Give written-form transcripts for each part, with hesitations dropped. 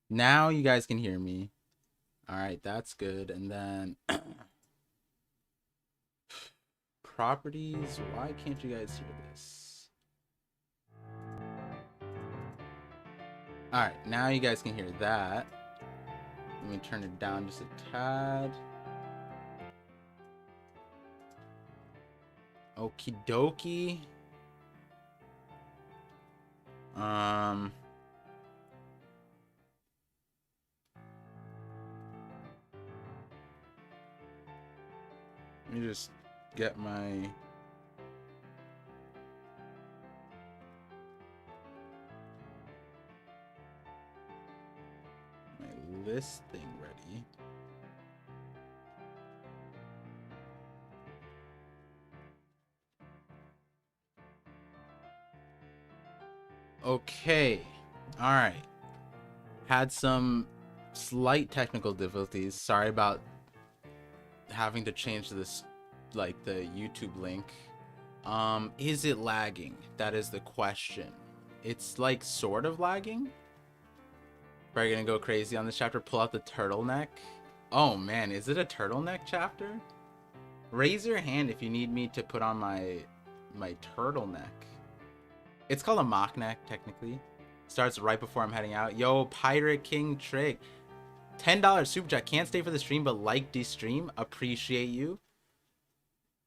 Now you guys can hear me. All right, that's good. And then properties. Why can't you guys hear this? All right, now you guys can hear that. Let me turn it down just a tad. Okie dokie. Let me just get my list thing ready. Okay. All right. Had some slight technical difficulties. Sorry about having to change this, like the YouTube link. Is it lagging? That is the question. It's like sort of lagging. Probably gonna go crazy on this chapter. Pull out the turtleneck. Oh man, is it a turtleneck chapter? Raise your hand if you need me to put on my turtleneck. It's called a mock neck, technically. Starts right before I'm heading out. Yo, Pirate King Trick. $10 super chat. Can't stay for the stream, but like the stream. Appreciate you.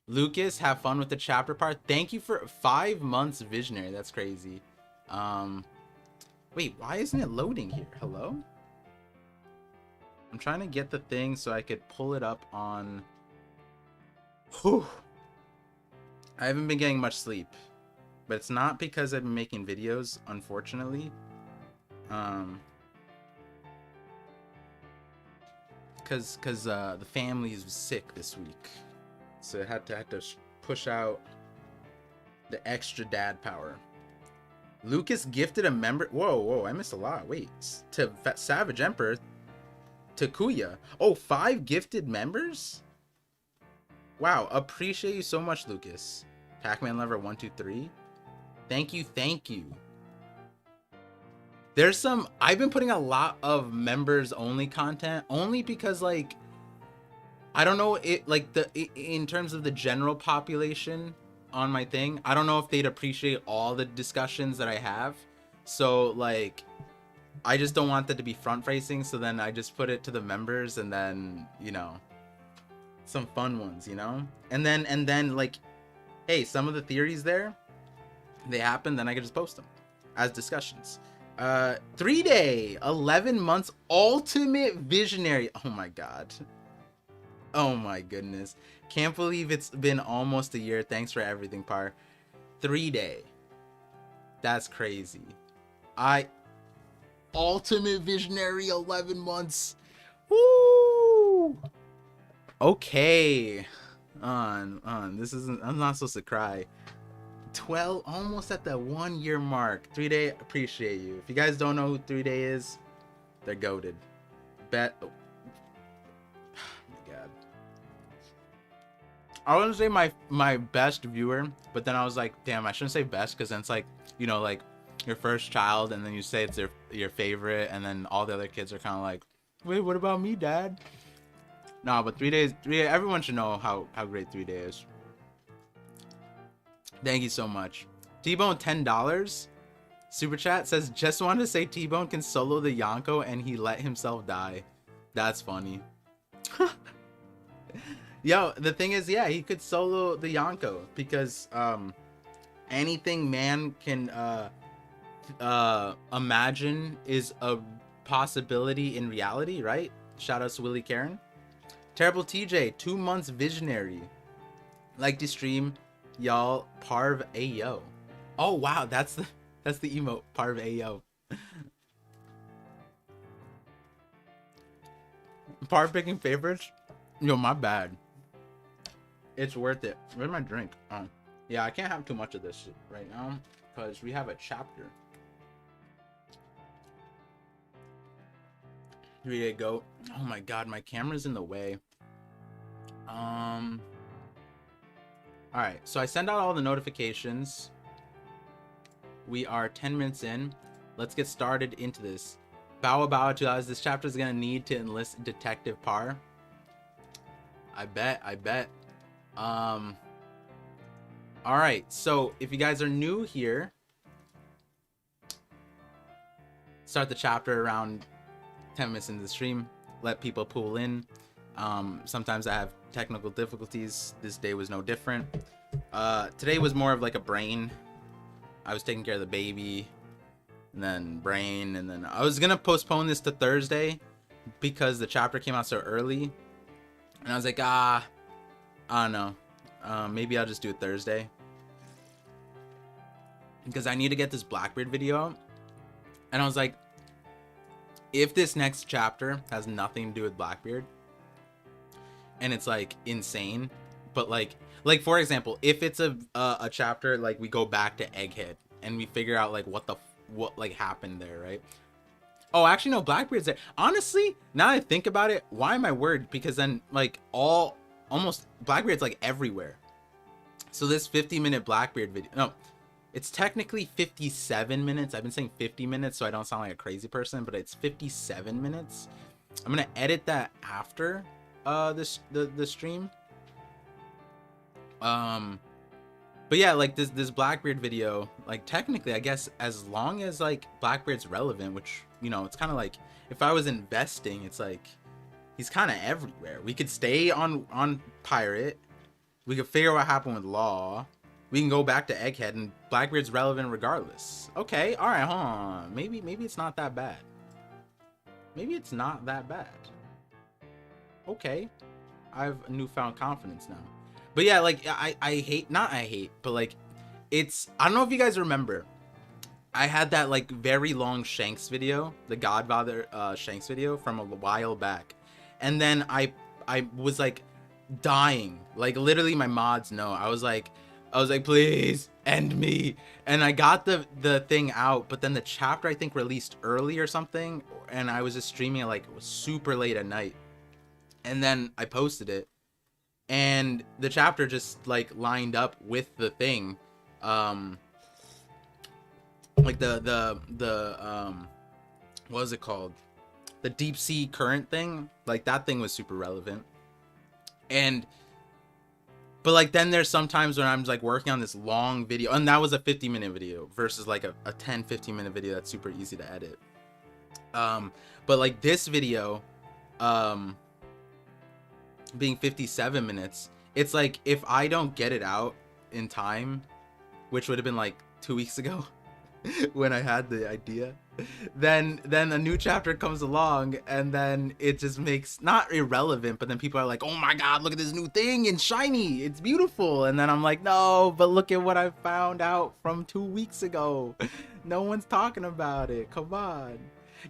Lucas, have fun with the chapter part. Thank you for 5 months visionary. That's crazy. Wait, why isn't it loading here? Hello? I'm trying to get the thing so I could pull it up on... Whew. I haven't been getting much sleep. But it's not because I've been making videos, unfortunately. Because the family is sick this week. So I had to push out the extra dad power. Lucas gifted a member... Whoa, I missed a lot. Wait. To Savage Emperor. To Kuya. Oh, 5 gifted members? Wow, appreciate you so much, Lucas. Pac-Man Lover 123. Thank you. There's some... I've been putting a lot of members only content only because, like, I don't know, it like in terms of the general population on my thing, I don't know if they'd appreciate all the discussions that I have. So like I just don't want that to be front facing, so then I just put it to the members, and then, you know, some fun ones, you know? And then like, hey, some of the theories there, they happen, then I can just post them as discussions. 3-day 11 months ultimate visionary. Oh my god. Oh my goodness. Can't believe it's been almost a year. Thanks for everything, Par. 3-day. That's crazy. Ultimate visionary 11 months. Woo! Okay. On. This isn't... I'm not supposed to cry. 12, almost at the 1 year mark. 3-day, appreciate you. If you guys don't know who 3-day is, they're goated. Bet... Oh my god. I wouldn't say my best viewer, but then I was like, damn, I shouldn't say best, because then it's like, you know, like your first child, and then you say it's your favorite, and then all the other kids are kind of like, wait, what about me, dad? No, but 3 days, everyone should know how great 3-day is. Thank you so much. T-Bone, $10 super chat says, just wanted to say T-Bone can solo the Yonko and he let himself die. That's funny. Yo, the thing is, yeah, he could solo the Yonko because anything man can imagine is a possibility in reality, right? Shout out to Willie Karen. Terrible TJ, 2 months visionary. Like the stream, y'all. Parv Ayo. Oh wow, that's the emote. Parv Ayo. Parv picking favorites. Yo, my bad. It's worth it. Where's my drink? Oh, yeah, I can't have too much of this right now because we have a chapter. 3-day goat. Oh my god, my camera's in the way. All right, so I send out all the notifications. We are 10 minutes in. Let's get started into this. Bow to us. This chapter is gonna need to enlist Detective Par. I bet. All right, so if you guys are new here, start the chapter around 10 minutes into the stream. Let people pull in. Sometimes I have technical difficulties. This day was no different. Today was more of like a brain. I was taking care of the baby, and then brain, and then I was gonna postpone this to Thursday because the chapter came out so early, and I was like, I don't know. Maybe I'll just do it Thursday because I need to get this Blackbeard video out. And I was like, if this next chapter has nothing to do with Blackbeard and it's like insane, but like for example, if it's a chapter like we go back to Egghead and we figure out like what like happened there, right? Oh, actually no, Blackbeard's there. Honestly, now that I think about it, why am I worried? Because then like almost Blackbeard's like everywhere. So this 50-minute Blackbeard video, no, it's technically 57 minutes. I've been saying 50 minutes so I don't sound like a crazy person, but it's 57 minutes. I'm gonna edit that after the stream. But yeah, like this Blackbeard video, like technically I guess as long as like Blackbeard's relevant, which, you know, it's kind of like if I was investing, it's like he's kind of everywhere. We could stay on Pirate, we could figure out what happened with Law, we can go back to Egghead, and Blackbeard's relevant regardless. Okay, all right, hold on. Maybe it's not that bad. Maybe it's not that bad. Okay, I have newfound confidence now. But yeah, like I hate, not I hate, but like it's, I don't know if you guys remember, I had that like very long Shanks video, the Godfather Shanks video from a while back, and then I was like dying, like literally my mods know. I was like please end me, and I got the thing out, but then the chapter I think released early or something, and I was just streaming it like it was super late at night, and then I posted it, and the chapter just like lined up with the thing, like the what was it called, the deep sea current thing, like that thing was super relevant. And but like then there's sometimes when I'm like working on this long video, and that was a 50-minute video versus like a 10-15 minute video that's super easy to edit. But like this video being 57 minutes, it's like if I don't get it out in time, which would have been like 2 weeks ago when I had the idea, then a new chapter comes along, and then it just makes, not irrelevant, but then people are like, oh my god, look at this new thing and shiny, it's beautiful, and then I'm like, no, but look at what I found out from 2 weeks ago. No one's talking about it, come on.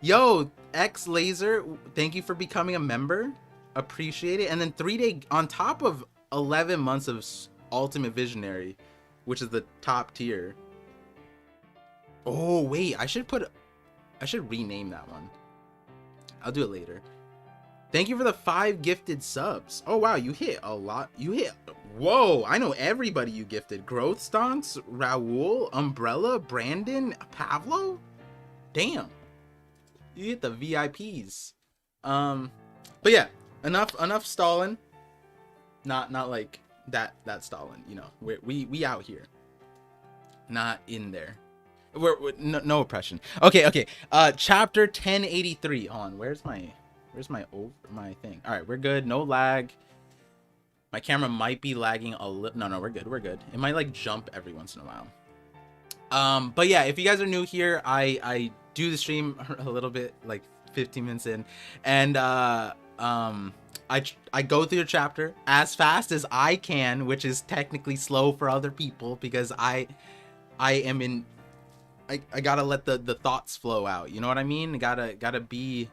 Yo, X Laser, thank you for becoming a member, appreciate it. And then 3-day on top of 11 months of Ultimate Visionary, which is the top tier. Oh wait, I should rename that one. I'll do it later. Thank you for the 5 gifted subs. Oh wow, you hit a lot. You hit, whoa, I know everybody you gifted. Growth Stonks, Raul, Umbrella, Brandon, Pavlo. Damn, you hit the VIPs. But yeah, enough stalling. Not like that stalling, you know. We out here, not in there. We're no oppression. Okay. Chapter 1083. Hold on, where's my thing? All right, we're good. No lag. My camera might be lagging a little. No, we're good. It might like jump every once in a while. But yeah, if you guys are new here, I do the stream a little bit, like 15 minutes in, and I go through the chapter as fast as I can, which is technically slow for other people because I am in. I gotta let the thoughts flow out, you know what I mean? Gotta be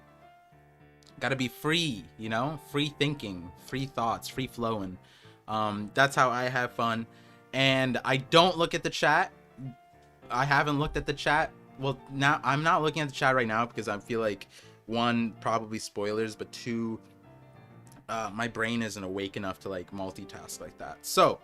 free, you know, free thinking, free thoughts, free flowing. That's how I have fun. And I don't look at the chat. I haven't looked at the chat. Well, now I'm not looking at the chat right now because I feel like, one, probably spoilers, but two, my brain isn't awake enough to like multitask like that. So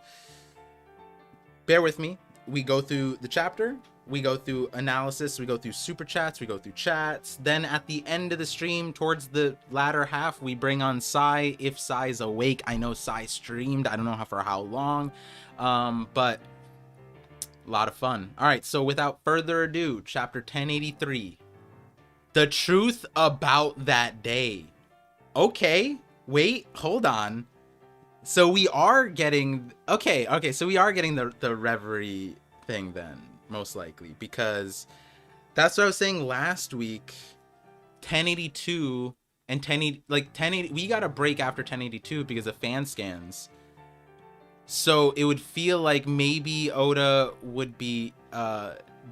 bear with me. we go through the chapter, we go through analysis, we go through super chats, we go through chats. Then at the end of the stream, towards the latter half, we bring on Sai if Sai's awake. I know Sai streamed. I don't know for how long, but a lot of fun. All right, so without further ado, chapter 1083, the truth about that day. Okay, wait, hold on. So we are getting so we are getting the reverie thing then, most likely, because that's what I was saying last week. 1082 and 1080, we got a break after 1082 because of fan scans. So it would feel like maybe Oda would be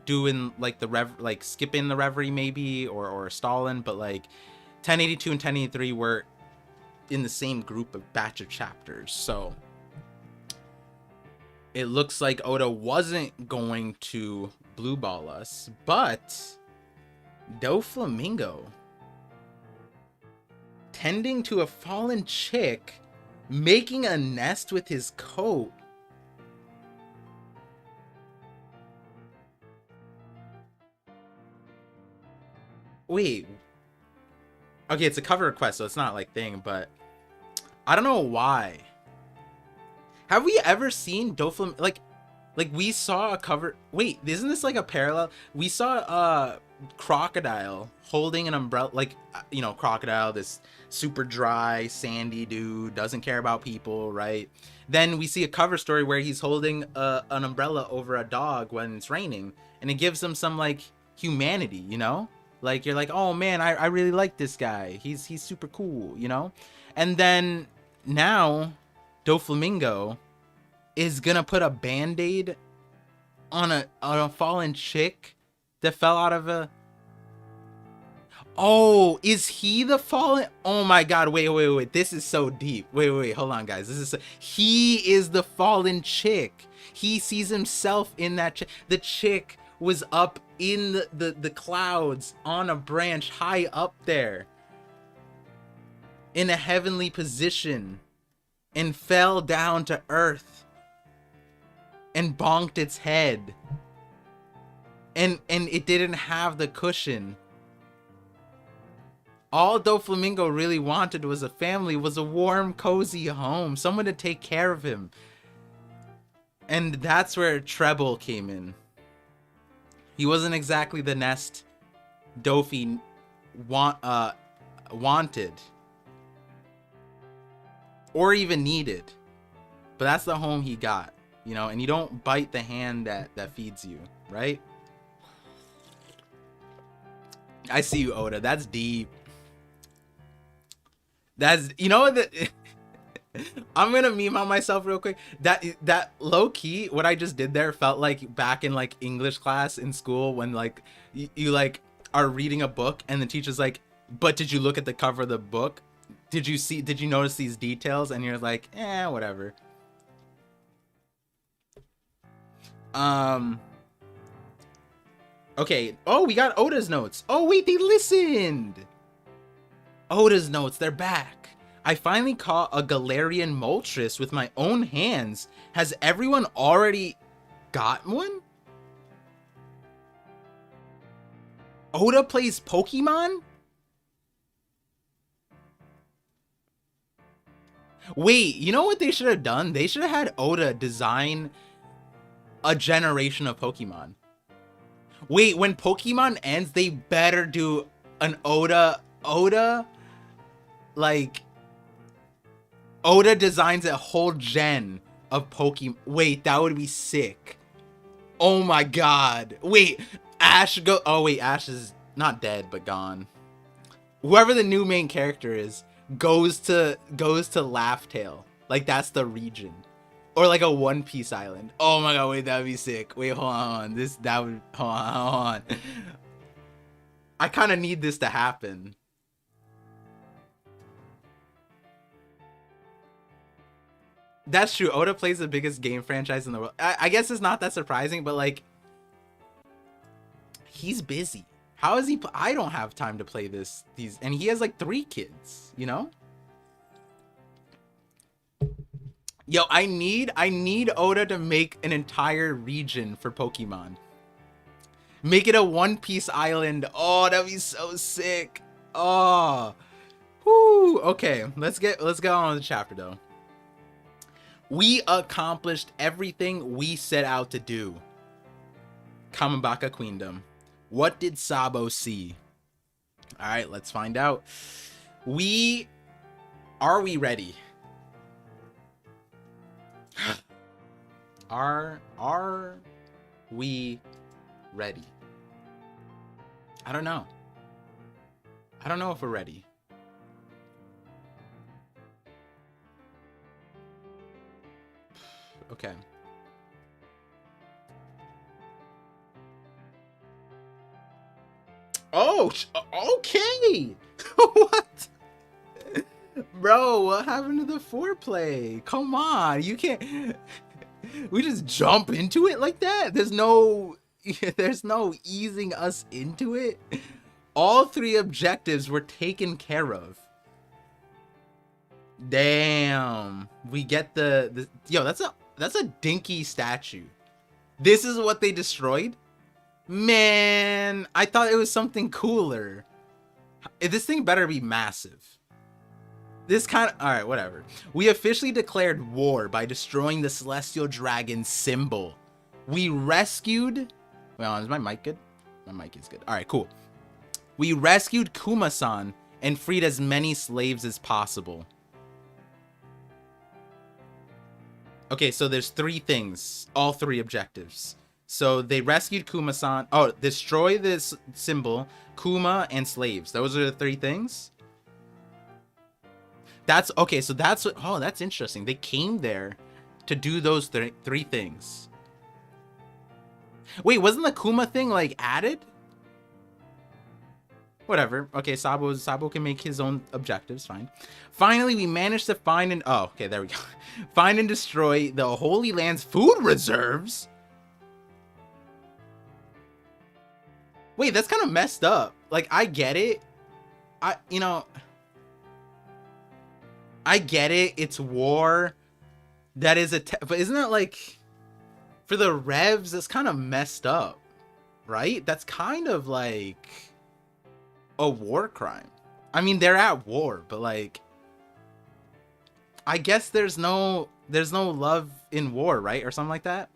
doing like the skipping the reverie maybe, or stalling, but like 1082 and 1083 were in the same group of batch of chapters. So it looks like Oda wasn't going to blue ball us, but Doflamingo tending to a fallen chick, making a nest with his coat. Wait. Okay, it's a cover request, so it's not like thing, but I don't know why. Have we ever seen Doflam like we saw a cover? Wait, isn't this like a parallel? We saw Crocodile holding an umbrella, like, you know, Crocodile, this super dry sandy dude, doesn't care about people, right? Then we see a cover story where he's holding an umbrella over a dog when it's raining, and it gives him some like humanity, you know, like you're like, oh man, I really like this guy, he's super cool, you know. And then now Doflamingo is gonna put a band-aid on a fallen chick that fell out of a... Oh, is he the fallen? Oh my god, wait, this is so deep. Wait, hold on, guys. This is he is the fallen chick. He sees himself in that chick. The chick was up in the clouds on a branch high up there in a heavenly position and fell down to earth and bonked its head, and it didn't have the cushion. All Doflamingo really wanted was a family, was a warm, cozy home, someone to take care of him. And that's where Treble came in. He wasn't exactly the nest Dofi wanted or even needed, but that's the home he got, you know. And you don't bite the hand that feeds you, right? I see you, Oda. That's deep. That's, you know, that I'm gonna meme on myself real quick. That low key, what I just did there felt like back in like English class in school when like you like are reading a book and the teacher's like, but did you look at the cover of the book? Did you notice these details? And you're like, whatever. Okay. Oh, we got Oda's notes. Oh wait, they listened. Oda's notes, they're back. I finally caught a Galarian Moltres with my own hands. Has everyone already got one? Oda plays Pokemon? Wait, you know what they should have done? They should have had Oda design a generation of Pokemon. Wait, when Pokemon ends, they better do an Oda, like, Oda designs a whole gen of Pokemon. Wait, that would be sick. Oh my god. Wait, Ash oh wait, Ash is not dead, but gone. Whoever the new main character is goes to Laugh Tale. Like, that's the region. Or like a One Piece island. Oh my god, wait, that'd be sick. Wait, hold on. Hold on. I kind of need this to happen. That's true. Oda plays the biggest game franchise in the world. I guess it's not that surprising, but like, he's busy. How is he? I don't have time to play these, and he has like 3 kids, you know? Yo, I need Oda to make an entire region for Pokemon. Make it a One Piece island. Oh, that'd be so sick. Oh. Whoo. Okay, let's go on with the chapter though. We accomplished everything we set out to do. Kamabaka Queendom. What did Sabo see? All right, let's find out. Are we ready? Are we ready? I don't know. I don't know if we're ready. Okay. Oh, okay. What? Bro, what happened to the foreplay? Come on, you can't. We just jump into it like that? There's no easing us into it. All 3 objectives were taken care of. Damn. We get the yo, that's a dinky statue. This is what they destroyed? Man, I thought it was something cooler. This thing better be massive. This kind of... Alright, whatever. We officially declared war by destroying the Celestial Dragon symbol. We rescued... Well, is my mic good? My mic is good. Alright, cool. We rescued Kuma-san and freed as many slaves as possible. Okay, so there's 3 things. All 3 objectives. So they rescued Kuma-san. Oh, destroy this symbol, Kuma, and slaves. Those are the 3 things? That's okay. So that's what, oh, that's interesting. They came there to do those 3 things. Wait, wasn't the Kuma thing like added? Whatever. Okay, Sabo can make his own objectives. Fine. Finally, we managed to find and oh, okay, there we go. Find and destroy the Holy Land's food reserves. Wait, that's kind of messed up. Like, I get it. I get it. It's war. That is but isn't that like for the revs? That's kind of messed up, right? That's kind of like a war crime. I mean, they're at war, but like, I guess there's no love in war, right, or something like that.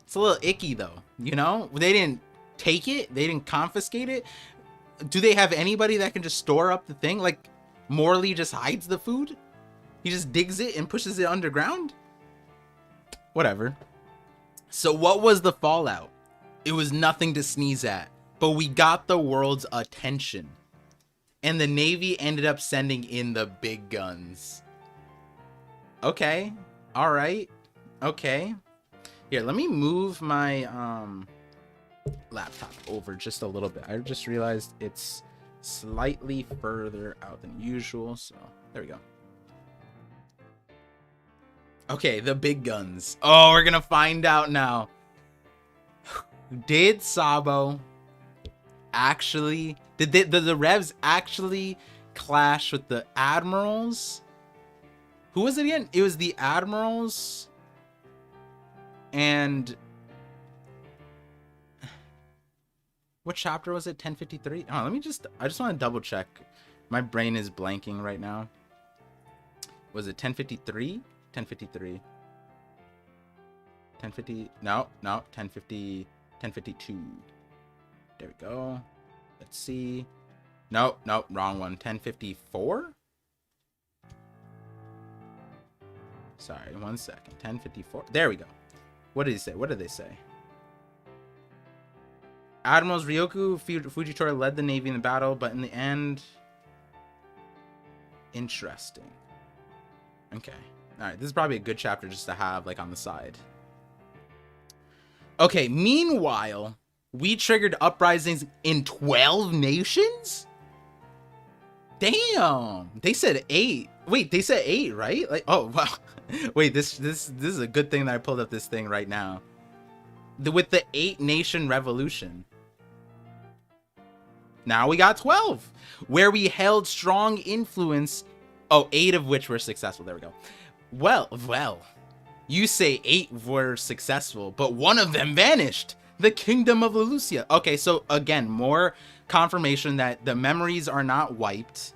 It's a little icky though, you know? They didn't take it, they didn't confiscate it. Do they have anybody that can just store up the thing? Like, Morley just hides the food? He just digs it and pushes it underground? Whatever. So what was the fallout? It was nothing to sneeze at, but we got the world's attention. And the Navy ended up sending in the big guns. Okay. All right. Okay. Here, let me move my laptop over just a little bit. I just realized it's slightly further out than usual, so there we go. Okay, the big guns. Oh, we're gonna find out now. Did Sabo actually... Did the Revs actually clash with the Admirals? Who was it again? It was the Admirals... And what chapter was it? 1053? Oh, I just want to double check. My brain is blanking right now. Was it 1053? 1053. 1050. No, 1050. 1052. There we go. Let's see. No, wrong one. 1054? Sorry, 1 second. 1054. There we go. What did he say? What did they say? Admirals Ryoku Fujitora led the Navy in the battle, but in the end... Interesting. Okay. Alright, this is probably a good chapter just to have, like, on the side. Okay, meanwhile, we triggered uprisings in 12 nations? Damn! They said 8. Wait, they said 8, right? Like, oh, wow. Wait, this is a good thing that I pulled up this thing right now. With the 8 nation revolution. Now we got 12, where we held strong influence. Oh, 8 of which were successful. There we go. Well, you say 8 were successful, but 1 of them vanished. The kingdom of Lelucia. Okay, so again, more confirmation that the memories are not wiped.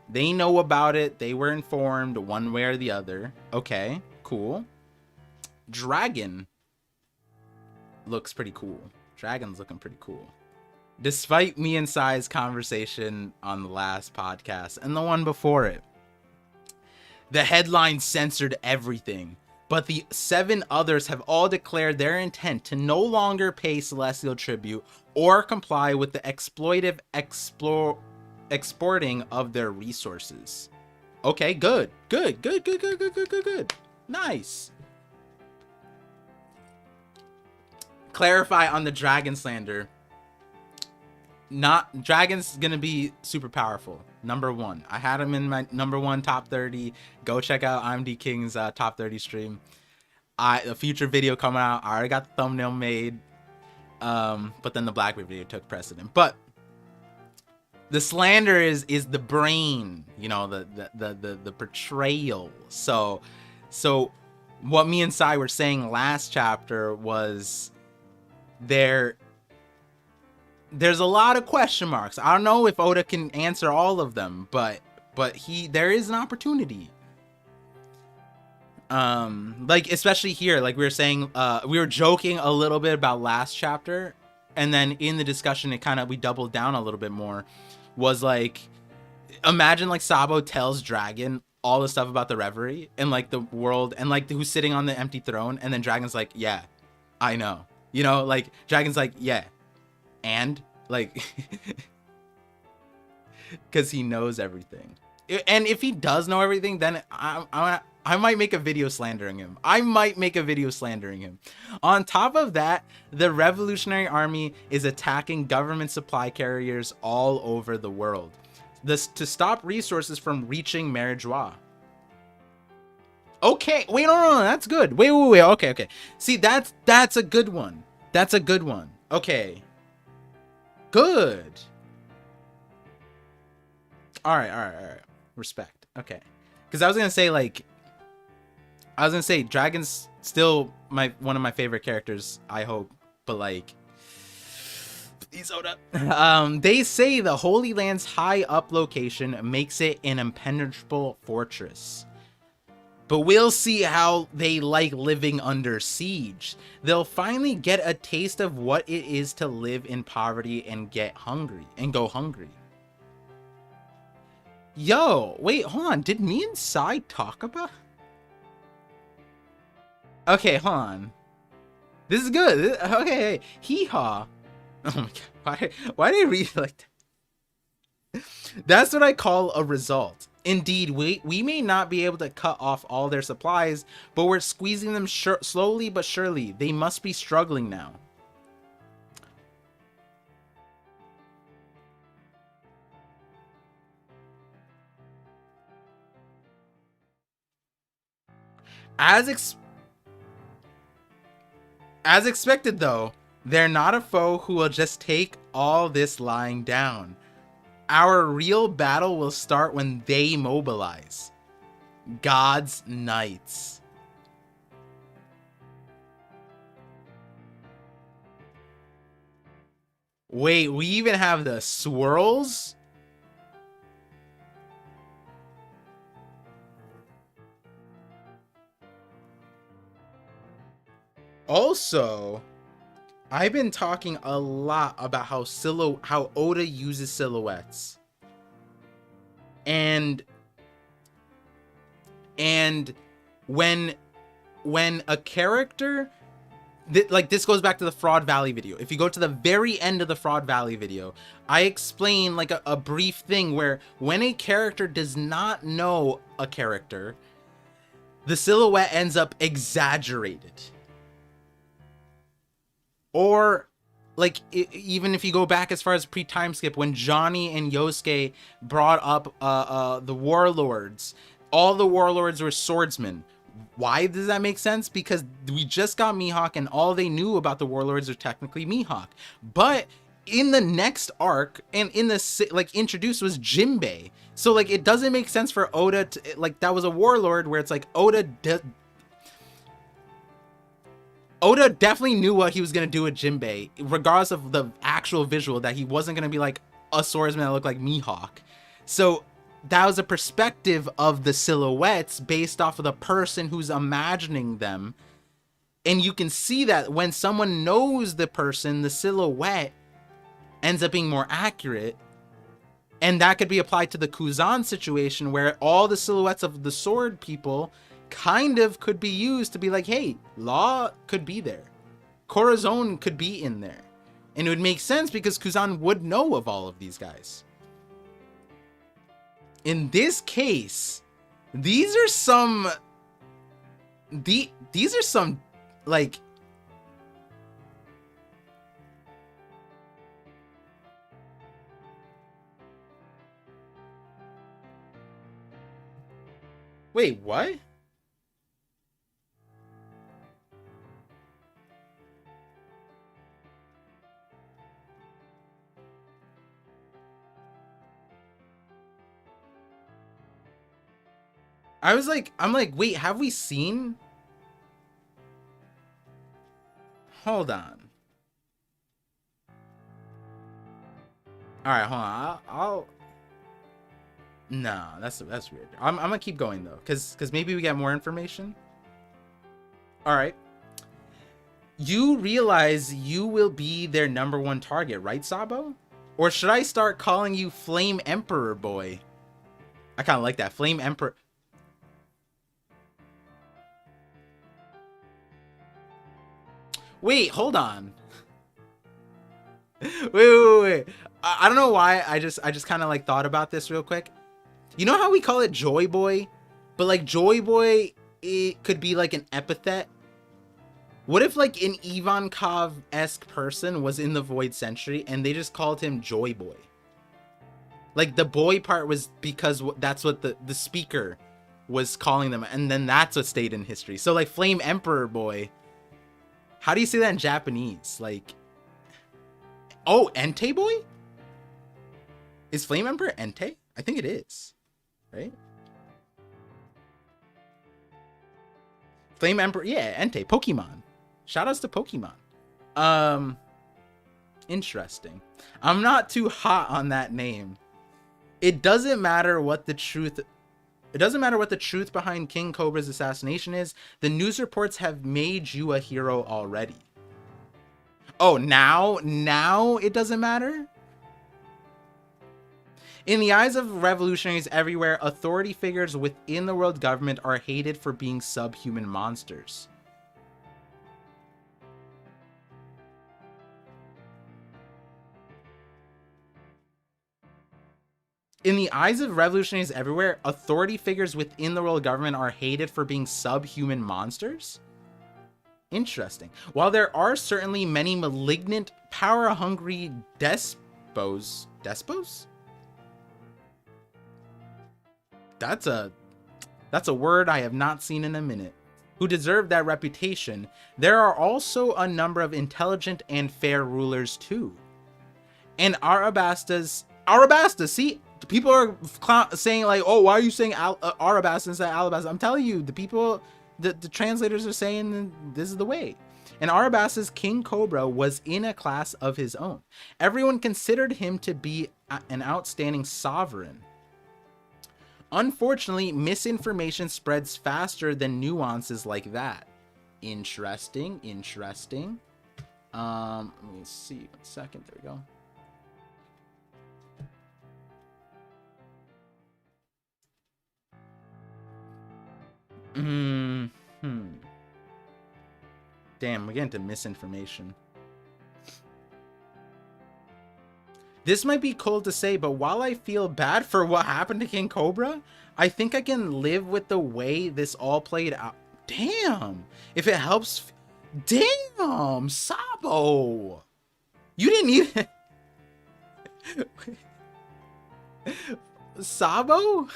They know about it. They were informed one way or the other. Okay, cool. Dragon looks pretty cool. Dragon's looking pretty cool. Despite me and Sai's conversation on the last podcast and the one before it, the headline censored everything, but the 7 others have all declared their intent to no longer pay celestial tribute or comply with the exploitive exporting of their resources. Okay, good. Nice. Clarify on the dragon slander. Not dragon's gonna be super powerful. Number 1, I had him in my number 1 top 30. Go check out IMD King's top 30 stream. A future video coming out. I already got the thumbnail made, but then the Blackbeard video took precedent. But the slander is the brain, you know, the portrayal. So what me and Sai were saying last chapter was there's a lot of question marks. I don't know if Oda can answer all of them, but there is an opportunity. Like especially here, like we were saying, we were joking a little bit about last chapter, and then in the discussion we doubled down a little bit more. Was like, imagine like Sabo tells Dragon all the stuff about the Reverie and like the world and like who's sitting on the empty throne, and then Dragon's like, yeah, I know, you know, like Dragon's like, yeah, and like because he knows everything. And if he does know everything, then I might make a video slandering him. On top of that, the Revolutionary Army is attacking government supply carriers all over the world. This to stop resources from reaching Marijois. Okay, wait, no, that's good. Wait, okay. See, that's a good one. Okay. Good. All right. Respect. Okay. Because I was gonna say Dragon's still one of my favorite characters, I hope, but like he's Oda. They say the Holy Land's high up location makes it an impenetrable fortress. But we'll see how they like living under siege. They'll finally get a taste of what it is to live in poverty and go hungry. Yo, wait, hold on. Did me and Sai talk about? Okay, hold on. This is good. Okay, hee-haw. Oh my god, why did I read it like that? That's what I call a result. Indeed, we may not be able to cut off all their supplies, but we're squeezing them slowly but surely. They must be struggling now. As expected, though, they're not a foe who will just take all this lying down. Our real battle will start when they mobilize. God's Knights. Wait, we even have the swirls? Also, I've been talking a lot about how Oda uses silhouettes. And when a character like this goes back to the Fraud Valley video. If you go to the very end of the Fraud Valley video, I explain like a brief thing where when a character does not know a character, the silhouette ends up exaggerated. Or like even if you go back as far as pre-time skip, when Johnny and Yosuke brought up the warlords, all the warlords were swordsmen. Why does that make sense? Because we just got Mihawk and all they knew about the warlords are technically Mihawk. But in the next arc and in the like introduced was Jinbei. So like it doesn't make sense for Oda to, like, that was a warlord where it's like Oda definitely knew what he was gonna do with Jinbei, regardless of the actual visual, that he wasn't gonna be like a swordsman that looked like Mihawk. So that was a perspective of the silhouettes based off of the person who's imagining them. And you can see that when someone knows the person, the silhouette ends up being more accurate. And that could be applied to the Kuzan situation, where all the silhouettes of the sword people kind of could be used to be like, hey, Law could be there. Corazon could be in there. And it would make sense because Kuzan would know of all of these guys. In this case, these are some like, wait, what? I'm like, wait, have we seen? Hold on. All right, hold on. I'll no, that's weird. I'm gonna keep going though, cause maybe we get more information. All right. You realize you will be their #1 target, right, Sabo? Or should I start calling you Flame Emperor Boy? I kind of like that, Flame Emperor. Wait, hold on. Wait. I don't know why. I just kind of like thought about this real quick. You know how we call it Joy Boy, but like Joy Boy, it could be like an epithet. What if like an Ivankov-esque person was in the Void Century and they just called him Joy Boy? Like the boy part was because that's what the speaker was calling them, and then that's what stayed in history. So like Flame Emperor Boy. How do you say that in Japanese? Like, oh, Entei Boy? Is Flame Emperor Entei? I think it is, right? Flame Emperor, yeah, Entei, Pokemon. Shoutouts to Pokemon. Interesting. I'm not too hot on that name. It doesn't matter what the truth behind King Cobra's assassination is. The news reports have made you a hero already. Oh, now it doesn't matter? In the eyes of revolutionaries everywhere, authority figures within the world government are hated for being subhuman monsters. In the eyes of revolutionaries everywhere, authority figures within the world government are hated for being subhuman monsters? Interesting. While there are certainly many malignant, power-hungry despos? That's a word I have not seen in a minute. Who deserve that reputation, there are also a number of intelligent and fair rulers too. And Arabasta, see? People are saying like, oh, why are you saying Arabasta instead of Alabasta? I'm telling you, the people, the translators are saying this is the way. And Arabasta's King Cobra was in a class of his own. Everyone considered him to be an outstanding sovereign. Unfortunately, misinformation spreads faster than nuances like that. Interesting. Let me see, 1 second, there we go. Damn, we're getting to misinformation. This might be cold to say, but while I feel bad for what happened to King Cobra, I think I can live with the way this all played out. Damn! If it helps... Damn! Sabo! You didn't even... Sabo?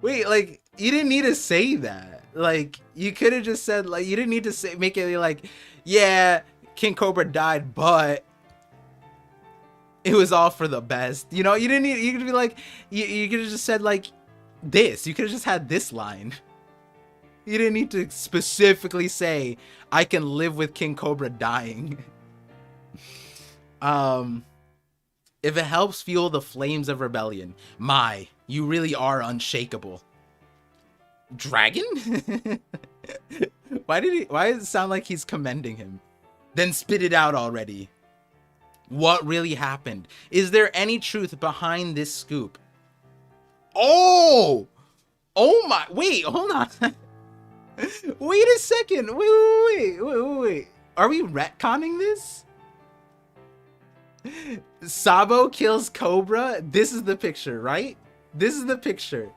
Wait, like, you didn't need to say that. Like, you could have just said, like, you didn't need to say, make it like, yeah, King Cobra died, but it was all for the best. You know, you didn't need, you could be like, you could have just said, like, this. You could have just had this line. You didn't need to specifically say, I can live with King Cobra dying. If it helps fuel the flames of rebellion, you really are unshakable. Dragon? Why does it sound like he's commending him? Then spit it out already. What really happened? Is there any truth behind this scoop? Oh my, wait, hold on. Wait a second. Wait. Are we retconning this? Sabo kills Cobra. This is the picture, right? This is the picture.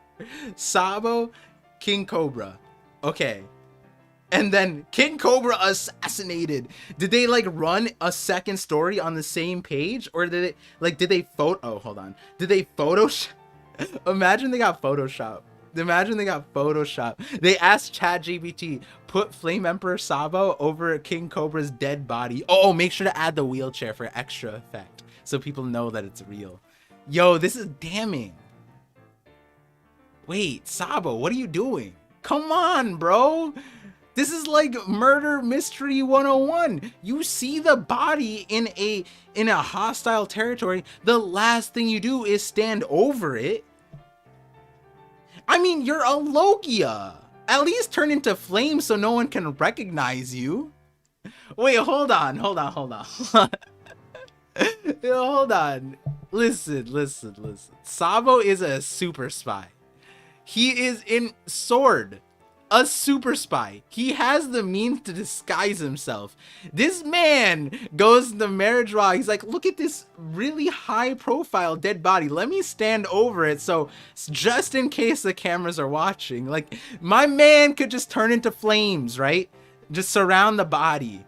Sabo, King Cobra. Okay. And then King Cobra assassinated. Did they like run a second story on the same page? Or did it like, did they hold on. Did they Photoshop? Imagine they got Photoshop. Imagine they got Photoshop. They asked ChatGPT, put Flame Emperor Sabo over King Cobra's dead body. Oh, make sure to add the wheelchair for extra effect so people know that it's real. Yo, this is damning. Wait, Sabo, what are you doing? Come on, bro. This is like murder mystery 101. You see the body in a hostile territory. The last thing you do is stand over it. I mean, you're a Logia. At least turn into flames so no one can recognize you. Wait, hold on. Hold on. Listen. Sabo is a super spy. He is in Sword, a super spy. He has the means to disguise himself. This man goes to the marriage raw. He's like, look at this really high profile dead body. Let me stand over it. So just in case the cameras are watching, like my man could just turn into flames, right? Just surround the body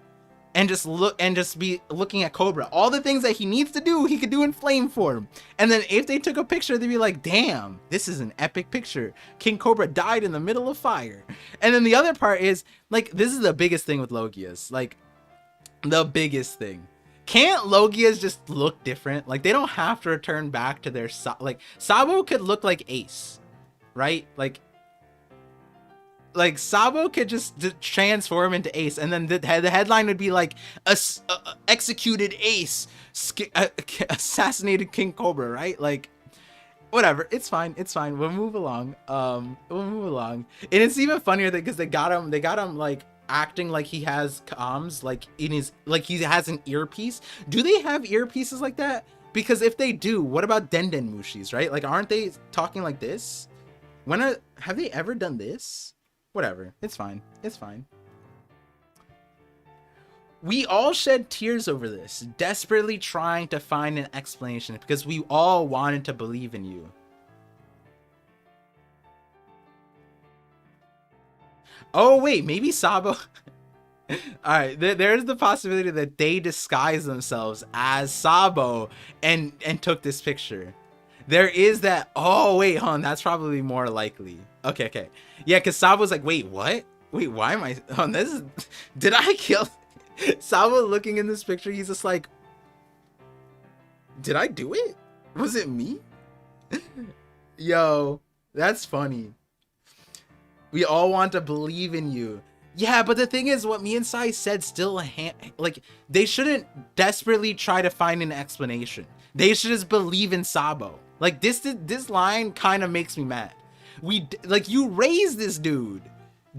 and just be looking at Cobra. All the things that he needs to do, he could do in flame form. And then if they took a picture, they'd be like, damn, this is an epic picture. King Cobra died in the middle of fire. And then the other part is, like, this is the biggest thing with Logias. Like, the biggest thing. Can't Logias just look different? Like, they don't have to return back to their... Like, Sabo could look like Ace, right? Like Sabo could just transform into Ace, and then the headline would be like, executed Ace, assassinated King Cobra, right? Like, whatever, it's fine. We'll move along. And it's even funnier that because they got him like acting like he has comms, like in his, like he has an earpiece. Do they have earpieces like that? Because if they do, what about Denden Mushis, right? Like, aren't they talking like this? Have they ever done this? Whatever, it's fine. We all shed tears over this, desperately trying to find an explanation because we all wanted to believe in you. Oh wait, maybe Sabo... Alright, there's the possibility that they disguised themselves as Sabo and took this picture. There is that. Oh wait, hon, that's probably more likely. Okay. Yeah, because Sabo's like, wait, what? Wait, why am I on this? Did I kill Sabo? Looking in this picture, he's just like, did I do it? Was it me? Yo, that's funny. We all want to believe in you. Yeah, but the thing is, what me and Sai said still, like, they shouldn't desperately try to find an explanation. They should just believe in Sabo. Like, this line kind of makes me mad. Like, you raised this dude.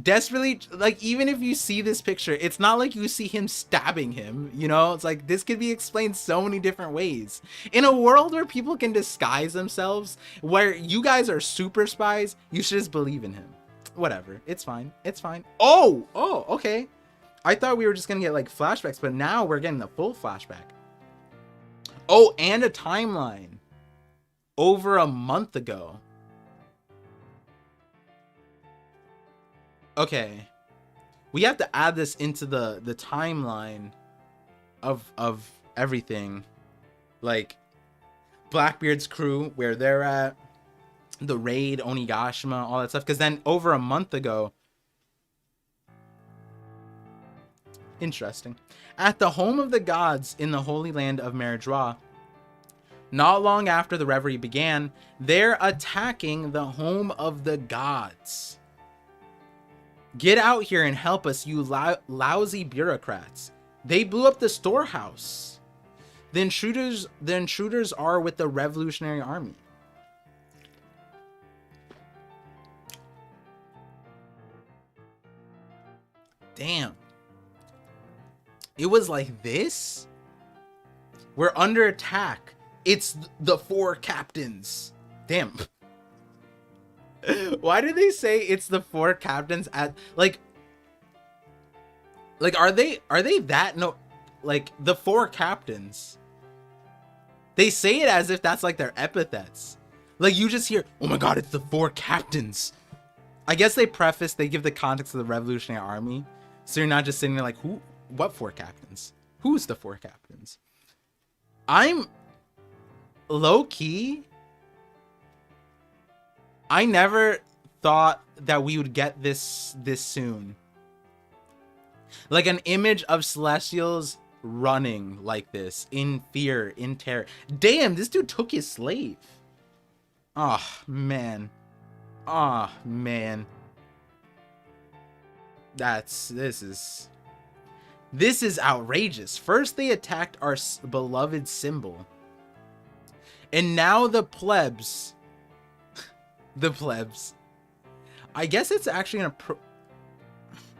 Desperately, like, even if you see this picture, it's not like you see him stabbing him, you know? It's like, this could be explained so many different ways. In a world where people can disguise themselves, where you guys are super spies, you should just believe in him. Whatever, it's fine. Oh, okay. I thought we were just gonna get like flashbacks, but now we're getting the full flashback. Oh, and a timeline over a month ago. Okay, we have to add this into the timeline of everything, like Blackbeard's crew, where they're at, the raid, Onigashima, all that stuff. Because then over a month ago, interesting, at the home of the gods in the holy land of Meridra, not long after the reverie began, they're attacking the home of the gods. Get out here and help us, you lousy bureaucrats. They blew up the storehouse. The intruders are with the Revolutionary Army. Damn. It was like this? We're under attack. It's the 4 captains. Damn. Why do they say it's the 4 captains at like are they that no like the 4 captains? They say it as if that's like their epithets. Like you just hear, "Oh my god, it's the 4 captains." I guess they give the context of the Revolutionary Army. So you're not just sitting there like, what 4 captains? Who's the 4 captains? I'm low key. I never thought that we would get this soon. Like an image of Celestials running like this, in fear, in terror. Damn, this dude took his slave. Oh, man. Oh, man. This is outrageous. First they attacked our beloved symbol. And now the plebs. The plebs. I guess it's actually gonna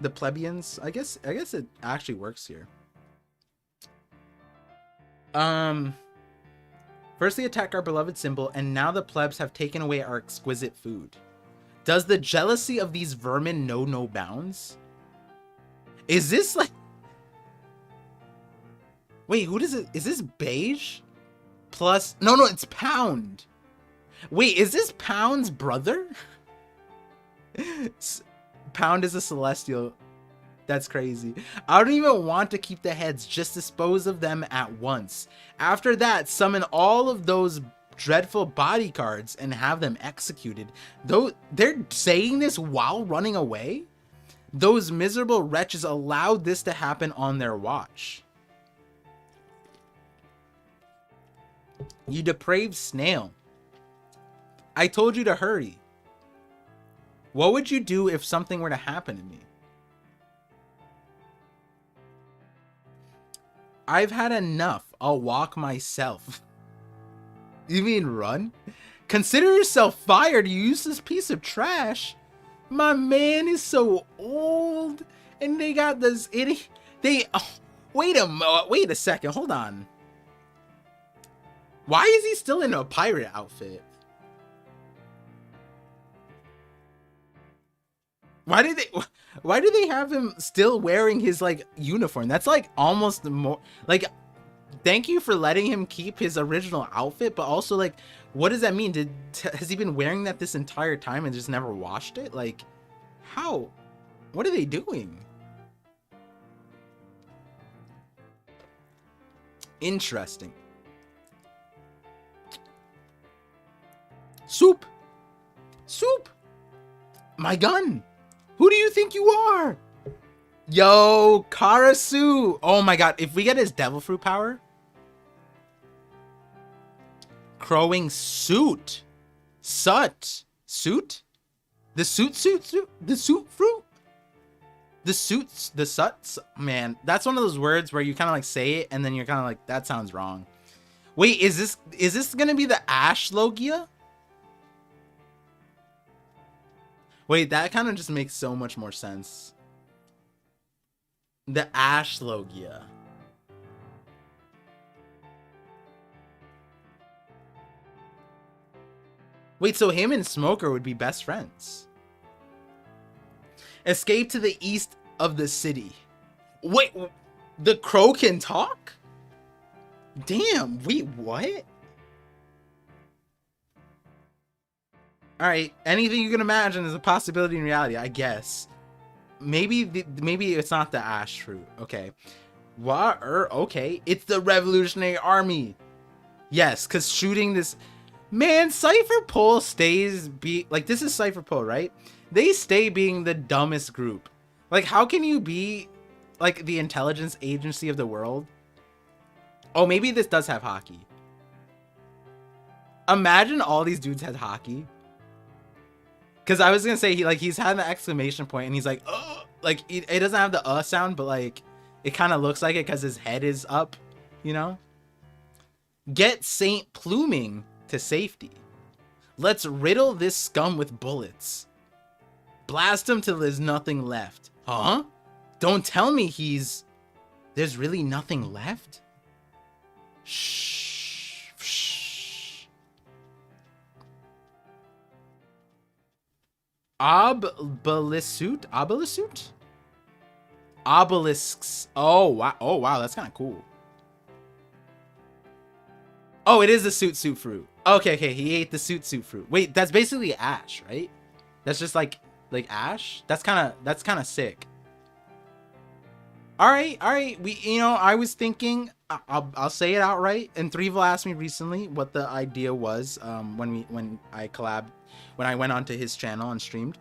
the plebeians. I guess it actually works here. First they attack our beloved symbol, and now the plebs have taken away our exquisite food. Does the jealousy of these vermin know no bounds? Is this like... Wait, who does it... Is this beige? Plus... No, it's Pound. Wait, is this Pound's brother? Pound is a Celestial. That's crazy. I don't even want to keep the heads. Just dispose of them at once. After that, summon all of those dreadful bodyguards and have them executed. Though they're saying this while running away? Those miserable wretches allowed this to happen on their watch. You depraved snail. I told you to hurry. What would you do if something were to happen to me? I've had enough. I'll walk myself. You mean run? Consider yourself fired, you useless piece of trash. My man is so old. And they got this idiot. Wait a second. Hold on. Why is he still in a pirate outfit? Why do they have him still wearing his like uniform? That's like almost more like, thank you for letting him keep his original outfit, but also like, what does that mean? Has he been wearing that this entire time and just never washed it? Like, how? What are they doing? Interesting. Soup. My gun. Who do you think you are? Yo, Karasu. Oh my god, if we get his devil fruit power. Crowing suit. Suit? The suit? The suit fruit? The suits, the suts? Man, that's one of those words where you kind of like say it and then you're kind of like, that sounds wrong. Wait, is this gonna be the Ash Logia? Wait, that kind of just makes so much more sense. The Ash Logia. Wait, so him and Smoker would be best friends. Escape to the east of the city. Wait, the crow can talk? Damn, wait, what? Alright, anything you can imagine is a possibility in reality, I guess. Maybe it's not the ash fruit. Okay. What? Okay. It's the Revolutionary Army. Yes, because shooting this... Man, Cypher Pole stays like, this is Cypher Pole, right? They stay being the dumbest group. Like, how can you be like the intelligence agency of the world? Oh, maybe this does have hockey. Imagine all these dudes had hockey. Because I was gonna say he's had an exclamation point and he's like, oh, like it doesn't have the sound, but like it kind of looks like it because his head is up, you know. Get Saint Pluming to safety. Let's riddle this scum with bullets. Blast him till there's nothing left. Huh? Don't tell me there's really nothing left? Shh. Shh. Obelissuit? Obelisks. Oh wow, that's kind of cool. Oh, it is the suit fruit. Okay, he ate the suit fruit. Wait, that's basically ash, right? That's just like ash. That's kind of sick. All right. I was thinking, I'll say it outright. And Threevil asked me recently what the idea was when I went onto his channel and streamed.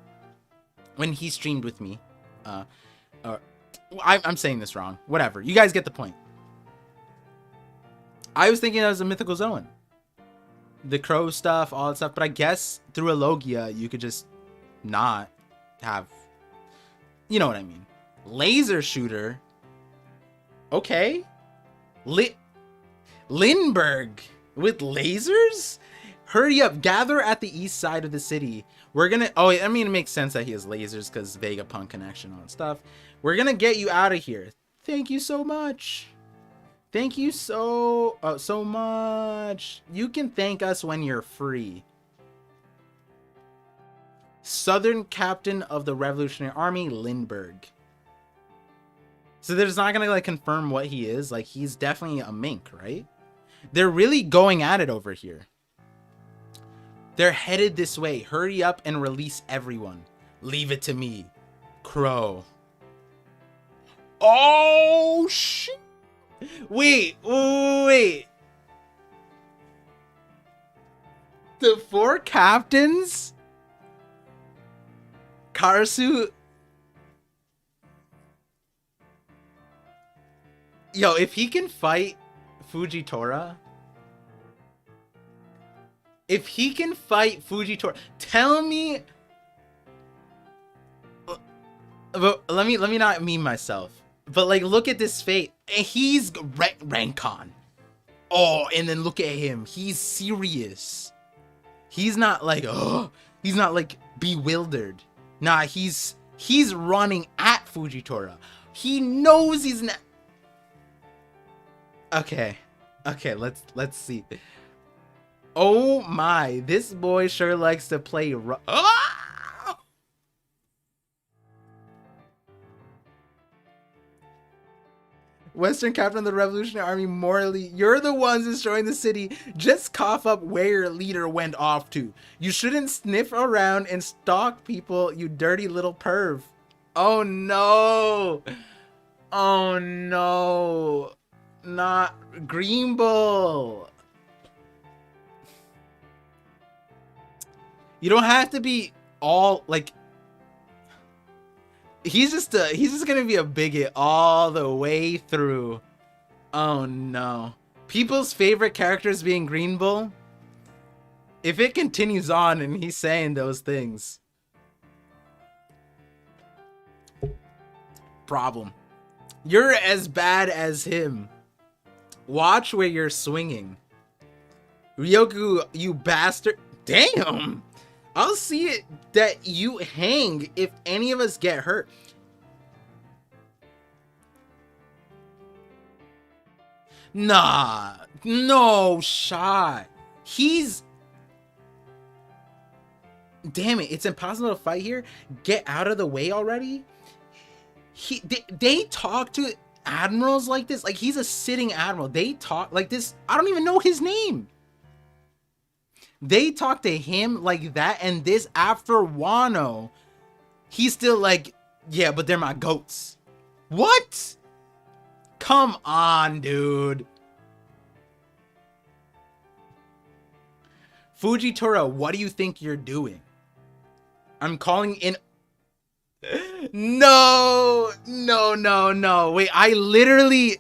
When he streamed with me. I'm saying this wrong. Whatever. You guys get the point. I was thinking it was a mythical zone. The crow stuff, all that stuff. But I guess through a Logia, you could just not have... You know what I mean. Laser shooter. Okay. Lindbergh with lasers? Hurry up. Gather at the east side of the city. We're gonna... Oh, I mean, it makes sense that he has lasers because Vegapunk connection, all that stuff. We're gonna get you out of here. Thank you so much. Thank you so much. You can thank us when you're free. Southern Captain of the Revolutionary Army, Lindbergh. So they're just not gonna like confirm what he is. Like, he's definitely a mink, right? They're really going at it over here. They're headed this way. Hurry up and release everyone. Leave it to me, Crow. Oh shit. Wait. The 4 captains? Karasu? Yo, if he can fight Fujitora... Tell me... But let me not meme myself. But like, look at this fate. He's Rancon. Oh, and then look at him. He's serious. He's not like, oh, he's not like bewildered. Nah, he's running at Fujitora. He knows he's not. Okay, let's see. Oh my, this boy sure likes to play. Ah! Western Captain of the Revolutionary Army, Morley, you're the ones destroying the city. Just cough up where your leader went off to. You shouldn't sniff around and stalk people, you dirty little perv. Oh no. Oh no. Not Green Bull. You don't have to be all like... He's just gonna be a bigot all the way through. Oh no. People's favorite characters being Green Bull. If it continues on and he's saying those things. Problem. You're as bad as him. Watch where you're swinging. Ryoku, you bastard. Damn. I'll see it that you hang if any of us get hurt. Nah, no shot. He's... Damn it, it's impossible to fight here. Get out of the way already. They talk to admirals like this. Like, he's a sitting admiral. They talk like this. I don't even know his name. They talk to him like that, and this after Wano, he's still like, yeah, but they're my goats. What? Come on, dude. Fujitora, what do you think you're doing? I'm calling in. No, no, no, no. Wait, I literally.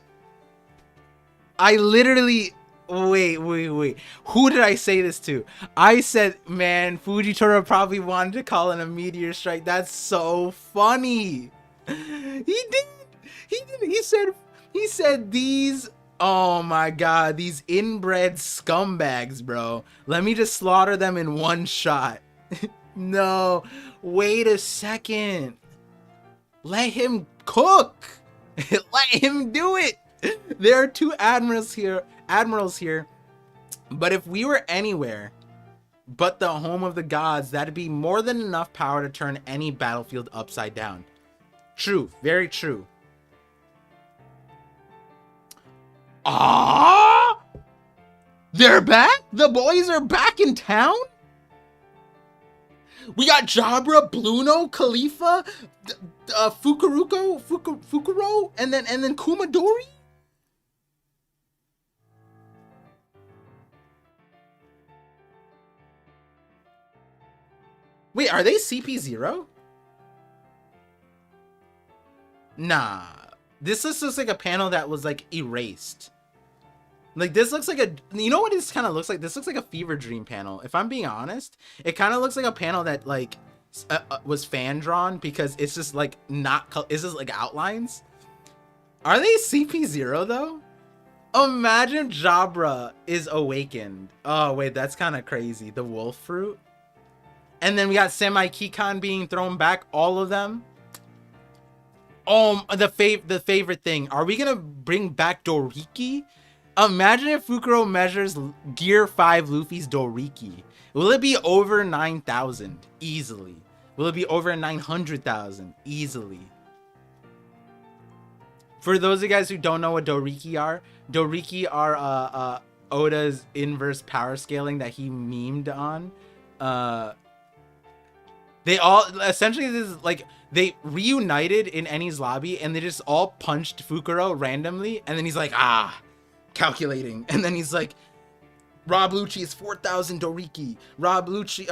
Wait. Who did I say this to? I said, man, Fujitora probably wanted to call in a meteor strike. That's so funny. He did. He said these. Oh my god, these inbred scumbags, bro. Let me just slaughter them in one shot. No, wait a second. Let him cook. Let him do it. There are two admirals here, but if we were anywhere but the home of the gods, that'd be more than enough power to turn any battlefield upside down. True, very true. Ah, they're back. The boys are back in town. We got Jabra, Bluno, Khalifa, Fukuro, and then Kumadori. Wait, are they CP0? Nah. This looks like a panel that was like erased. Like this looks like a, you know what this kind of looks like? This looks like a Fever Dream panel. If I'm being honest, it kind of looks like a panel that like was fan drawn because it's just like it's just like outlines. Are they CP0 though? Imagine Jabra is awakened. Oh wait, that's kind of crazy. The wolf fruit. And then we got Semi Kikan being thrown back, all of them. The favorite thing. Are we gonna bring back Doriki? Imagine if Fukuro measures Gear 5 Luffy's Doriki. Will it be over 9,000? Easily. Will it be over 900,000? Easily. For those of you guys who don't know what Doriki are Oda's inverse power scaling that he memed on. They all essentially, this is like they reunited in Eni's lobby and they just all punched Fukuro randomly, and then he's like, calculating, and then he's like, Rob Lucci is 4,000 Doriki. Rob Lucci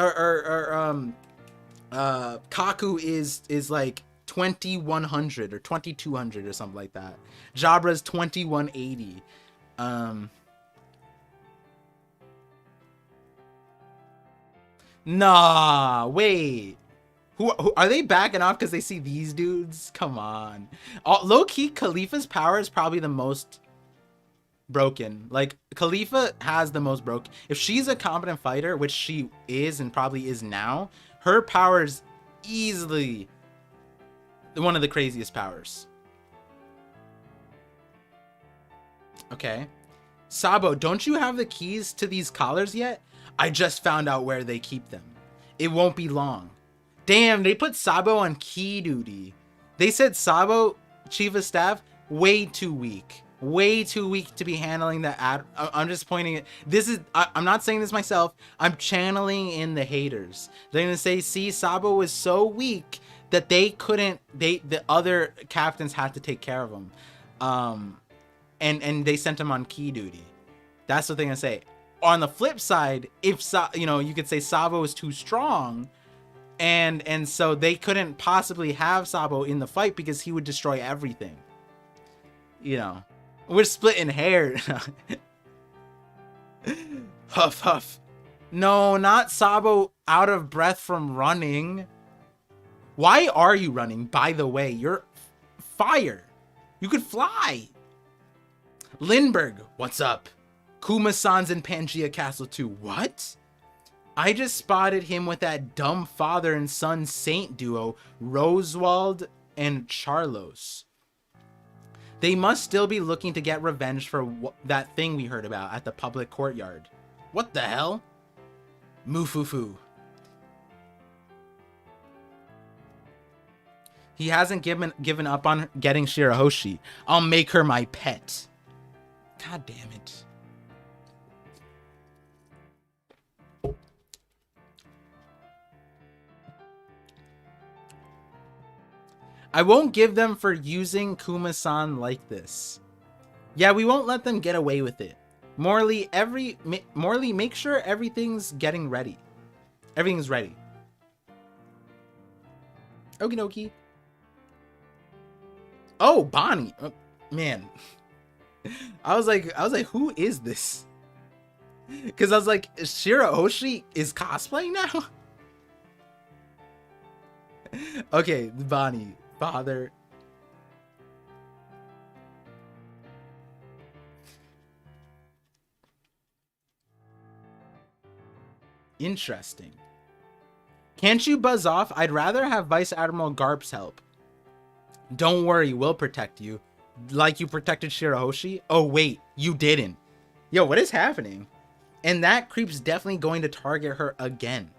Kaku is like 2,100 or 2,200 or something like that. Jabra's 2,180. Nah, wait. Who are they backing off because they see these dudes? Come on. Low-key, Khalifa's power is probably the most broken. Like, Khalifa has the most broken. If she's a competent fighter, which she is and probably is now, her power is easily one of the craziest powers. Okay. Sabo, don't you have the keys to these collars yet? I just found out where they keep them. It won't be long. Damn, they put Sabo on key duty. They said Sabo, chief of staff, way too weak. Way too weak to be handling that. I'm just pointing it. This is, I'm not saying this myself. I'm channeling in the haters. They're going to say, see, Sabo was so weak that they couldn't, the other captains had to take care of him. And they sent him on key duty. That's what they're going to say. On the flip side, if, you could say Sabo is too strong, and so they couldn't possibly have Sabo in the fight because he would destroy everything. We're splitting hair. Huff, huff. No, not Sabo out of breath from running. Why are you running, by the way? You're fire. You could fly. Lindbergh, what's up? Kuma-san's in Pangea Castle too. What? I just spotted him with that dumb father and son saint duo, Roswald and Charlos. They must still be looking to get revenge for that thing we heard about at the public courtyard. What the hell? Mufufu. He hasn't given up on getting Shirahoshi. I'll make her my pet. God damn it. I won't give them for using Kuma-san like this. Yeah, we won't let them get away with it. Morley, Morley, make sure everything's getting ready. Everything's ready. Okie dokie. Oh, Bonnie. Oh, man. I was like, who is this? Because I was like, Shirahoshi is cosplaying now? Okay, Bonnie, father. Interesting. Can't you buzz off? I'd rather have Vice Admiral Garp's help. Don't worry, we'll protect you. Like you protected Shirahoshi? Oh, wait, you didn't. Yo, what is happening? And that creep's definitely going to target her again.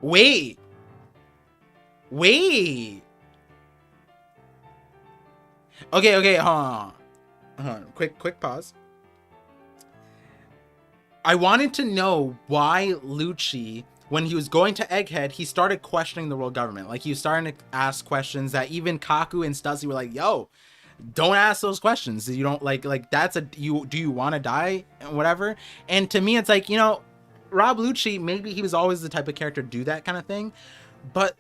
Wait. Wait. Okay, hold on. Quick pause. I wanted to know why Lucci, when he was going to Egghead, he started questioning the world government. Like, he was starting to ask questions that even Kaku and Stussy were like, yo, don't ask those questions. You don't like that's a do you want to die and whatever. And to me, it's like, you know, Rob Lucci, maybe he was always the type of character to do that kind of thing, but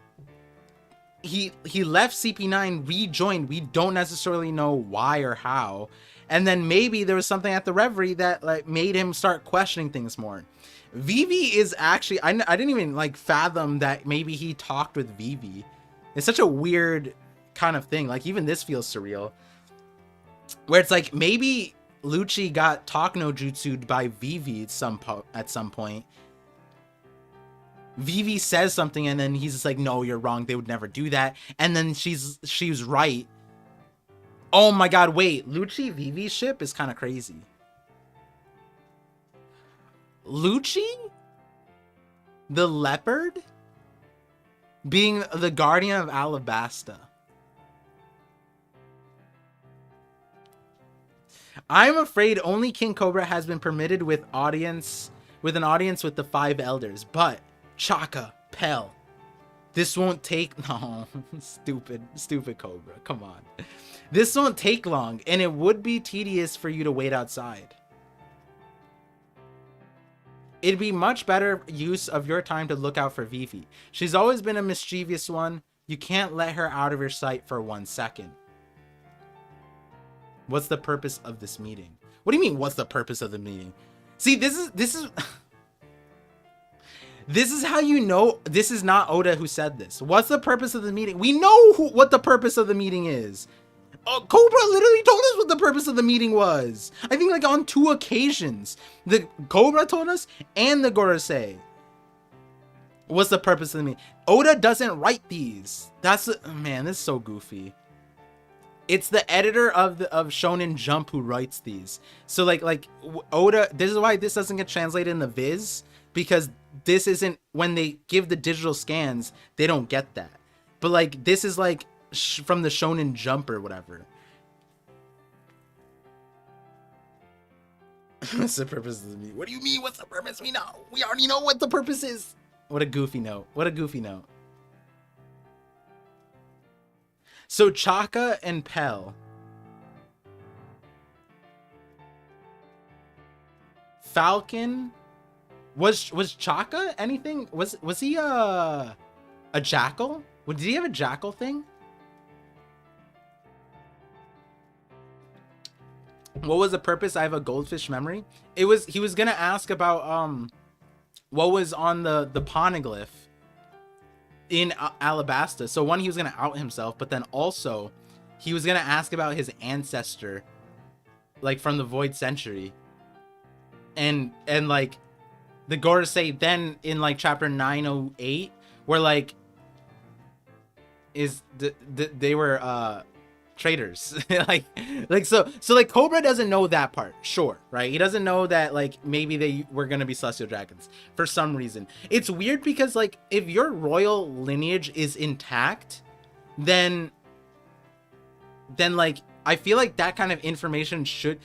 he left CP9, rejoined. We don't necessarily know why or how. And then maybe there was something at the Reverie that like made him start questioning things more. Vivi is actually, I didn't even like fathom that maybe he talked with Vivi. It's such a weird kind of thing. Like, even this feels surreal, where it's like maybe Lucci got talk no jutsu'd by Vivi at some point. Vivi says something and then he's just like, no, you're wrong, they would never do that. And then she's right. Oh my god, wait, Lucci Vivi ship is kind of crazy. Lucci, the leopard, being the guardian of Alabasta. I'm afraid only King Cobra has been permitted with an audience with the 5 elders, but Chaka, Pell, this won't take no stupid Cobra, come on. This won't take long, and it would be tedious for you to wait outside. It'd be much better use of your time to look out for Vivi. She's always been a mischievous one. You can't let her out of your sight for 1 second. What's the purpose of this meeting? What do you mean, what's the purpose of the meeting? See, this is this is how you know this is not Oda who said this. What's the purpose of the meeting? We know what the purpose of the meeting is. Oh, Cobra literally told us what the purpose of the meeting was. I think like on 2 occasions. The Cobra told us and the Gorosei. What's the purpose of the meeting? Oda doesn't write these. Man, this is so goofy. It's the editor of Shonen Jump who writes these. So like Oda, this is why this doesn't get translated in the Viz, because this isn't, when they give the digital scans, they don't get that. But like this is like from the Shonen Jump or whatever. What's the purpose of the meeting? What do you mean, what's the purpose? We know. We already know what the purpose is. What a goofy note. What a goofy note. So Chaka and Pell. Falcon. Was Chaka anything? Was he a jackal? Did he have a jackal thing? What was the purpose? I have a goldfish memory. He was gonna ask about what was on the poneglyph in Alabasta. So one, he was gonna out himself, but then also he was gonna ask about his ancestor, like from the Void Century, and like the Gorosei then in like chapter 908, where like they were traitors. like so like Cobra doesn't know that part, sure, right? He doesn't know that like maybe they were gonna be celestial dragons for some reason. It's weird because like if your royal lineage is intact, then like I feel like that kind of information should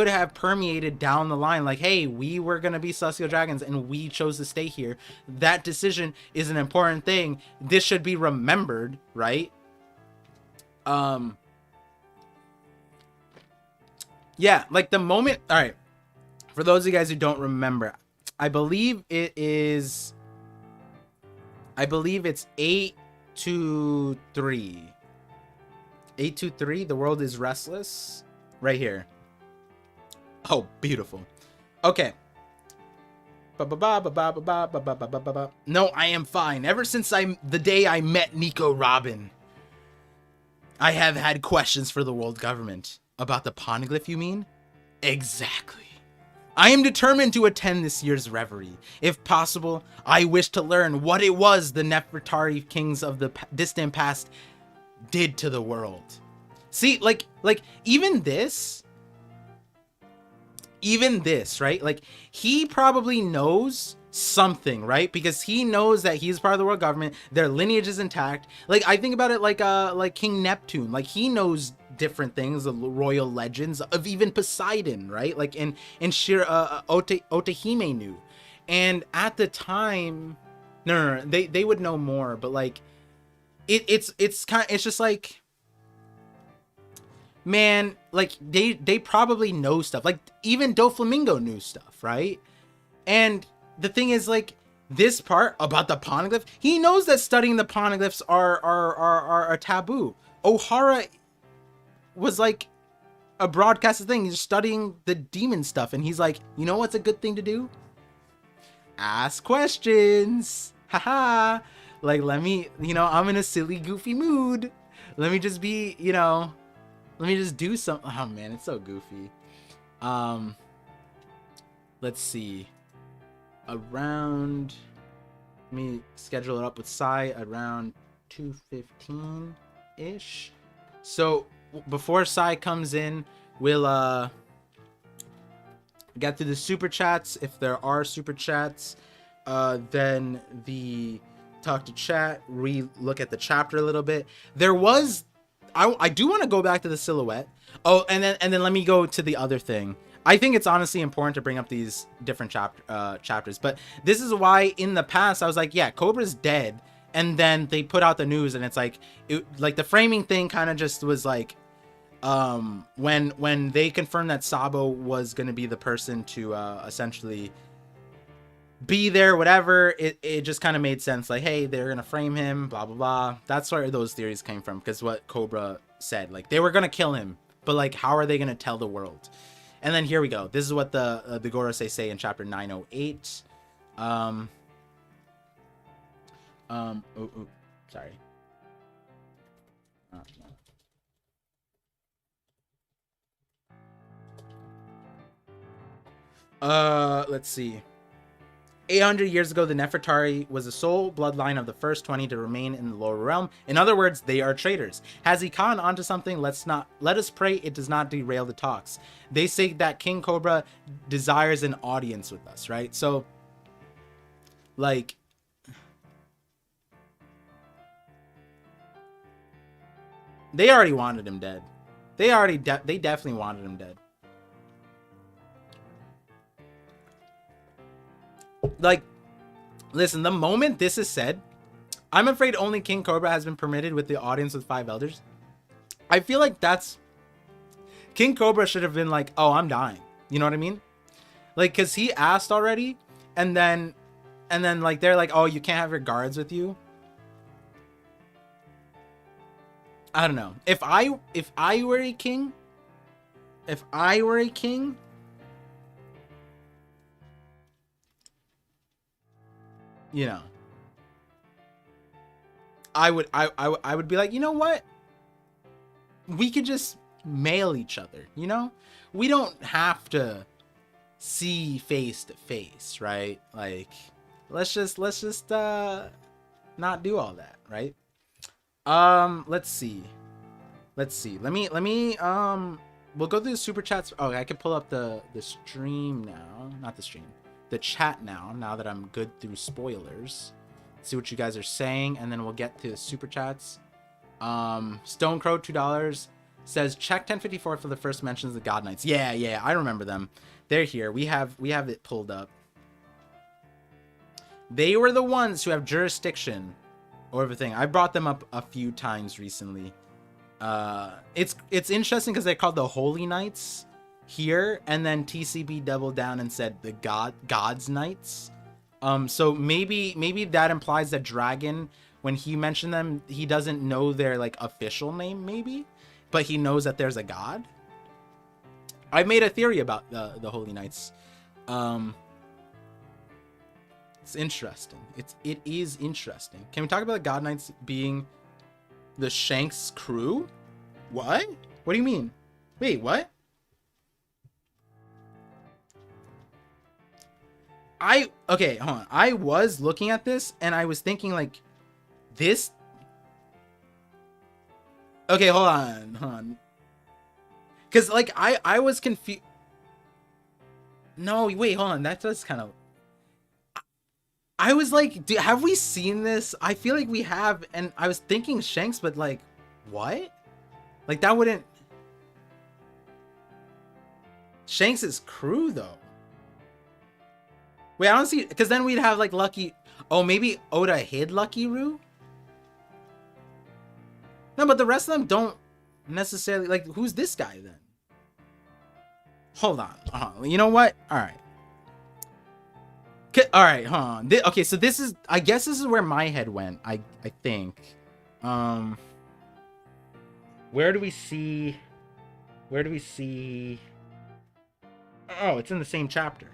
have permeated down the line. Like, hey, we were gonna be celestial dragons and we chose to stay here. That decision is an important thing. This should be remembered, right? Um, yeah, like the moment. All right, for those of you guys who don't remember, I believe it's 823. 823. The world is restless. Right here. Oh, beautiful. Okay. No, I am fine. Ever since the day I met Nico Robin, I have had questions for the world government. About the poneglyph, you mean? Exactly. I am determined to attend this year's reverie. If possible, I wish to learn what it was the Nefertari kings of the distant past did to the world. See, like even this, right? Like, he probably knows something, right? Because he knows that he's part of the world government. Their lineage is intact. Like, I think about it like King Neptune. Like, he knows different things, the royal legends of even Poseidon, right? Like, and Otahime knew. And at the time, no, they would know more. But like, it's just like, man, like they probably know stuff. Like, even Doflamingo knew stuff, right? And the thing is, like, this part about the poneglyph, he knows that studying the poneglyphs are a taboo. O'Hara was like a broadcasted thing. He's studying the demon stuff, and he's like, you know what's a good thing to do? Ask questions. Haha. Like, let me, I'm in a silly, goofy mood. Let me just be, let me just do something. Oh man, it's so goofy. Let's see. Let me schedule it up with Sai around 2:15 ish. So before Sai comes in, we'll get through the super chats. If there are super chats, then the talk to chat, look at the chapter a little bit. There was, I do want to go back to the silhouette. Oh, and then let me go to the other thing. I think it's honestly important to bring up these different chapters, but this is why in the past I was like, yeah, Cobra's dead, and then they put out the news, and it's like, like the framing thing kind of just was like, when they confirmed that Sabo was going to be the person to essentially be there, whatever, it just kind of made sense. Like, hey, they're going to frame him, blah, blah, blah. That's where those theories came from, because what Cobra said, like, they were going to kill him, but like, how are they going to tell the world? And then here we go. This is what the Gorosei say in chapter 908. Sorry. Let's see. 800 years ago, the Nefertari was the sole bloodline of the first 20 to remain in the lower realm. In other words, they are traitors. Has he caught onto something? Let us pray it does not derail the talks. They say that King Cobra desires an audience with us, right? So, like, they already wanted him dead. They definitely wanted him dead. Like, listen, the moment this is said, I'm afraid only King Cobra has been permitted with the audience with 5 elders. I feel like that's, King Cobra should have been like, oh, I'm dying. You know what I mean? Like, because he asked already, and then like, they're like, oh, you can't have your guards with you. I don't know. If I were a king, you know, I would be like, you know what? We could just mail each other, you know? We don't have to see face to face, right? Like, let's just not do all that, right? Let's see. Let me we'll go through the super chats. Oh, I can pull up the stream now. Not the stream. The chat now that I'm good through spoilers. See what you guys are saying, and then we'll get to the super chats. Stone Crow $2 says check 1054 for the first mentions of the God Knights. Yeah, I remember them. They're here. We have it pulled up. They were the ones who have jurisdiction over everything. I brought them up a few times recently. It's interesting because they're called the Holy Knights here, and then TCB doubled down and said the God's Knights. So maybe that implies that Dragon, when he mentioned them, he doesn't know their like official name, maybe, but he knows that there's a god. I made a theory about the Holy Knights. It's interesting. It is interesting. Can we talk about the God Knights being the Shanks crew? What? What do you mean? Wait, what? Okay, hold on. I was looking at this and I was thinking like this. Okay, hold on. Cause like I was confused. No, wait, hold on. That does kind of. I was like, have we seen this? I feel like we have, and I was thinking Shanks, but like, what? Like that wouldn't. Shanks' crew though. Wait, I don't see, because then we'd have like Lucky. Oh, maybe Oda hid Lucky Roo? No, but the rest of them don't necessarily, like, who's this guy then? Hold on. You know what? All right. All right, hold on. Okay, so this is, I guess this is where my head went, I think. Where do we see? Oh, it's in the same chapter.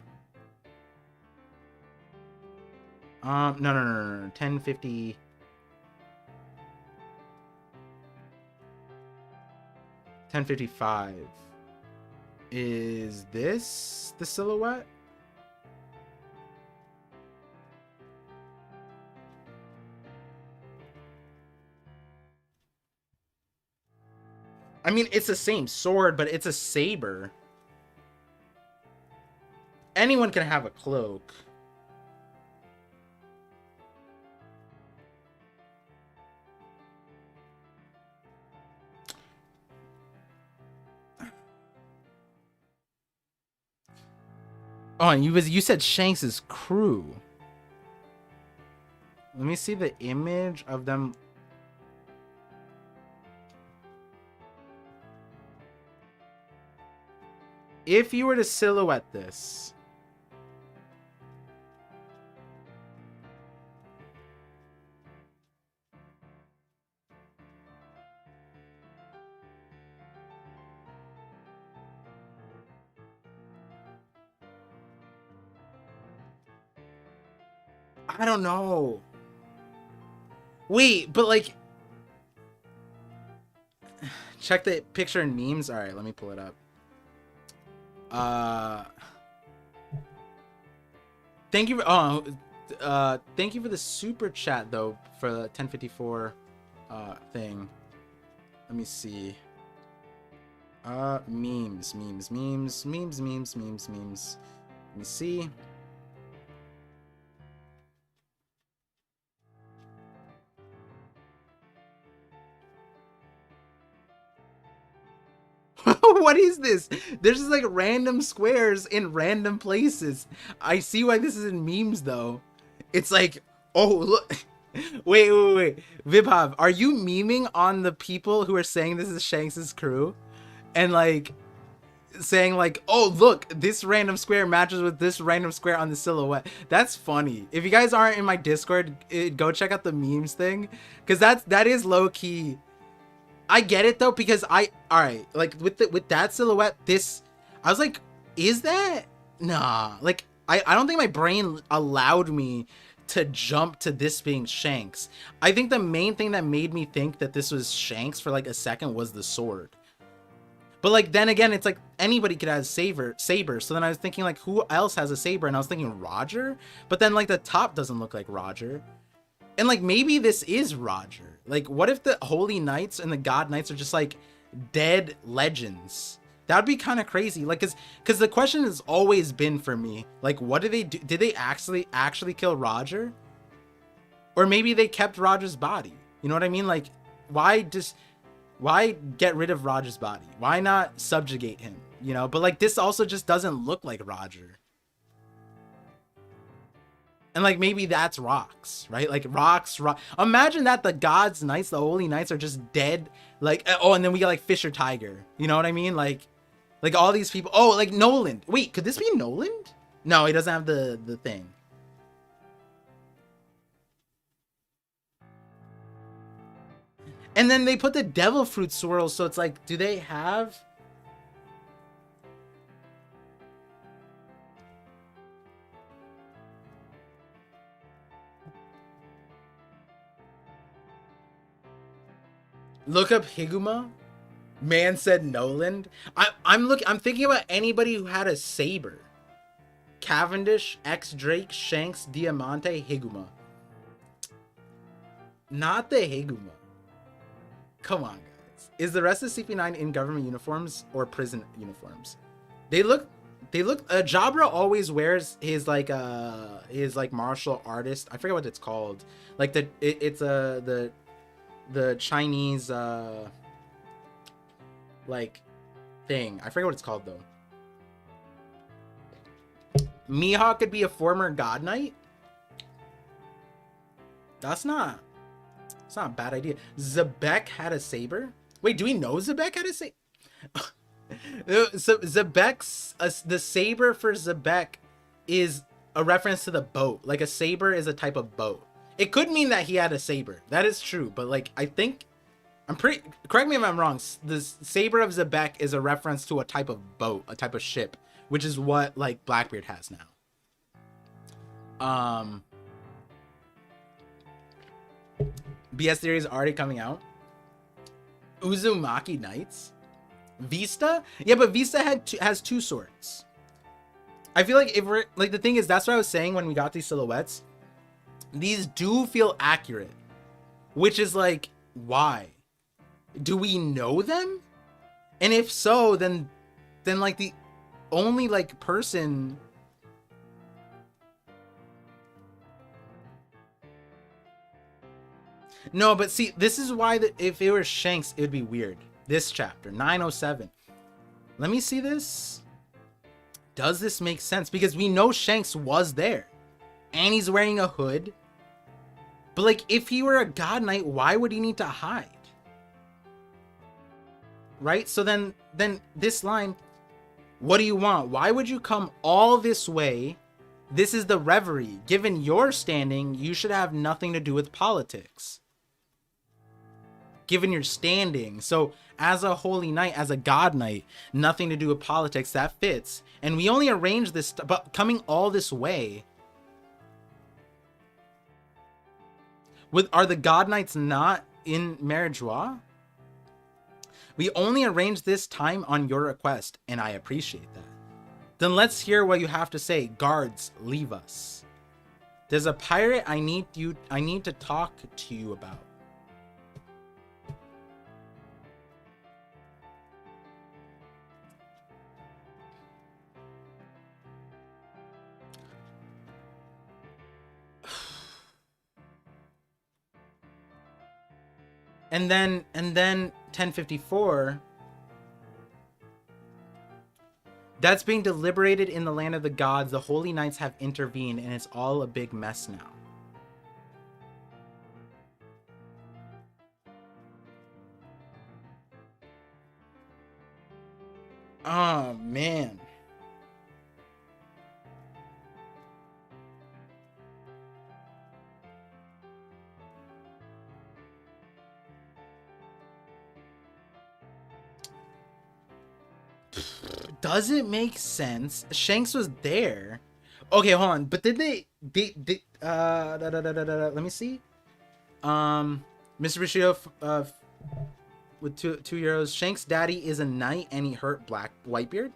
No. 1050. $10.55. Is this the silhouette? I mean, it's the same sword, but it's a saber. Anyone can have a cloak. Oh, and you said Shanks' crew. Let me see the image of them. If you were to silhouette this. I don't know. Wait, but like, check the picture in memes. All right, let me pull it up. Thank you for, thank you for the super chat though for the 1054 thing. Let me see. Memes. Let me see. What is this? There's just like random squares in random places. I see why this is in memes though. It's like, oh look. Wait. Vibhav, are you memeing on the people who are saying this is Shanks' crew? And like saying like, oh look, this random square matches with this random square on the silhouette. That's funny. If you guys aren't in my Discord, go check out the memes thing, because that is low key. I get it though, because alright, like with that silhouette, I was like, is that? Nah, like I don't think my brain allowed me to jump to this being Shanks. I think the main thing that made me think that this was Shanks for like a second was the sword. But like then again, it's like anybody could have saber. So then I was thinking like, who else has a saber? And I was thinking Roger. But then like the top doesn't look like Roger. And like maybe this is Roger. Like what if the Holy Knights and the God Knights are just like dead legends? That'd be kind of crazy. Like because the question has always been for me, like what did they do? Did they actually kill Roger? Or maybe they kept Roger's body. You know what I mean? Like why get rid of Roger's body? Why not subjugate him? You know, but like this also just doesn't look like Roger. And like maybe that's rocks, right? Like rocks, imagine that the gods knights, the holy knights are just dead. Like, oh, and then we got like Fisher Tiger. You know what I mean? Like all these people. Oh, like Noland. Wait, could this be Noland? No, he doesn't have the thing. And then they put the devil fruit swirls, so it's like, do they have? Look up Higuma. Man said Noland. I'm thinking about anybody who had a saber. Cavendish, X Drake, Shanks, Diamante, Higuma. Not the Higuma. Come on, guys. Is the rest of CP9 in government uniforms or prison uniforms? They look Jabra always wears his like martial artist. I forget what it's called. Like it's the Chinese like thing. I forget what it's called though. Mihawk could be a former god knight. It's not a bad idea. Zebek had a saber. Wait, do we know Zebek had a saber? So Zebek's the saber for Zebek is a reference to the boat. Like a saber is a type of boat. It could mean that he had a saber. That is true, but like correct me if I'm wrong. The saber of Zebek is a reference to a type of boat, a type of ship, which is what like Blackbeard has now. BS Theory is already coming out. Uzumaki Knights. Vista? Yeah, but Vista has two swords. I feel like if we're like, the thing is, that's what I was saying when we got these silhouettes. These do feel accurate, which is like, why? Do we know them? And if so, then like the only like person. No, but see, this is why if it were Shanks, it would be weird. This chapter 907. Let me see this. Does this make sense? Because we know Shanks was there and he's wearing a hood. But like, if he were a god knight, why would he need to hide? Right? So then this line, what do you want? Why would you come all this way? This is the reverie. Given your standing, you should have nothing to do with politics. Given your standing. So as a holy knight, as a god knight, nothing to do with politics, that fits. And we only arranged this, but coming all this way. Are the god knights not in Merijois? We only arranged this time on your request, and I appreciate that. Then let's hear what you have to say. Guards, leave us. There's a pirate I need to talk to you about. And then 1054, that's being deliberated in the land of the gods. The holy knights have intervened and it's all a big mess now. Oh man. Does it make sense? Shanks was there. Okay, hold on. But did they let me see. Mr. Bushido with 2 euros. Shanks' daddy is a knight and he hurt Whitebeard.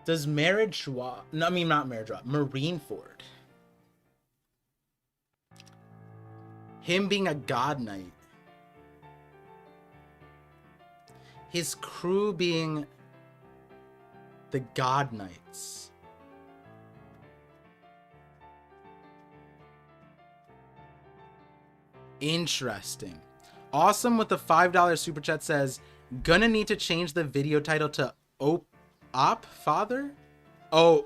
Does Merijois, no, I mean not Merijois, Marineford. Him being a god knight. His crew being the God Knights. Interesting. Awesome with the $5 super chat says, gonna need to change the video title to Op Father? Oh,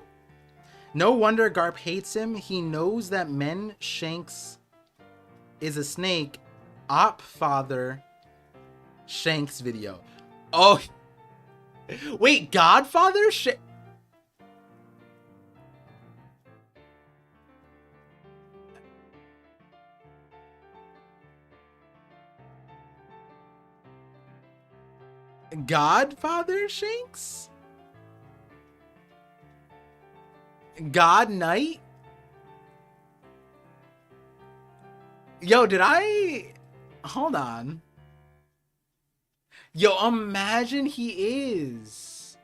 no wonder Garp hates him. He knows that men Shanks is a snake. Op father Shanks video. Oh, wait, Godfather? Godfather Shanks? God Knight? Yo, did I... Hold on. Yo, imagine he is.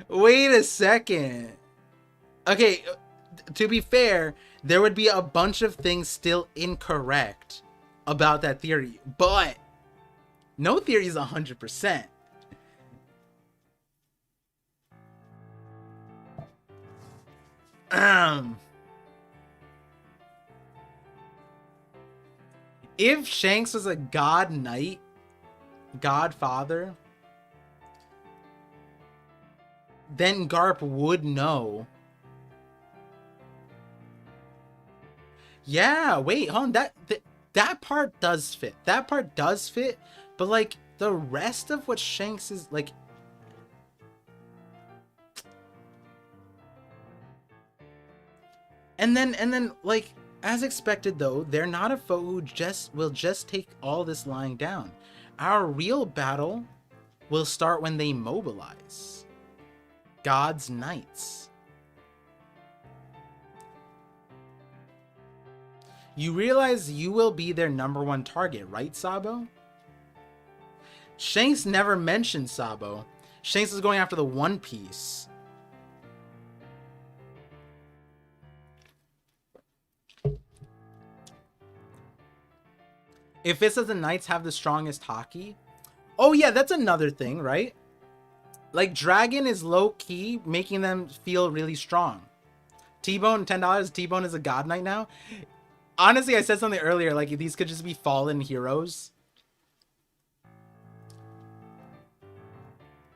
Wait a second. Okay, to be fair, there would be a bunch of things still incorrect about that theory, but no theory is 100%. If Shanks was a god knight, godfather, then Garp would know. Yeah, wait, hold on. That part does fit. That part does fit, but like the rest of what Shanks is like. And then like as expected though, they're not a foe who will just take all this lying down. Our real battle will start when they mobilize. God's Knights. You realize you will be their #1 target, right, Sabo? Shanks never mentioned Sabo. Shanks is going after the One Piece. If it says the Knights have the strongest hockey, oh yeah, that's another thing, right? Like Dragon is low key, making them feel really strong. T-Bone, $10. T-Bone is a god knight now. Honestly, I said something earlier, like these could just be fallen heroes.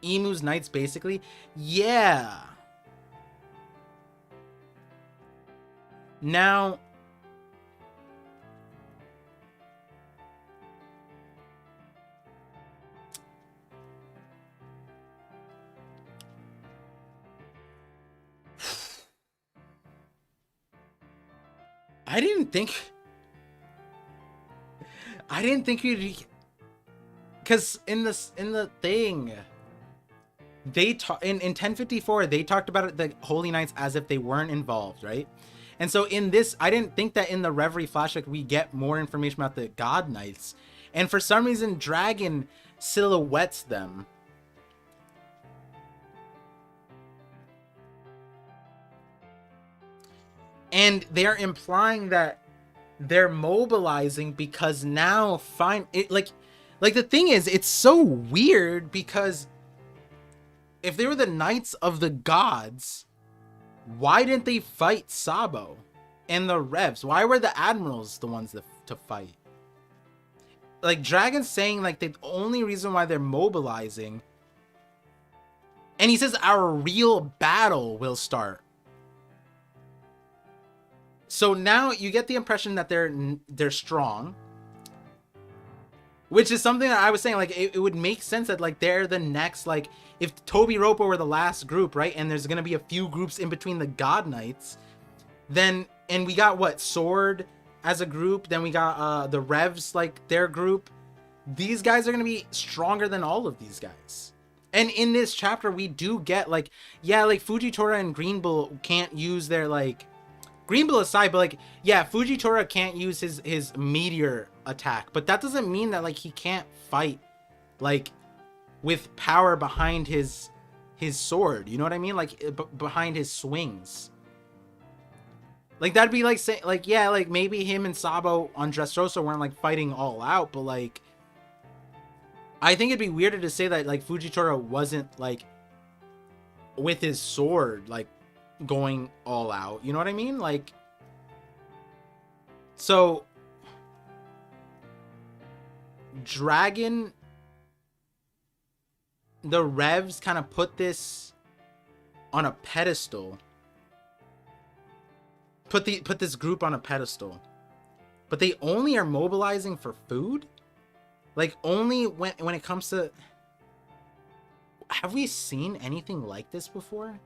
Emu's knights, basically. Yeah. Now, I didn't think you'd, because in the thing, they in 1054 they talked about the Holy Knights as if they weren't involved, right? And so in this, I didn't think that in the Reverie flashback we get more information about the God Knights, and for some reason Dragon silhouettes them. And they're implying that they're mobilizing because now like the thing is, it's so weird because if they were the Knights of the Gods, why didn't they fight Sabo and the Revs? Why were the Admirals the ones to fight? Like Dragon's saying like the only reason why they're mobilizing, and he says our real battle will start. So now you get the impression that they're strong, which is something that I was saying, like it would make sense that like they're the next, like if Toby Ropo were the last group, right? And there's gonna be a few groups in between the God Knights, then, and we got what, Sword as a group, then we got the Revs, like their group. These guys are gonna be stronger than all of these guys. And in this chapter we do get like, yeah, like Fujitora and Green Bull can't use their like, Green Bull aside, but like, yeah, Fujitora can't use his meteor attack, but that doesn't mean that like he can't fight like with power behind his sword, you know what I mean? Like behind his swings. Like that'd be like say, like, yeah, like maybe him and Sabo on Dressrosa weren't like fighting all out, but like I think it'd be weirder to say that like Fujitora wasn't like with his sword like going all out, you know what I mean? Like, so Dragon the Revs kind of put this on a pedestal. Put this group on a pedestal. But they only are mobilizing for food? Like, only when it comes to... Have we seen anything like this before?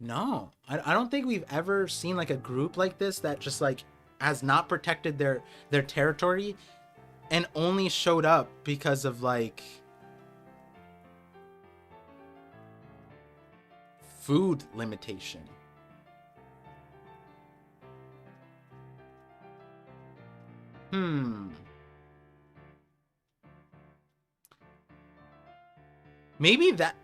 No. I don't think we've ever seen, like, a group like this that just, like, has not protected their territory and only showed up because of, like... food limitation. Maybe that...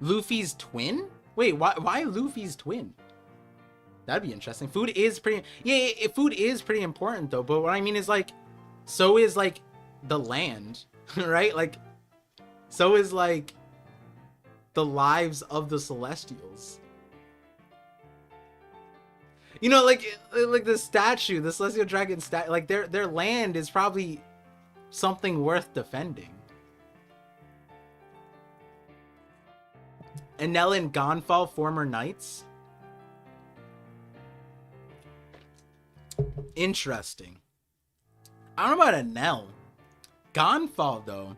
Luffy's twin? Wait, why Luffy's twin? That'd be interesting. Food is pretty... Yeah, food is pretty important, though. But what I mean is, like... So is, like, the land, right? Like, so is, like, the lives of the Celestials. You know, like the statue, the Celestial Dragon statue, like, their land is probably something worth defending. Enel and Gonfall, former knights. Interesting. I don't know about Enel. Gonfall, though.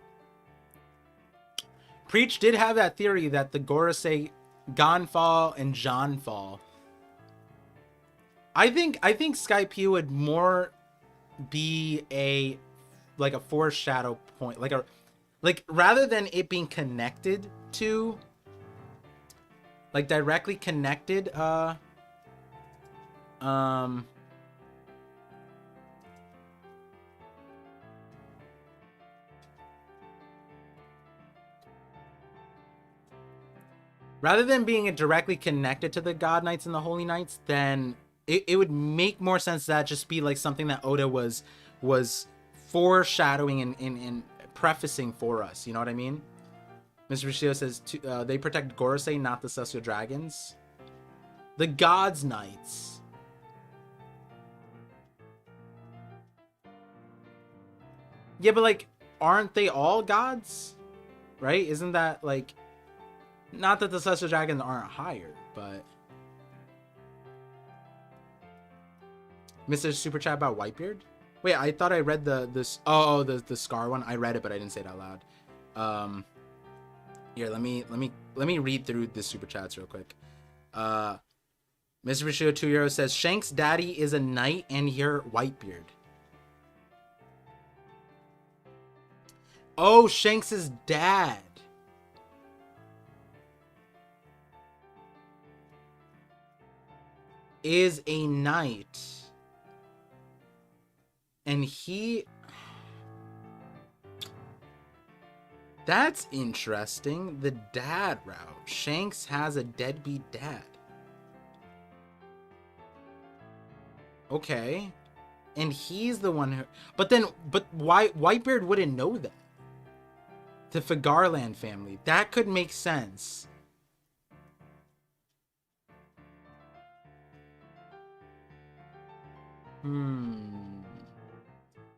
Preach did have that theory that the Gorosei, Gonfall, and Johnfall. I think Skype would more be a foreshadow point, like rather than it being connected to, like, directly connected, rather than being directly connected to the God Knights and the Holy Knights, then it would make more sense that just be like something that Oda was foreshadowing and prefacing for us. You know what I mean? Mr. Rishio says they protect Gorosei, not the Celestial Dragons. The God's Knights. Yeah, but, like, aren't they all gods? Right? Isn't that, like... Not that the Celestial Dragons aren't higher, but... Mr. Super Chat about Whitebeard? Wait, I thought I read the Scar one. I read it, but I didn't say it out loud. Here, let me read through the Super Chats real quick. Mr. Rishio 2 Euro says Shank's daddy is a knight and you're Whitebeard. Oh, Shanks's dad. Is a knight. And he... That's interesting. The dad route. Shanks has a deadbeat dad. Okay. And he's the one who... But why Whitebeard wouldn't know that? The Fagarland family. That could make sense.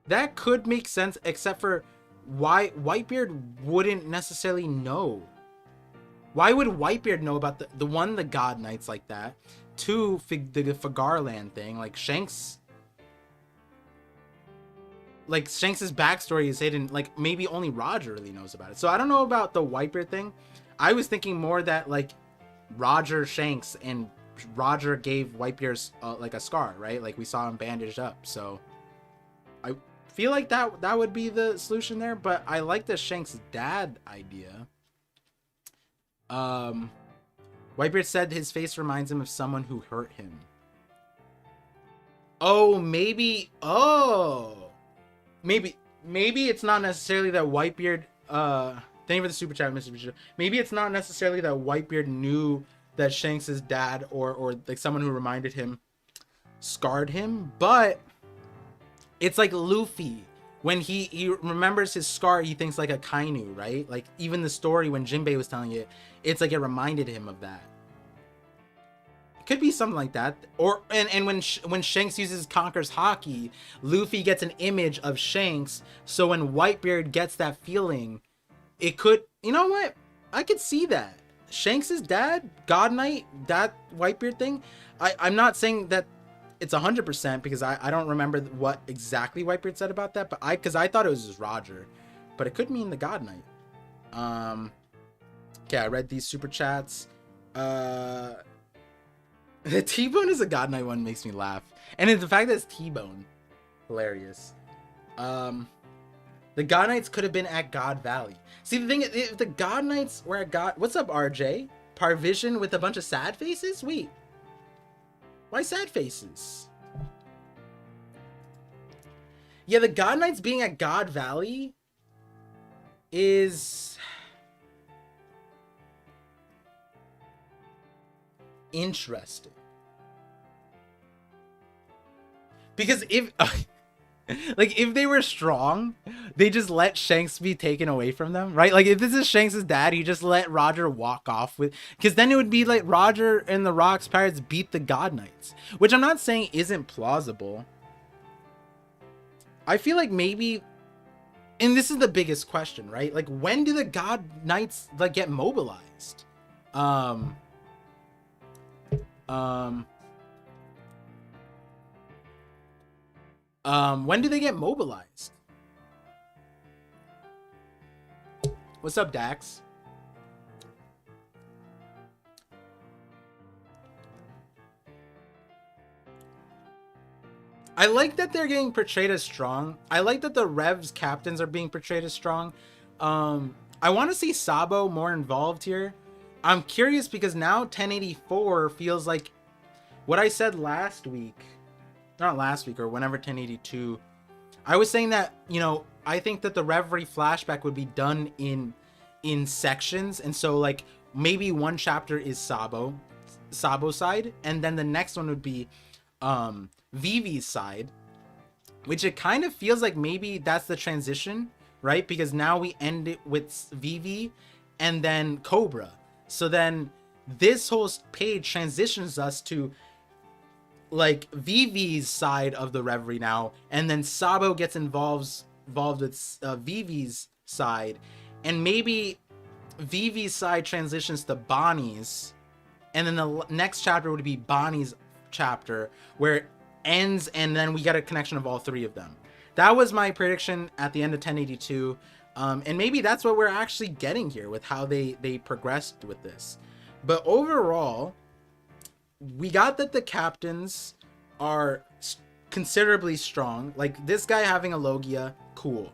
That could make sense, except for why Whitebeard wouldn't necessarily know. Why would Whitebeard know about the God Knights like that? Two, the Fagarland thing. Like, Shanks... Like, Shanks' backstory is hidden. Like, maybe only Roger really knows about it. So I don't know about the Whitebeard thing. I was thinking more that, like, Roger Shanks and Roger gave Whitebeard like a scar, right? Like, we saw him bandaged up. So I feel like that would be the solution there. But I like the Shanks' dad idea. Whitebeard said his face reminds him of someone who hurt him. Oh, maybe. Oh. Maybe it's not necessarily that Whitebeard, thank you for the super chat, Mr. Bishop. Maybe it's not necessarily that Whitebeard knew that Shanks' dad or like someone who reminded him scarred him, but it's like Luffy. When he remembers his scar, he thinks like a Kainu, right? Like, even the story when Jinbei was telling it, it's like it reminded him of that. Could be something like that. Or and when Shanks uses Conquer's Haki, Luffy gets an image of Shanks, so when Whitebeard gets that feeling, It could, you know what? I could see that. Shanks's dad, God Knight, that Whitebeard thing. I'm not saying that it's 100% because I don't remember what exactly Whitebeard said about that, but because I thought it was just Roger, but it could mean the God Knight. Okay, I read these super chats. The T-Bone is a God Knight one makes me laugh, and the fact that it's T-Bone, hilarious. The God Knights could have been at God Valley. See, the thing is, if the God Knights were at God... What's up, RJ? ParVision with a bunch of sad faces? Wait. Why sad faces? Yeah, the God Knights being at God Valley is... interesting. Because if... like, if they were strong, they just let Shanks be taken away from them, right? Like, if this is Shanks' dad, he just let Roger walk off with... Because then it would be like Roger and the Rocks Pirates beat the God Knights. Which I'm not saying isn't plausible. I feel like maybe... And this is the biggest question, right? Like, when do the God Knights, like, get mobilized? When do they get mobilized? What's up, Dax? I like that they're getting portrayed as strong. I like that the Revs captains are being portrayed as strong. I want to see Sabo more involved here. I'm curious because now 1084 feels like what I said last week. Not last week or whenever 1082. I was saying that, you know, I think that the Reverie flashback would be done in sections. And so like maybe one chapter is Sabo side. And then the next one would be Vivi's side, which it kind of feels like maybe that's the transition, right? Because now we end it with Vivi and then Cobra. So then this whole page transitions us to like Vivi's side of the Reverie now, and then Sabo gets involved with Vivi's side, and maybe Vivi's side transitions to Bonnie's, and then the next chapter would be Bonnie's chapter where it ends, and then we get a connection of all three of them. That was my prediction at the end of 1082, and maybe that's what we're actually getting here with how they progressed with this. But overall, we got that the captains are considerably strong. Like this guy having a Logia, cool.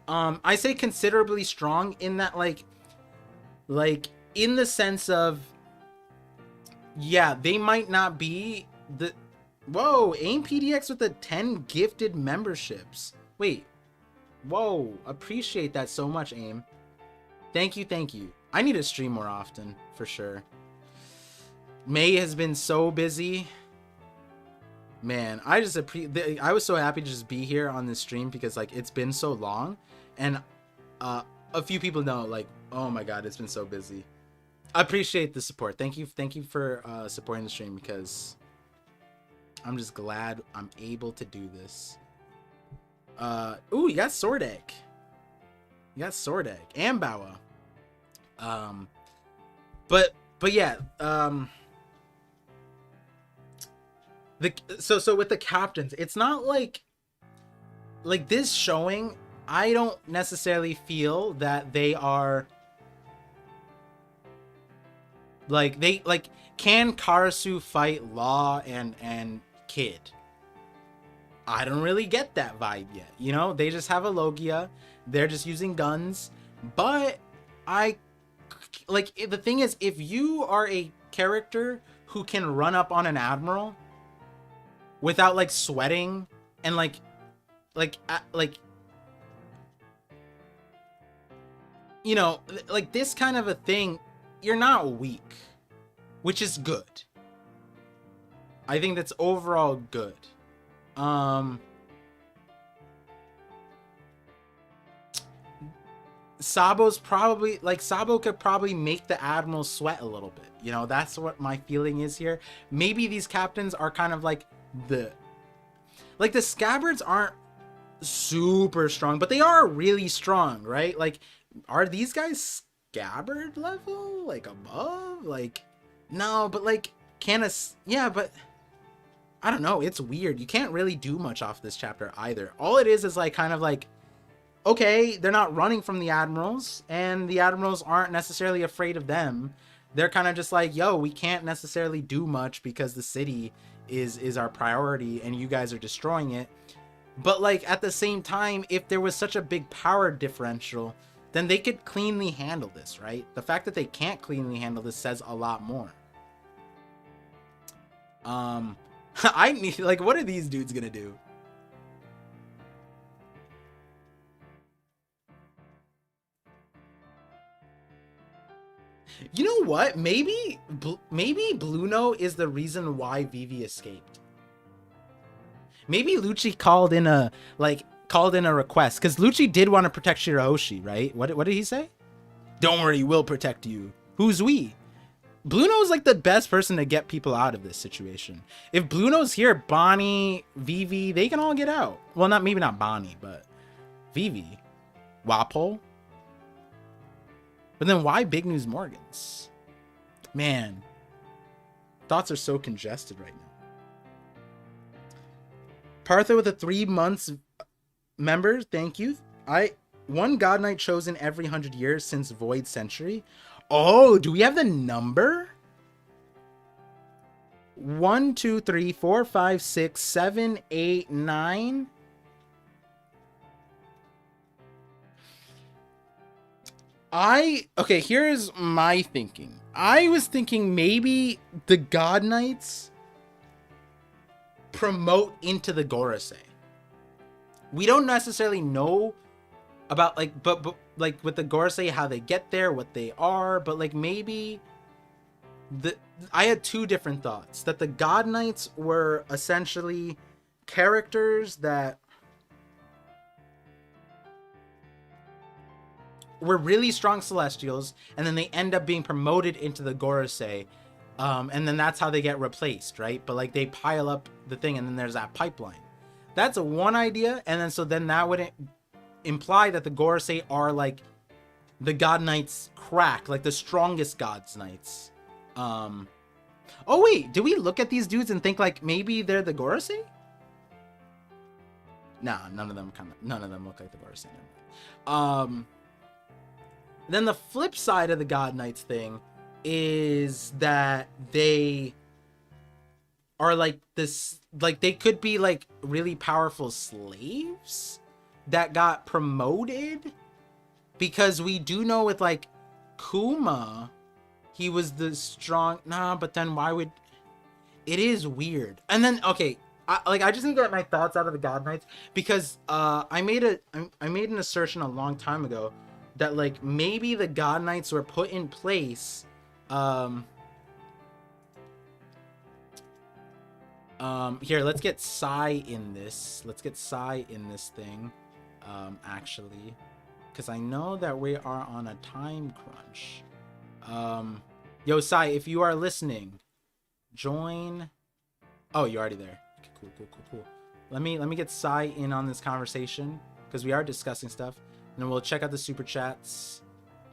I say considerably strong in that like in the sense of, yeah, they might not be the... Whoa, AIM PDX with the 10 gifted memberships. Wait, whoa, appreciate that so much, AIM. Thank you. I need to stream more often, for sure. May has been so busy. Man, I was so happy to just be here on this stream because like it's been so long, and a few people know, like, oh my god, it's been so busy. I appreciate the support. Thank you for supporting the stream, because I'm just glad I'm able to do this. Ooh, you got Sword Egg. And Bawa. But yeah, so with the captains, it's not like this showing, I don't necessarily feel that they are like, can Karasu fight Law and Kid? I don't really get that vibe yet. You know, they just have a Logia, they're just using guns. But the thing is, if you are a character who can run up on an admiral without like sweating and like you know, like this kind of a thing, you're not weak, which is good. I think that's overall good. Sabo's probably like, Sabo could probably make the admiral sweat a little bit, you know. That's what my feeling is here. Maybe these captains are kind of like the scabbards aren't super strong, but they are really strong, right? Like are these guys scabbard level, like above? Like, no, but like, yeah, but I don't know. It's weird. You can't really do much off this chapter either. All it is like kind of like, okay, they're not running from the admirals, and the admirals aren't necessarily afraid of them. They're kind of just like, yo, we can't necessarily do much because the city is our priority, and you guys are destroying it. But like at the same time, if there was such a big power differential, then they could cleanly handle this, right? The fact that they can't cleanly handle this says a lot more. I need, like, what are these dudes gonna do? You know what? Maybe Bluno is the reason why Vivi escaped. Maybe Lucci called in a request, because Lucci did want to protect Shirahoshi, right? What did he say? Don't worry, we'll protect you. Who's we? Bluno's like the best person to get people out of this situation. If Bluno's here, Bonnie, Vivi, they can all get out. Well, maybe not Bonnie, but Vivi, Wapol. But then why Big News Morgans? Man, thoughts are so congested right now. Partha with a 3 months member, thank you. One God Knight chosen every 100 years since Void Century. Oh, do we have the number? 1, 2, 3, 4, 5, 6, 7, 8, 9. Okay, here's my thinking. I was thinking maybe the God Knights promote into the Gorosei. We don't necessarily know about but like with the Gorosei how they get there, what they are, but like maybe I had two different thoughts, that the God Knights were essentially characters that were really strong Celestials, and then they end up being promoted into the Gorosei, and then that's how they get replaced, right? But like they pile up the thing, and then there's that pipeline. That's one idea, and then that would imply that the Gorosei are like the God Knights crack, like the strongest God's Knights. Oh wait, do we look at these dudes and think like maybe they're the Gorosei? Nah, none of them look like the Gorosei. Then the flip side of the God Knights thing is that they are like this, like they could be like really powerful slaves that got promoted, because we do know with like Kuma, he was the strong, but then why would, it is weird. And then, okay, I just need to get my thoughts out of the God Knights, because I made an assertion a long time ago that like maybe the God Knights were put in place here, let's get Sai in this. Let's get Sai in this thing, actually, because I know that we are on a time crunch. Yo, Sai, if you are listening, join. Oh, you're already there. Okay, cool. Let me get Sai in on this conversation, because we are discussing stuff, and then we'll check out the super chats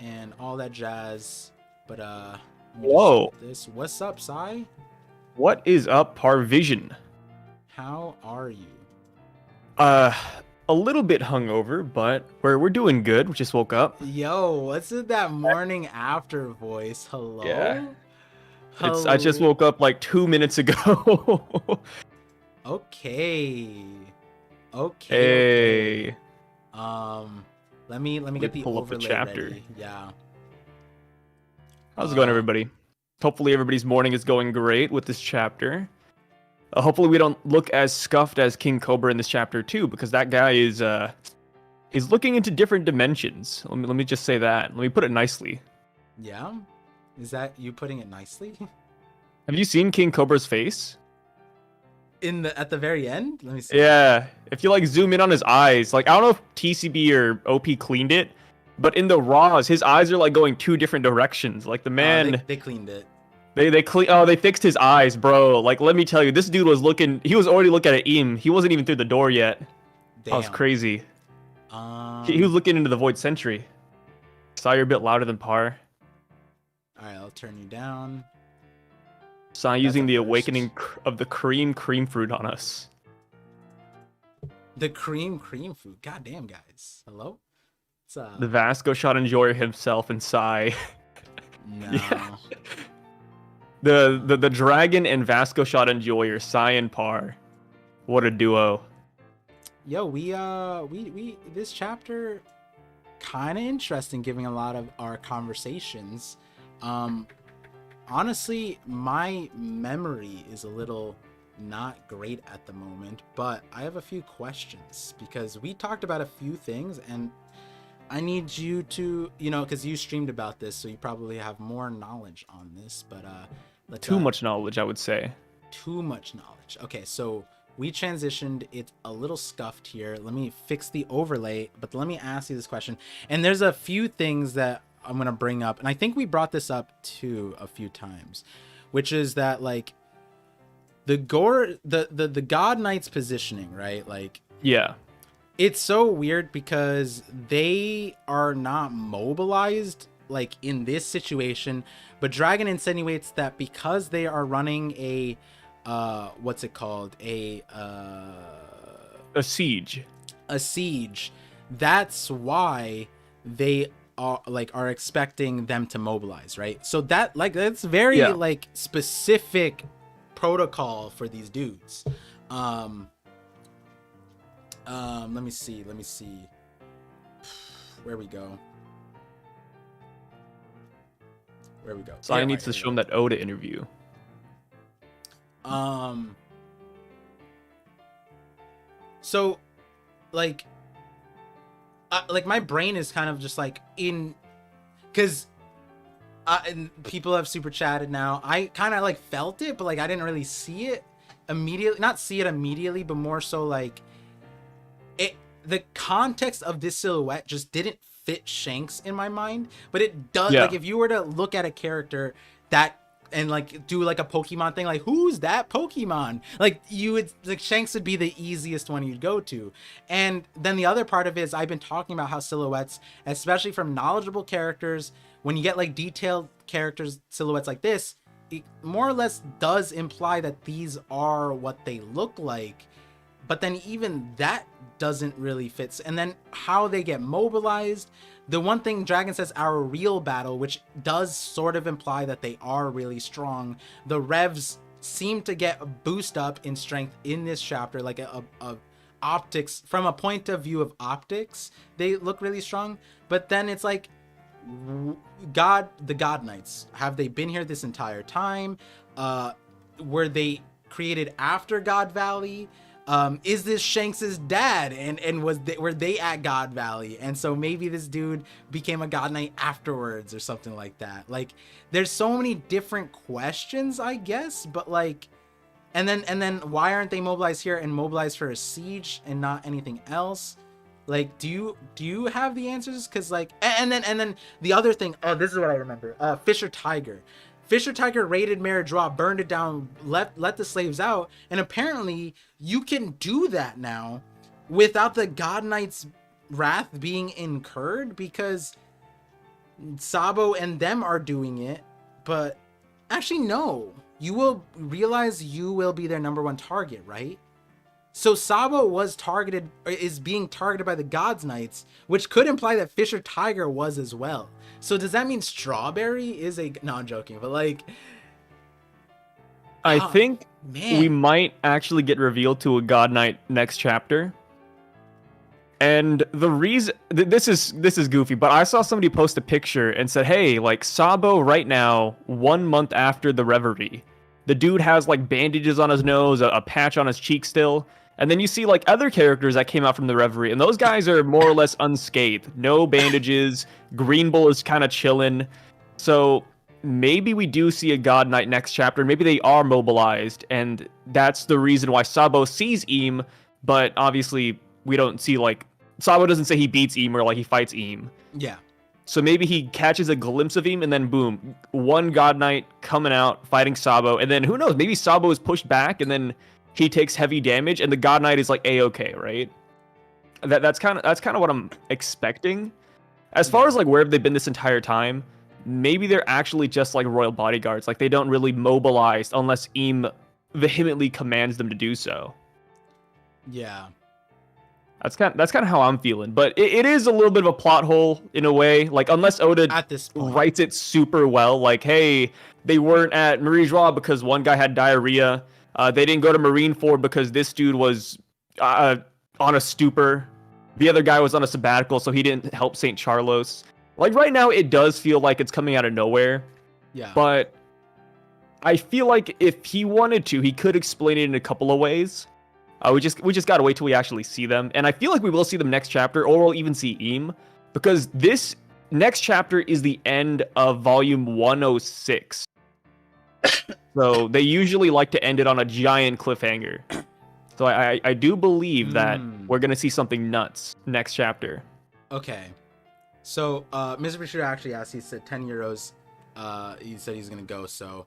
and all that jazz. But whoa, what's up, Sai? What is up, ParVision? How are you? A little bit hungover, but we're doing good. We just woke up. Yo, what's with that morning after voice? Hello? Yeah. Hello? I just woke up like 2 minutes ago. Okay. Hey. Let me get the pull up the overlay chapter. ready. Yeah. How's it going, everybody? Hopefully everybody's morning is going great with this chapter. Hopefully we don't look as scuffed as King Cobra in this chapter too, because that guy is he's looking into different dimensions. Let me just say that. Let me put it nicely. Yeah? Is that you putting it nicely? Have you seen King Cobra's face? At the very end? Let me see. Yeah. If you like zoom in on his eyes, like I don't know if TCB or OP cleaned it, but in the raws, his eyes are like going two different directions. Like the man, they cleaned it. They fixed his eyes, bro. Like let me tell you, this dude was he was already looking at Im. He wasn't even through the door yet. Damn. That was crazy. He was looking into the Void Century. Sai, you're a bit louder than Par. All right, I'll turn you down. Sai using the awakening of the cream fruit on us. The cream food. Goddamn, guys. Hello? It's, The Vasco shot enjoyer himself and Sai. No. Yeah. The dragon and Vasco shot enjoyer, Sai and Par. What a duo. Yo, we this chapter kind of interesting, giving a lot of our conversations. Honestly, my memory is a little not great at the moment, but I have a few questions because we talked about a few things, and I need you to, because you streamed about this, so you probably have more knowledge on this, but too much knowledge, I would say. Too much knowledge. Okay, so we transitioned. It's a little scuffed here. Let me fix the overlay, but let me ask you this question. And there's a few things that I'm going to bring up, and I think we brought this up too a few times, which is that like the God Knight's positioning, right? Like, yeah, it's so weird because they are not mobilized like in this situation, but Dragon insinuates that because they are running a what's it called, a siege, that's why they are expecting them to mobilize, right? So that's very like specific protocol for these dudes. Let me see where we go. So I need to show him that Oda interview. So like my brain is kind of just like in, because and people have super chatted now. I kind of like felt it, but like I didn't really see it immediately, not see it immediately, but more so like the context of this silhouette just didn't fit Shanks in my mind, but it does. Like if you were to look at a character that and like do like a Pokemon thing, like who's that Pokemon, like you would, like Shanks would be the easiest one you'd go to. And then the other part of it is I've been talking about how silhouettes, especially from knowledgeable characters, when you get like detailed characters silhouettes like this, it more or less does imply that these are what they look like, but then even that doesn't really fit. And then how they get mobilized, the one thing Dragon says, our real battle, which does sort of imply that they are really strong. The revs seem to get a boost up in strength in this chapter, like a optics, from a point of view of optics, they look really strong. But then it's like, the God Knights, have they been here this entire time? Were they created after God Valley? Is this Shanks's dad, and were they at God Valley, and so maybe this dude became a God Knight afterwards or something like that? Like there's so many different questions, I guess, but like, and then why aren't they mobilized here and mobilized for a siege and not anything else? Like, do you have the answers? Because like, and then the other thing, this is what I remember. Fisher Tiger raided Meridra, burned it down, let the slaves out, and apparently you can do that now without the God Knight's wrath being incurred, because Sabo and them are doing it. But actually no, you will realize you will be their number one target, right? So Sabo is being targeted by the God's Knights, which could imply that Fisher Tiger was as well. So does that mean Strawberry is no, I'm joking, but like, I think we might actually get revealed to a God Knight next chapter. And the reason, this is goofy, but I saw somebody post a picture and said, hey, like Sabo right now, 1 month after the Reverie, the dude has like bandages on his nose, a patch on his cheek still. And then you see like other characters that came out from the Reverie, and those guys are more or less unscathed. No bandages. Green Bull is kind of chilling. So maybe we do see a God Knight next chapter. Maybe they are mobilized, and that's the reason why Sabo sees Eam, but obviously we don't see, like, Sabo doesn't say he beats Eam or like he fights Eam. Yeah. So maybe he catches a glimpse of Eam, and then boom, one God Knight coming out fighting Sabo, and then who knows, maybe Sabo is pushed back and then he takes heavy damage and the God Knight is like A-okay, right? That's kind of what I'm expecting. As far as like where have they been this entire time, maybe they're actually just like royal bodyguards. Like they don't really mobilize unless Eam vehemently commands them to do so. Yeah. That's kind of how I'm feeling. But it is a little bit of a plot hole in a way. Like unless Oda At this point writes it super well, like hey, they weren't at Marie Joie because one guy had diarrhea. They didn't go to Marineford because this dude was on a stupor. The other guy was on a sabbatical, so he didn't help St. Charlos. Like right now, it does feel like it's coming out of nowhere. Yeah. But I feel like if he wanted to, he could explain it in a couple of ways. We just gotta wait till we actually see them, and I feel like we will see them next chapter, or we'll even see Eam, because this next chapter is the end of volume 106. So they usually like to end it on a giant cliffhanger. So I do believe that we're gonna see something nuts next chapter. Okay. So Mr. Bashir actually asked, he said 10 euros. He said he's gonna go. So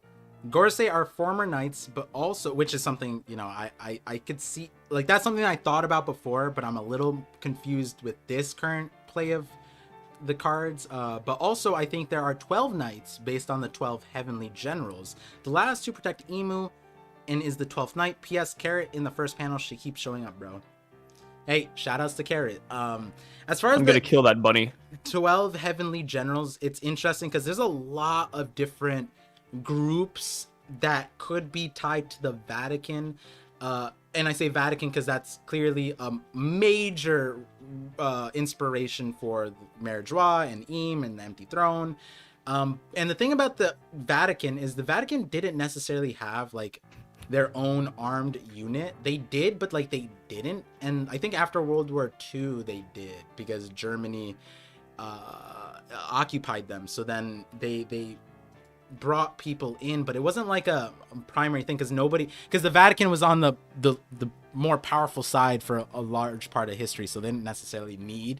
Gorsei are former knights, but also, which is something, you know, I could see, like that's something I thought about before, but I'm a little confused with this current play of the cards. But also I think there are 12 knights based on the 12 heavenly generals. The last to protect Imu and is the 12th knight. P.S. Carrot in the first panel, she keeps showing up, bro. Hey, shoutouts to Carrot. As far as I'm gonna kill that bunny. 12 heavenly generals, it's interesting because there's a lot of different groups that could be tied to the Vatican. And I say Vatican because that's clearly a major inspiration for Mère Joie and Eam and the Empty Throne. And the thing about the Vatican is the Vatican didn't necessarily have like their own armed unit. They did, but like they didn't. And I think after World War II they did, because Germany occupied them. So then they brought people in, but it wasn't like a primary thing, because the Vatican was on the more powerful side for a large part of history, so they didn't necessarily need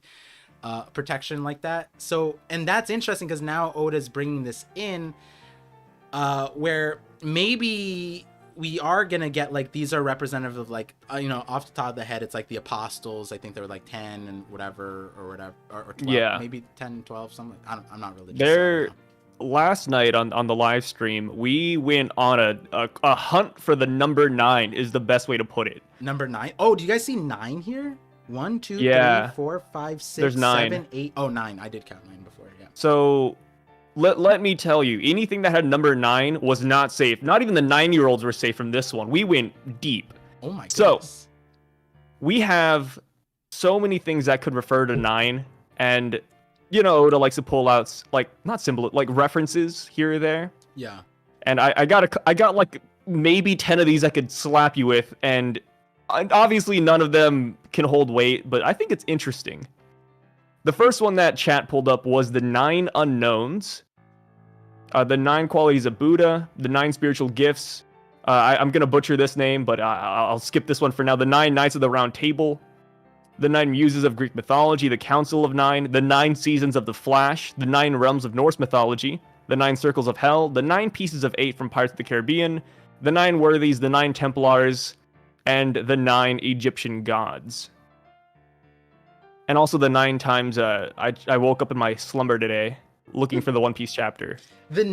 protection like that. So, and that's interesting because now Oda's bringing this in where maybe we are gonna get like, these are representative of like you know, off the top of the head, it's like the apostles. I think there were like 10 and whatever or 12, yeah, maybe 10, 12, something. I'm not really there. Last night on the live stream, we went on a hunt for the number 9 is the best way to put it. Number 9. Oh, do you guys see 9 here? 1, 2, yeah. 3, 4, 5, 6, There's 9. 7, 8. Oh, 9. I did count 9 before. Yeah. So let me tell you, anything that had number 9 was not safe. Not even the 9-year-olds were safe from this one. We went deep. Oh my goodness. So we have so many things that could refer to 9, and you know, Oda likes to pull out like not symbol, like references here or there. Yeah. And I got like maybe 10 of these I could slap you with, and obviously none of them can hold weight, but I think it's interesting. The first one that chat pulled up was the 9 unknowns, the 9 qualities of Buddha, the 9 spiritual gifts. I'm gonna butcher this name, but I'll skip this one for now. The 9 Knights of the Round Table, the 9 Muses of Greek mythology, the Council of 9, the 9 Seasons of the Flash, the 9 Realms of Norse mythology, the 9 Circles of Hell, the 9 Pieces of 8 from Pirates of the Caribbean, the 9 Worthies, the 9 Templars, and the 9 Egyptian gods. And also the 9 times I woke up in my slumber today looking for the One Piece chapter. The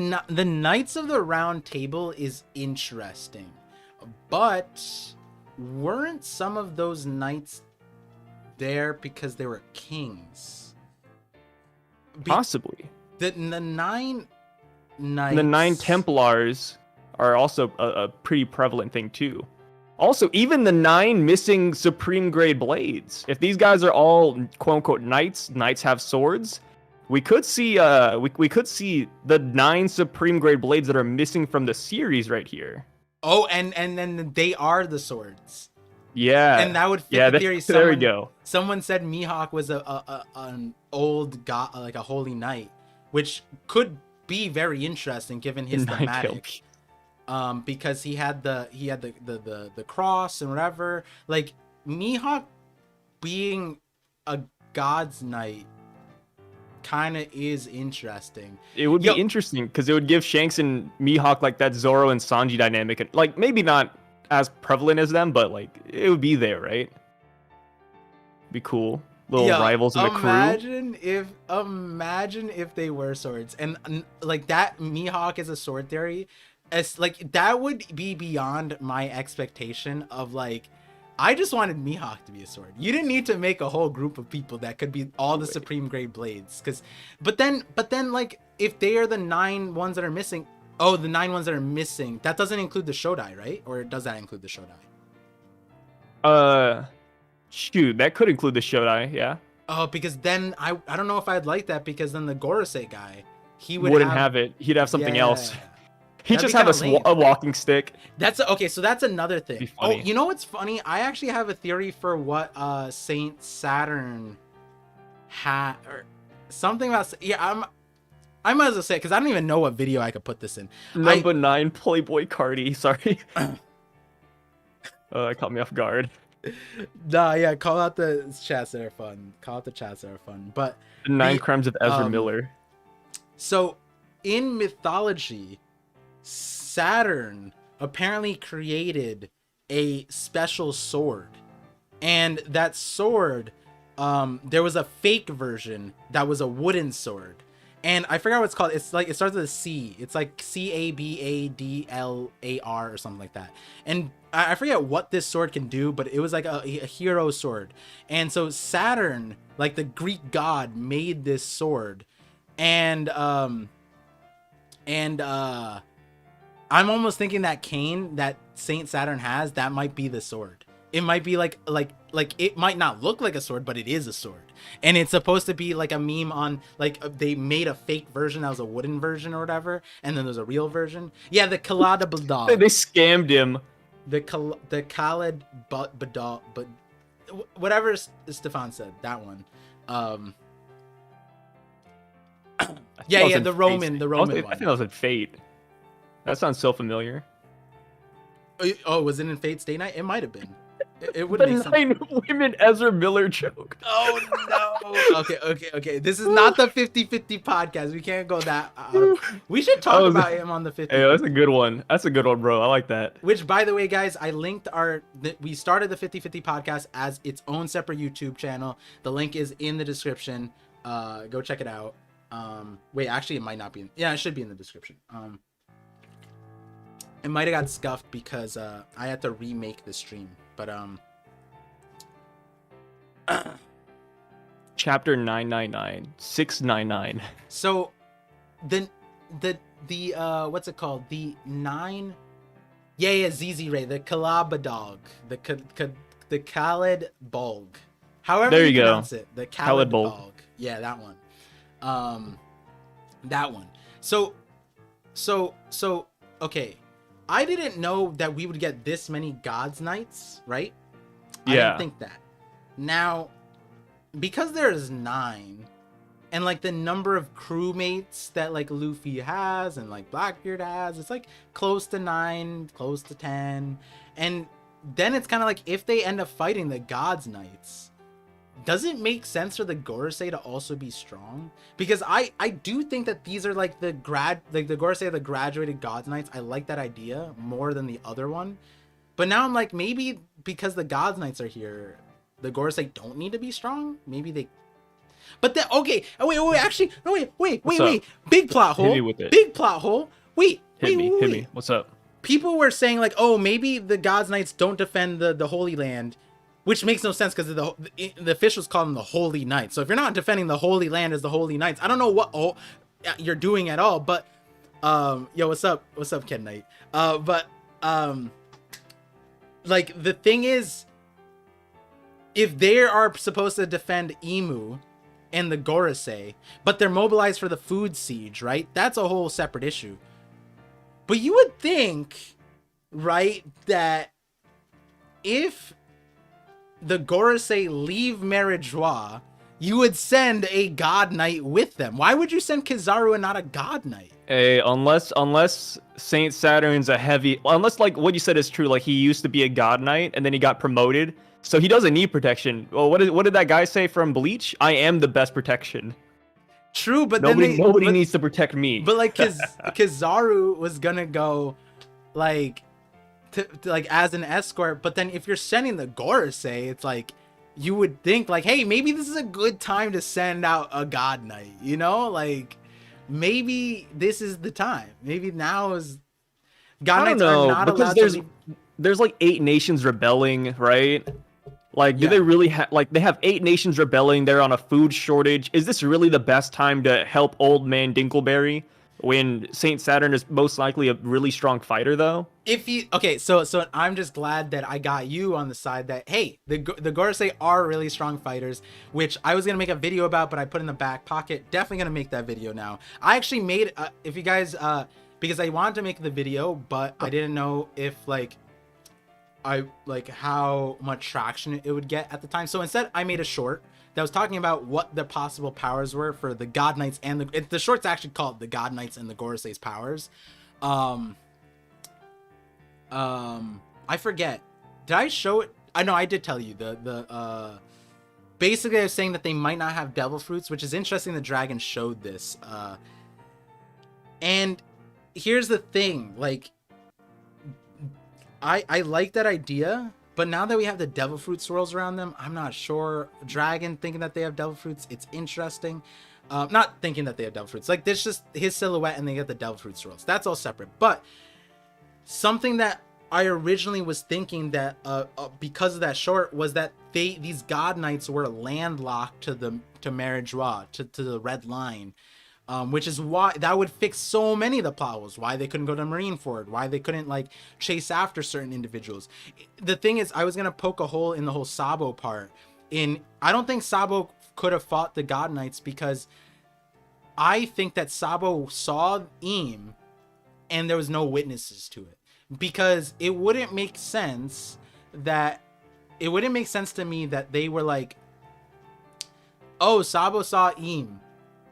Knights of the Round Table is interesting, but weren't some of those knights there because they were kings? Possibly. The 9 knights, the 9 Templars are also a pretty prevalent thing too. Also, even the 9 missing supreme grade blades. If these guys are all quote unquote knights have swords, we could see we could see the 9 supreme grade blades that are missing from the series right here. Oh, and then they are the swords. Yeah, and that would fit the theory. There we go. Someone said Mihawk was an old god, like a holy knight, which could be very interesting given his thematic. Because he had the cross and whatever. Like Mihawk being a god's knight kind of is interesting. It would be interesting because it would give Shanks and Mihawk like that Zoro and Sanji dynamic, and like maybe not as prevalent as them, but like it would be there, right? Be cool. little rivals in the crew. Imagine if they were swords, and like that Mihawk is a sword theory. It's like that would be beyond my expectation of like. I just wanted Mihawk to be a sword. You didn't need to make a whole group of people that could be all the supreme grade blades. But then like if they are the 9 ones that are missing, the 9 ones that are missing, that doesn't include the Shodai, right? Or does that include the Shodai? Shoot, that could include the Shodai, yeah. Oh, because then I don't know if I'd like that, because then the Gorosei guy, he wouldn't have it. He'd have something else. He'd That'd just have a walking stick. That's okay. So that's another thing. Oh, you know what's funny? I actually have a theory for what Saint Saturn had, or something about. Yeah, I might as well say it because I don't even know what video I could put this in. Number 9, Playboy Cardi. Sorry. That caught me off guard. Nah, yeah. Call out the chats that are fun. Call out the chats that are fun. But the 9 crimes of Ezra Miller. So, in mythology, Saturn apparently created a special sword, and that sword, there was a fake version that was a wooden sword, and I forgot what it's called. It's like, it starts with a C. It's like Cabadlar or something like that. And I forget what this sword can do, but it was like a hero sword. And so Saturn, like the Greek god, made this sword, and I'm almost thinking that cane that Saint Saturn has, that might be the sword. It might be like it might not look like a sword, but it is a sword. And it's supposed to be like a meme on, like, they made a fake version that was a wooden version or whatever, and then there's a real version. Yeah, the Khaled Badal. They scammed him. The Khaled Badal, but whatever Stefan said, that one. Yeah, the Roman one. I think that was in Fate. That sounds so familiar. Oh, was it in Fate's Day Night? It might have been. It would make sense. 9 women Ezra Miller joke. Oh no. Okay. This is not the 50-50 podcast. We can't go that. We should talk about him on the 50. Hey, that's a good one. That's a good one, bro. I like that. Which, by the way, guys, I linked we started the 50-50 podcast as its own separate YouTube channel. The link is in the description. Go check it out. Wait, actually, it might not be. Yeah, it should be in the description. It might have got scuffed because I had to remake the stream, but Chapter 999 So the what's it called? The 9. Yeah, ZZ Ray, the Kalabadog, the Khaled Bulg. However there you go. Pronounce it, the Khaled Bulg. Bulg. Yeah, that one. That one. So okay. I didn't know that we would get this many God's Knights, right? Yeah. I didn't think that. Now, because there's 9, and like the number of crewmates that like Luffy has and like Blackbeard has, it's like close to 9, close to 10. And then it's kind of like, if they end up fighting the God's Knights, does it make sense for the Gorosei to also be strong? Because I do think that these are like the Gorosei are the graduated God's Knights. I like that idea more than the other one. But now I'm like, maybe because the God's Knights are here, the Gorosei don't need to be strong. Maybe they. But then, okay, wait, actually, no, wait. Big plot hole. Hit me with it. Big plot hole. Hit me. What's up? People were saying like, oh, maybe the God's Knights don't defend the Holy Land. Which makes no sense because the officials call them the Holy Knights. So if you're not defending the Holy Land as the Holy Knights, I don't know what you're doing at all. But yo, what's up, Ken Knight? Like the thing is, if they are supposed to defend Imu and the Gorosei, but they're mobilized for the food siege, right? That's a whole separate issue. But you would think, right, that if the Gorosei leave Merijois, you would send a God Knight with them. Why would you send Kizaru and not a God Knight? Hey, unless Saint Saturn's unless like what you said is true, like he used to be a God Knight and then he got promoted, so he doesn't need protection. Well, what did that guy say from Bleach? I am the best protection. True, but nobody needs to protect me. But like Kizaru was gonna go like to like as an escort, but then if you're sending the Gorosei, it's like you would think like, hey, maybe this is a good time to send out a God Knight, you know, like maybe this is the time. Maybe now is God I don't Knights are know, not because allowed to leave. there's like 8 nations rebelling, right? Like, do Yeah. they really have, like, they have 8 nations rebelling? They're on a food shortage. Is this really the best time to help old man Dinkleberry when Saint Saturn is most likely a really strong fighter, though? If you okay, so I'm just glad that I got you on the side that hey, the Gorosei are really strong fighters, which I was gonna make a video about, but I put in the back pocket. Definitely gonna make that video now. I actually made if you guys because I wanted to make the video, but I didn't know if like how much traction it would get at the time. So instead, I made a short that was talking about what the possible powers were for the God Knights and the short's actually called the God Knights and the Gorosei's powers. I forget. Did I show it? I know I did tell you basically I was saying that they might not have devil fruits, which is interesting. The dragon showed this. And here's the thing, like I like that idea, but now that we have the devil fruit swirls around them, I'm not sure. Dragon thinking that they have devil fruits, it's interesting. Not thinking that they have devil fruits. Like there's just his silhouette and they get the devil fruit swirls. That's all separate. But something that I originally was thinking that because of that short was that these God Knights were landlocked to Marajwa, to the red line. Which is why that would fix so many of the plot holes. Why they couldn't go to Marineford, why they couldn't like chase after certain individuals. The thing is, I was gonna poke a hole in the whole Sabo part. I don't think Sabo could have fought the God Knights because I think that Sabo saw Eam and there was no witnesses to it. Because it wouldn't make sense to me that they were like, oh, Sabo saw Eam.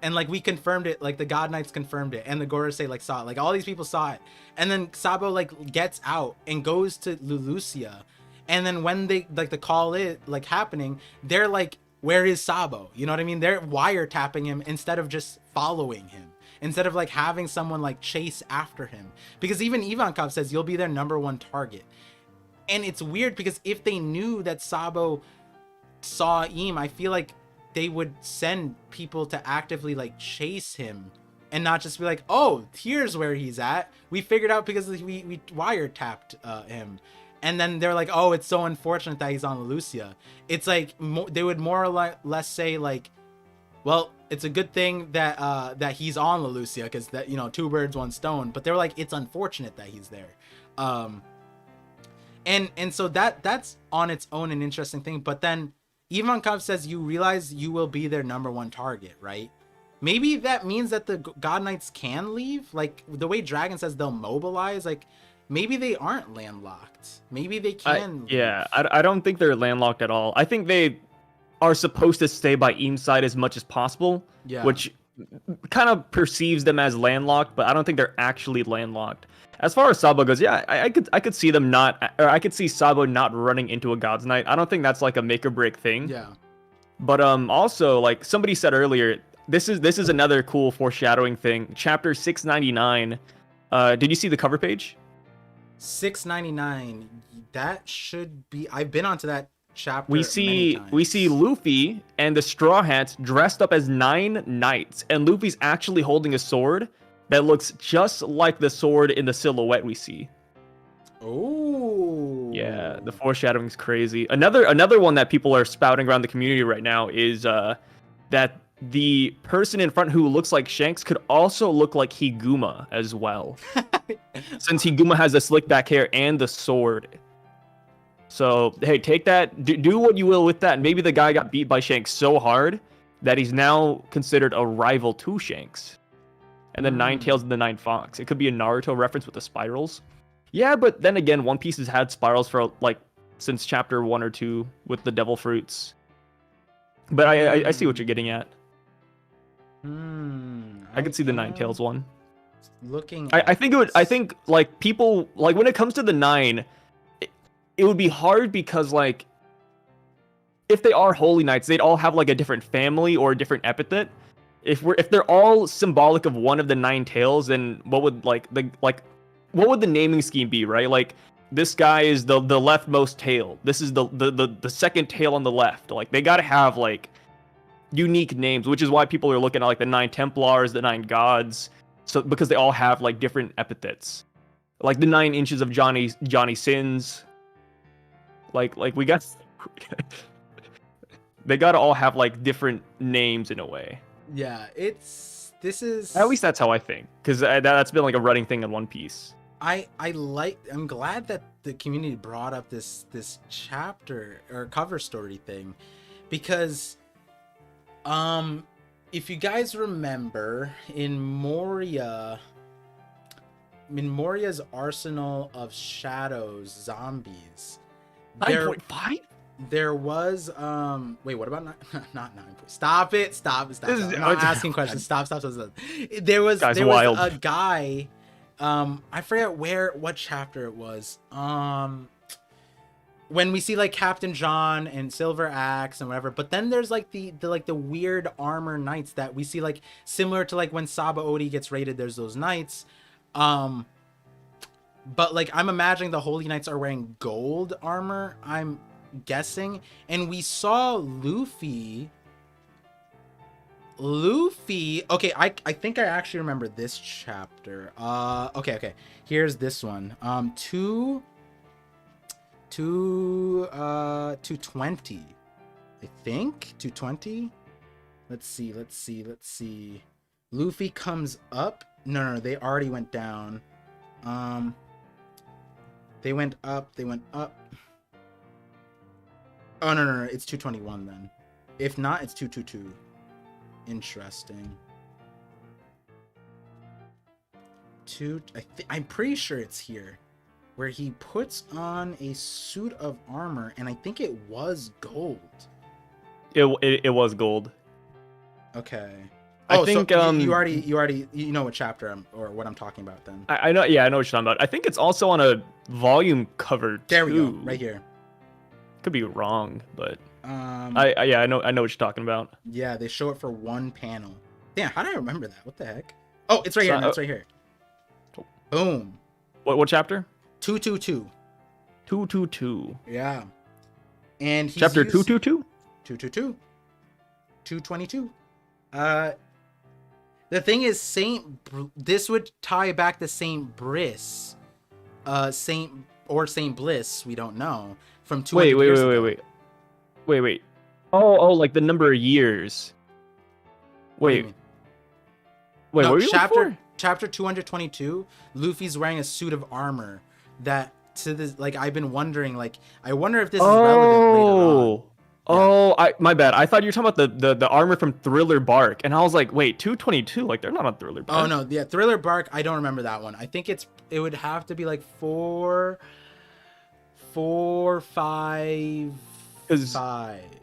And like we confirmed it, like the God Knights confirmed it, and the Gorosei like saw it, like all these people saw it, and then Sabo like gets out and goes to Lulusia, and then when they like the call is like happening, they're like, where is Sabo? You know what I mean? They're wiretapping him instead of just following him, instead of like having someone like chase after him, because even Ivankov says you'll be their #1 target, and it's weird because if they knew that Sabo saw Eam, I feel like they would send people to actively like chase him and not just be like, oh, here's where he's at. We figured out because we wiretapped him. And then they're like, oh, it's so unfortunate that he's on Lucia. It's like they would more or less say like, well, it's a good thing that that he's on Lucia because that, you know, 2 birds, 1 stone. But they were like, it's unfortunate that he's there. And so that's on its own an interesting thing. But then Ivankov says you realize you will be their #1 target, right? Maybe that means that the God Knights can leave, like the way Dragon says they'll mobilize. Like maybe they aren't landlocked. Maybe they can. Yeah, I don't think they're landlocked at all. I think they are supposed to stay by Eam's side as much as possible, Yeah. which kind of perceives them as landlocked, but I don't think they're actually landlocked. As far as Sabo goes, yeah, I could see them not, or I could see Sabo not running into a God's Knight. I don't think that's like a make or break thing. Yeah. But also, like somebody said earlier, this is another cool foreshadowing thing. Chapter 699. Did you see the cover page? 699. That should be. I've been onto that chapter. We see Luffy and the Straw Hats dressed up as 9 knights, and Luffy's actually holding a sword that looks just like the sword in the silhouette we see. Oh. Yeah, the foreshadowing is crazy. Another one that people are spouting around the community right now is that the person in front who looks like Shanks could also look like Higuma as well. Since Higuma has the slick back hair and the sword. So, hey, take that, do what you will with that. Maybe the guy got beat by Shanks so hard that he's now considered a rival to Shanks. And then 9 Tails and the 9 Fox. It could be a Naruto reference with the spirals. Yeah, but then again, One Piece has had spirals for, like, since chapter 1 or 2 with the devil fruits. But I see what you're getting at. I could see the 9 Tails one. I think like people, like when it comes to the 9, it would be hard because like if they are holy knights, they'd all have like a different family or a different epithet. If they're all symbolic of one of the 9 tails, then what would the naming scheme be, right? Like this guy is the leftmost tail. This is the second tail on the left. Like they gotta have like unique names, which is why people are looking at like the 9 Templars, the 9 gods, so because they all have like different epithets, like the 9 inches of Johnny Sins. Like we got, they gotta all have like different names in a way. Yeah, this is at least that's how I think, because that's been like a running thing in One Piece. I'm glad that the community brought up this chapter or cover story thing, because if you guys remember in Moria's arsenal of shadows zombies, 9.5? there was wait, what about not 9? Stop it. I'm not asking questions. Stop. There was a guy, I forget what chapter it was, when we see like Captain John and Silver Axe and whatever, but then there's like the weird armor knights that we see, like similar to like when Sabaody gets raided, there's those knights, but like I'm imagining the Holy Knights are wearing gold armor, I'm guessing. And we saw Luffy, okay, I think I actually remember this chapter. Okay, here's this one. 220, I think. 220. Let's see. Luffy comes up. No, they already went down. They went up. Oh no, it's 221 then. If not, it's 222. Interesting. I'm pretty sure it's here, where he puts on a suit of armor, and I think it was gold. It was gold. Okay. I think so you already know what chapter or what I'm talking about then. I know. Yeah, I know what you're talking about. I think it's also on a volume cover too. There we go, right here. Could be wrong, but I know what you're talking about. Yeah, they show it for one panel. Damn, how do I remember that? What the heck? Oh, it's right here. No, it's right here. Boom. What chapter? 222. 222. Yeah. And he's chapter 222? 222. 222. The thing is, this would tie back to Saint Briss. Saint Bliss, we don't know. From 200 years ago. Wait. Oh, like the number of years. Wait, no, what were you chapter 222, Luffy's wearing a suit of armor that to this, like, I've been wondering, like, I wonder if this is relevant later on. My bad. I thought you were talking about the armor from Thriller Bark, and I was like, wait, 222? Like, they're not on Thriller Bark. Oh no, yeah, Thriller Bark. I don't remember that one. I think it would have to be like 4, 5. Because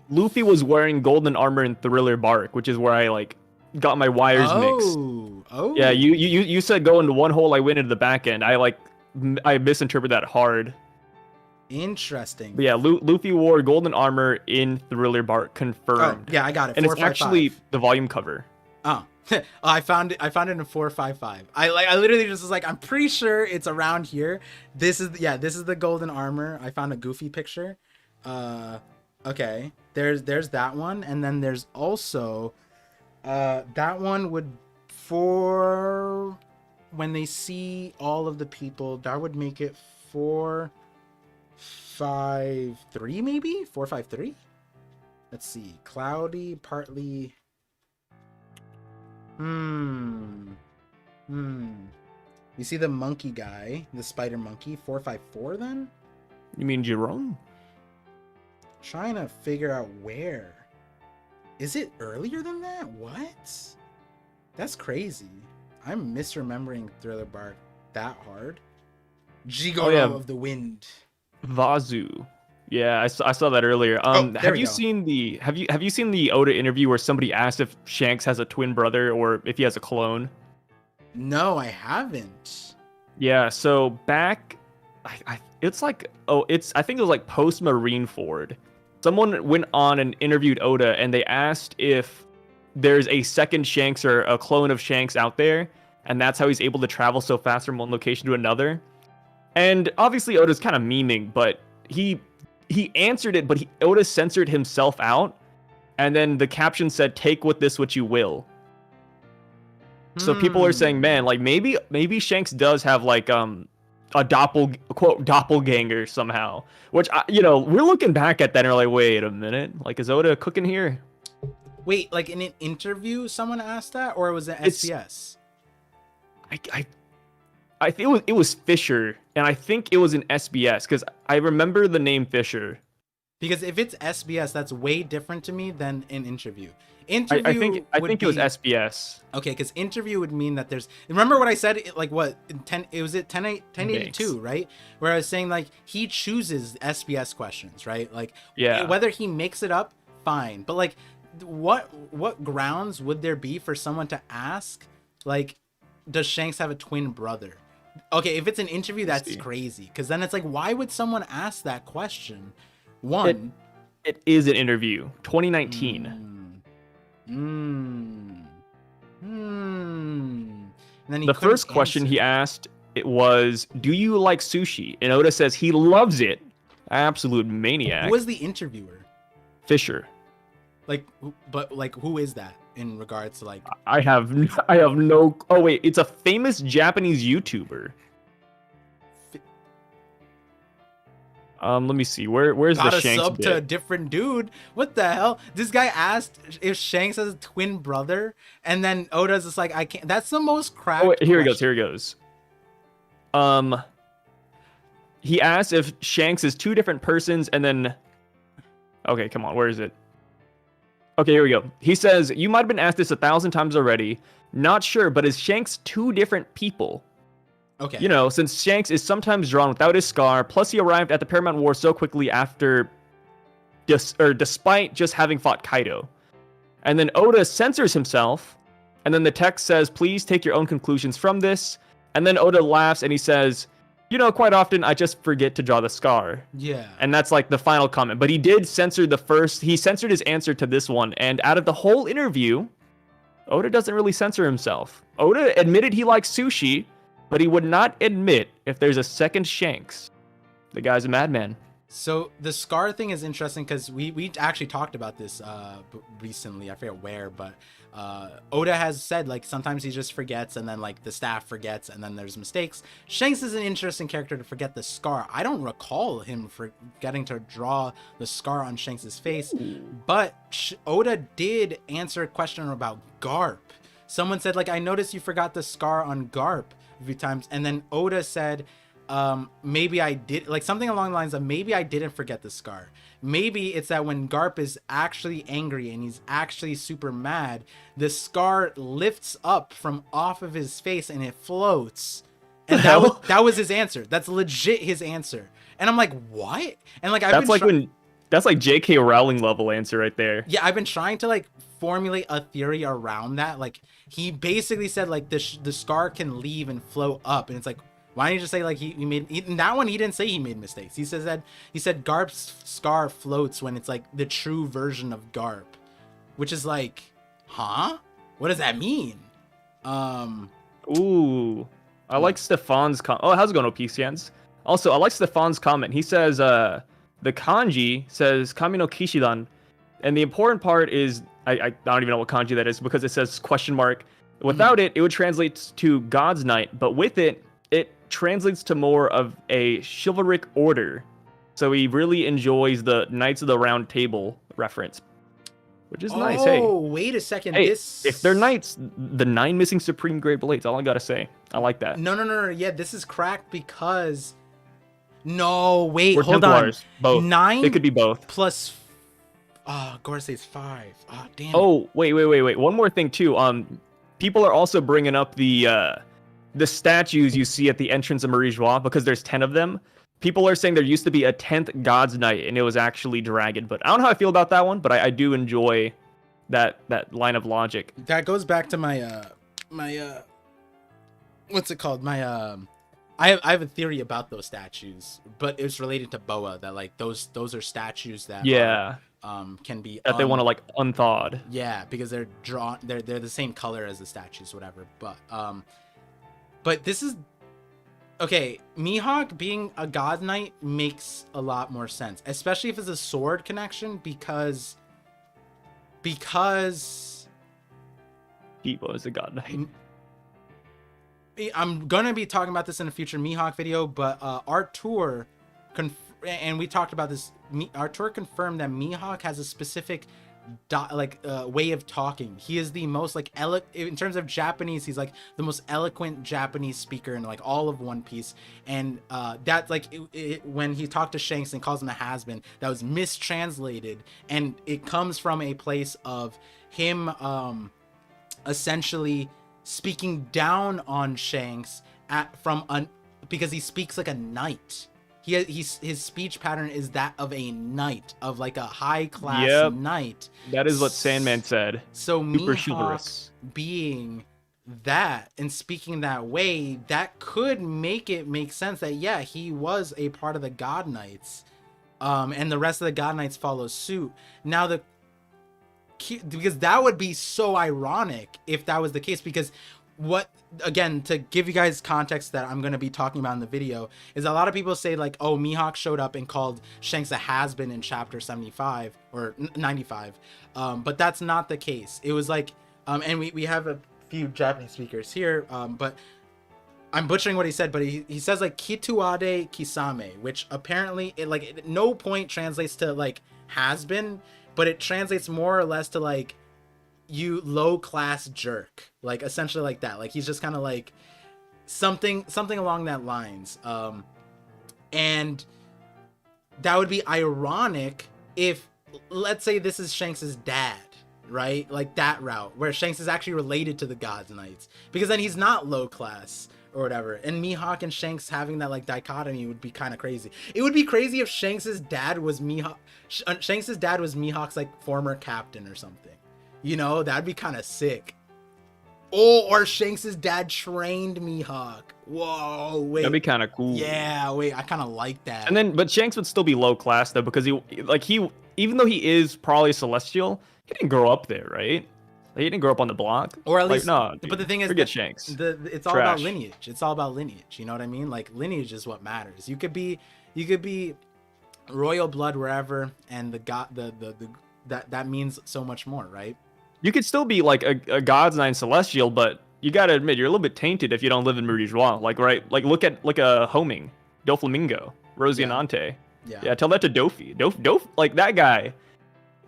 Luffy was wearing golden armor in Thriller Bark, which is where I like got my wires mixed. Oh. Yeah, you said go into one hole, I went into the back end. I misinterpreted that hard. Interesting. But yeah, Luffy wore golden armor in Thriller Bark, confirmed. Oh, yeah, I got it. And it's actually the volume cover. Oh. I found it in 455. I literally just was like, I'm pretty sure it's around here. This is the golden armor. I found a Goofy picture. Okay. There's that one, and then there's also that one would, for when they see all of the people, that would make it 453 maybe? 453? Let's see. Cloudy, partly. You see the monkey guy, the spider monkey, 454 then? You mean Jerome? Trying to figure out where. Is it earlier than that? What? That's crazy. I'm misremembering Thriller Bark that hard. Gigolo of the Wind. Vazu. Yeah, I saw that earlier. Have you seen the Oda interview where somebody asked if Shanks has a twin brother or if he has a clone? No, I haven't. Yeah, so back, I think it was like post Marineford. Someone went on and interviewed Oda, and they asked if there's a second Shanks or a clone of Shanks out there, and that's how he's able to travel so fast from one location to another. And obviously Oda's kind of memeing, but he answered it, but Oda censored himself out, and then the caption said, "Take with this what you will." So people are saying, man, like maybe Shanks does have like a quote doppelganger somehow. Which we're looking back at that and we're like, wait a minute, like is Oda cooking here? Wait, like in an interview, someone asked that, or was it SBS? I think it was Fisher, and I think it was an SBS because I remember the name Fisher. Because if it's SBS, that's way different to me than an interview. I think it was SBS. Okay, because interview would mean that there's. Remember what I said? Like what? It was 1082, right? Where I was saying like he chooses SBS questions, right? Like whether he makes it up, fine. But like, what grounds would there be for someone to ask? Like, does Shanks have a twin brother? Okay, if it's an interview, that's crazy. Because then it's like, why would someone ask that question? One, it is an interview. 2019. And then the first question he asked, it was, "Do you like sushi?" And Oda says he loves it. Absolute maniac. Who was the interviewer? Fisher. Who is that in regards to like? I have no. Oh wait, it's a famous Japanese YouTuber. Let me see. Where's the Shanks sub bit? To a different dude? What the hell? This guy asked if Shanks has a twin brother, and then Oda's just like, I can't. That's the most cracked. Oh, wait, here he goes. He asked if Shanks is two different persons, and then. Okay, come on. Where is it? Okay, here we go. He says, "You might have been asked this 1,000 times already. Not sure, but is Shanks two different people?" Okay. Since Shanks is sometimes drawn without his scar, plus he arrived at the Paramount War so quickly after, despite just having fought Kaido. And then Oda censors himself, and then the text says, "Please take your own conclusions from this." And then Oda laughs and he says, "Quite often I just forget to draw the scar." Yeah. And that's like the final comment. But he did censor he censored his answer to this one. And out of the whole interview, Oda doesn't really censor himself. Oda admitted he likes sushi, but he would not admit if there's a second Shanks. The guy's a madman. So the scar thing is interesting because we actually talked about this recently. I forget where, but Oda has said like sometimes he just forgets, and then like the staff forgets, and then there's mistakes. Shanks is an interesting character to forget the scar. I don't recall him forgetting to draw the scar on Shanks's face, but Oda did answer a question about Garp. Someone said like, "I noticed you forgot the scar on Garp a few times," and then Oda said, maybe I did, like something along the lines of, maybe I didn't forget the scar. Maybe it's that when Garp is actually angry and he's actually super mad, the scar lifts up from off of his face and it floats. And that was his answer. That's legit his answer. And I'm like, what? And like, that's like J.K. Rowling level answer right there. Yeah, I've been trying to like formulate a theory around that. Like he basically said like the scar can leave and float up, and it's like, why didn't you just say like he made in that one? He didn't say he made mistakes. He said Garp's scar floats when it's like the true version of Garp, which is like, huh? What does that mean? Ooh, I like Stefan's oh, how's it going, OPCNs? Also, I like Stefan's comment. He says the kanji says Kami no Kishidan, and the important part is I don't even know what kanji that is because it says question mark. Without it would translate to God's Knight, but with it translates to more of a chivalric order. So he really enjoys the Knights of the Round Table reference, which is nice. Hey, wait a second. Hey, if they're knights, the 9 missing supreme great blades. All I gotta say, I like that. No. Yeah, this is cracked because. No, wait, Or hold Templars, on. Both. 9. It could be both. Plus. Gorse's 5. Oh, damn. Oh, wait. One more thing too. People are also bringing up the statues you see at the entrance of Marie Joie because there's 10 of them. People are saying there used to be a 10th God's Knight and it was actually Dragon. But I don't know how I feel about that one, but I do enjoy that line of logic. That goes back to my what's it called? I have a theory about those statues, but it's related to Boa, that like those are statues that can be that they want to like unthawed. Yeah, because they're drawn, they're the same color as the statues, whatever. But this is okay, Mihawk being a god knight makes a lot more sense, especially if it's a sword connection, because He was a god knight. I'm gonna be talking about this in a future Mihawk video, but Artur, and we talked about this. Artur confirmed that Mihawk has a specific way of talking. He is the most like in terms of Japanese, he's like the most eloquent Japanese speaker in like all of One Piece. And that like when he talked to Shanks and calls him a has-been, that was mistranslated, and it comes from a place of him essentially speaking down on Shanks because he speaks like a knight. His speech pattern is that of a knight, of like a high class knight. That is what Sandman said. So Super Mihawk chivalrous. being that and speaking that way, that could make it make sense that yeah, he was a part of the God Knights, and the rest of the God Knights follow suit. Now because that would be so ironic if that was the case, because again, to give you guys context that I'm going to be talking about in the video, is a lot of people say like, oh, Mihawk showed up and called Shanks a has-been in chapter 75 or 95, but that's not the case. It was like and we have a few Japanese speakers here, but I'm butchering what he said, but he says like kituade kisame, which apparently it no point translates to like has-been, but it translates more or less to like you low class jerk, like essentially like that. Like he's just kind of like something along that lines. And that would be ironic if, let's say, this is Shanks's dad, right? Like that route where Shanks is actually related to the God's Knights, because then he's not low class or whatever. And Mihawk and Shanks having that like dichotomy would be kind of crazy. It would be crazy if Shanks's dad was Mihawk's like former captain or something. You know, that'd be kind of sick. Oh, or Shanks's dad trained Mihawk. Whoa, wait. That'd be kind of cool. Yeah, wait, I kind of like that. And then, but Shanks would still be low class though, because he even though he is probably celestial, he didn't grow up there, right? Like, he didn't grow up on the block. Or at least, no. Dude, but the thing is, forget Shanks. It's all about lineage. It's all about lineage. You know what I mean? Like lineage is what matters. You could be royal blood wherever, and that means so much more, right? You could still be like a God's Nine Celestial, but you gotta admit you're a little bit tainted if you don't live in Meridian. Like look at like a Homing, Doflamingo, Rosinante. Yeah, tell that to Dofi. Dof, like that guy,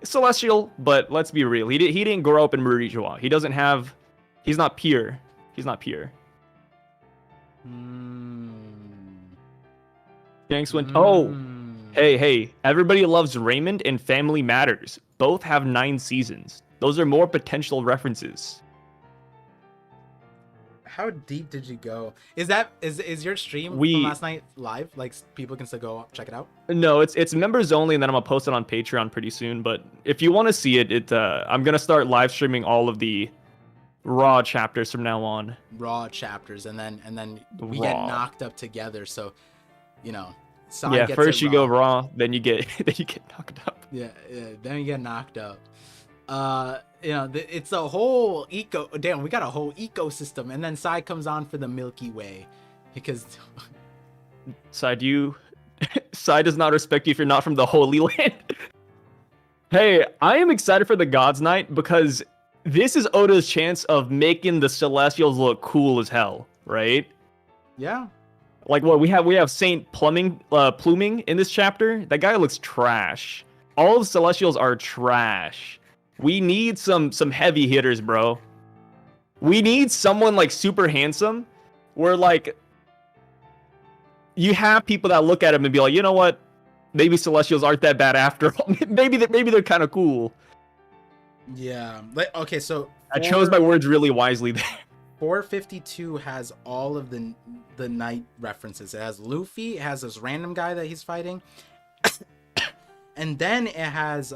celestial, but let's be real. He didn't grow up in Meridian. He's not pure. He's not pure. Shanks went. Oh, hey! Everybody loves Raymond and Family Matters. Both have 9 seasons. Those are more potential references. How deep did you go? Is your stream from last night live? Like people can still go check it out? No, it's members only, and then I'm gonna post it on Patreon pretty soon. But if you want to see it, I'm gonna start live streaming all of the raw chapters from now on. Raw chapters, and then we get knocked up together. So, you know. Yeah, first you go raw, then you get knocked up. Yeah, then you get knocked up. You know, it's a whole we got a whole ecosystem, and then Sai comes on for the Milky Way, because Sai does not respect you if you're not from the Holy Land. Hey, I am excited for the God's Night because this is Oda's chance of making the Celestials look cool as hell, right? Yeah. Like what we have Saint Pluming in this chapter. That guy looks trash. All of the Celestials are trash. We need some heavy hitters, bro. We need someone like super handsome, where like you have people that look at him and be like, you know what? Maybe Celestials aren't that bad after all. maybe they're kind of cool. Yeah. Like, okay, so I chose my words really wisely there. 452 has all of the knight references. It has Luffy. It has this random guy that he's fighting, and then it has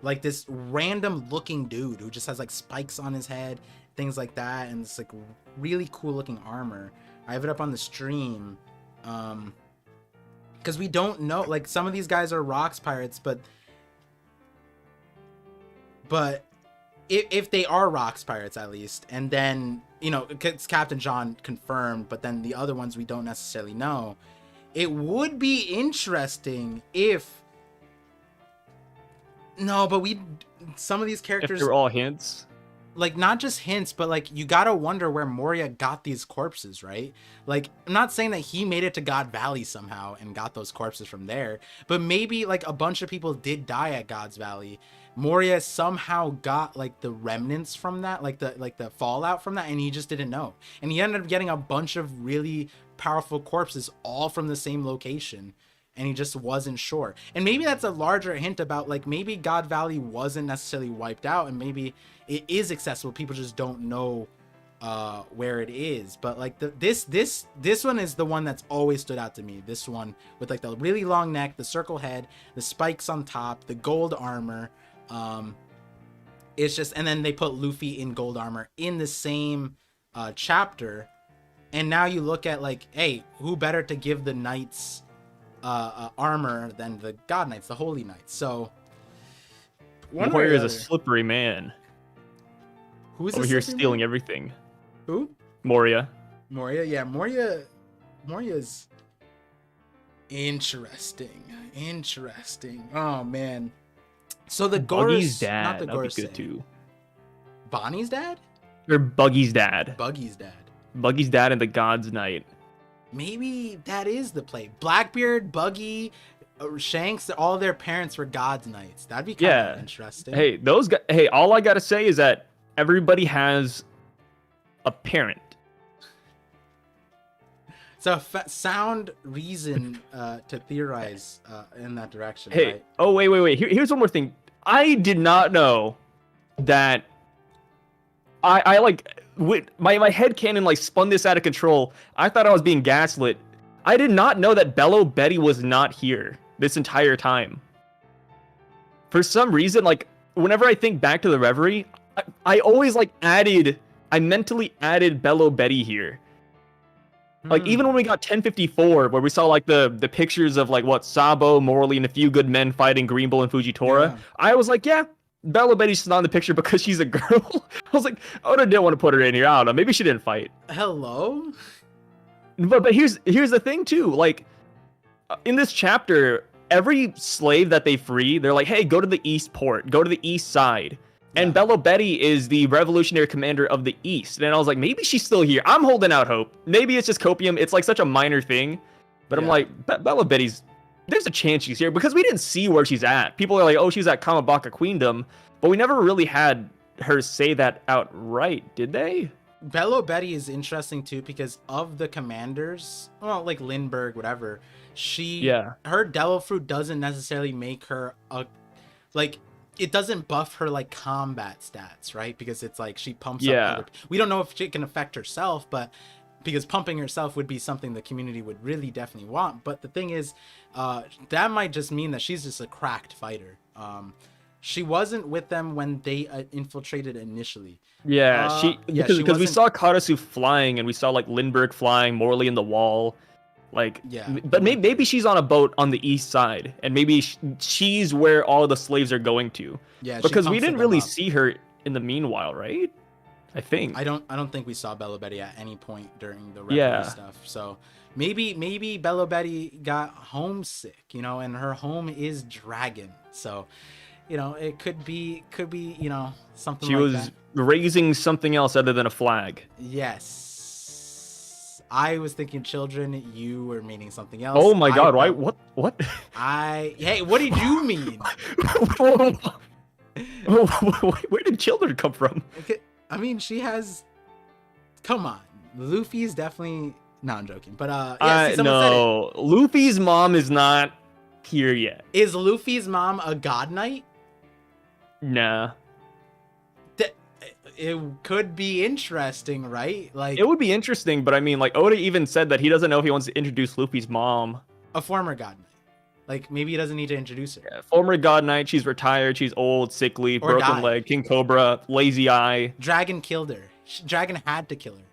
like this random looking dude who just has like spikes on his head, things like that, and it's like really cool looking armor. I have it up on the stream because we don't know, like some of these guys are rocks pirates, but if they are rocks pirates at least, and then you know, it's Captain John confirmed, but then the other ones we don't necessarily know. It would be interesting if no, but some of these characters, If they're all hints. like not just hints, but like you gotta wonder where Moria got these corpses, right? Like I'm not saying that he made it to God Valley somehow and got those corpses from there, but maybe like a bunch of people did die at God's Valley. Moria somehow got like the remnants from that, like the fallout from that, and he just didn't know. And he ended up getting a bunch of really powerful corpses all from the same location. And he just wasn't sure. And maybe that's a larger hint about like maybe God Valley wasn't necessarily wiped out, and maybe it is accessible. People just don't know where it is. But like this one is the one that's always stood out to me. This one with like the really long neck, the circle head, the spikes on top, the gold armor. It's just, and then they put Luffy in gold armor in the same chapter. And now you look at like, hey, who better to give the knights armor than the God Knights, the Holy Knights? So Warrior is a slippery man. Who's over here stealing everything? Who? Moria. Yeah, Moria's interesting. Oh man. So the Buggy's dad, not the that'd be good too. Bonnie's dad? Or Buggy's dad. Buggy's dad. Buggy's dad and the God's Knight. Maybe that is the play. Blackbeard, Buggy, Shanks, all their parents were God's Knights. That'd be kind of interesting. Hey, those guys. Hey, all I gotta say is that everybody has a parent. It's a sound reason to theorize in that direction. Hey, right? Oh wait. Here's one more thing. I did not know that. I like my headcanon like spun this out of control. I thought I was being gaslit. I did not know that Bello Betty was not here this entire time. For some reason, like whenever I think back to the Reverie, I always like I mentally added Bello Betty here. Like even when we got 1054, where we saw like the pictures of like what Sabo, Morley, and a few good men fighting Green Bull and Fujitora, I was like, yeah, Bello Betty's not in the picture because she's a girl. I was like, Oda didn't want to put her in here. I don't know. Maybe she didn't fight. Hello? But here's the thing too. Like in this chapter, every slave that they free, they're like, hey, go to the East Port, go to the East Side. And Bello Betty is the revolutionary commander of the East. And I was like, maybe she's still here. I'm holding out hope. Maybe it's just copium. It's like such a minor thing. But I'm like, Bello Betty's, there's a chance she's here. Because we didn't see where she's at. People are like, oh, she's at Kamabaka Queendom. But we never really had her say that outright, did they? Bello Betty is interesting too because of the commanders, well, like Lindbergh, whatever. Her Devil Fruit doesn't necessarily make her it doesn't buff her like combat stats, right? Because it's like she pumps up. We don't know if she can affect herself, but because pumping herself would be something the community would really definitely want. But the thing is, that might just mean that she's just a cracked fighter. She wasn't with them when they infiltrated initially. Because we saw Karasu flying and we saw like Lindbergh flying, Morley in the wall. But maybe she's on a boat on the east side, and maybe she's where all the slaves are going to. Yeah, because we didn't really see her in the meanwhile, right? I think. I don't think we saw Bello Betty at any point during the Reverie stuff. So maybe Bello Betty got homesick, and her home is Dragon. So, it could be, something. She was raising something else other than a flag. Yes. I was thinking children. You were meaning something else. Oh my God! Why? What? Hey, what did you mean? Where did children come from? Okay, I mean, she has. Come on, Luffy's definitely. No, I'm joking. But no, Luffy's mom is not here yet. Is Luffy's mom a God Knight? Nah. It could be interesting, right? Like, it would be interesting, but I mean, like Oda even said that he doesn't know if he wants to introduce Luffy's mom. A former God Knight. Like, maybe he doesn't need to introduce her. Yeah, former God Knight. She's retired. She's old, sickly, or broken leg, King Cobra, lazy eye. Dragon killed her. Dragon had to kill her.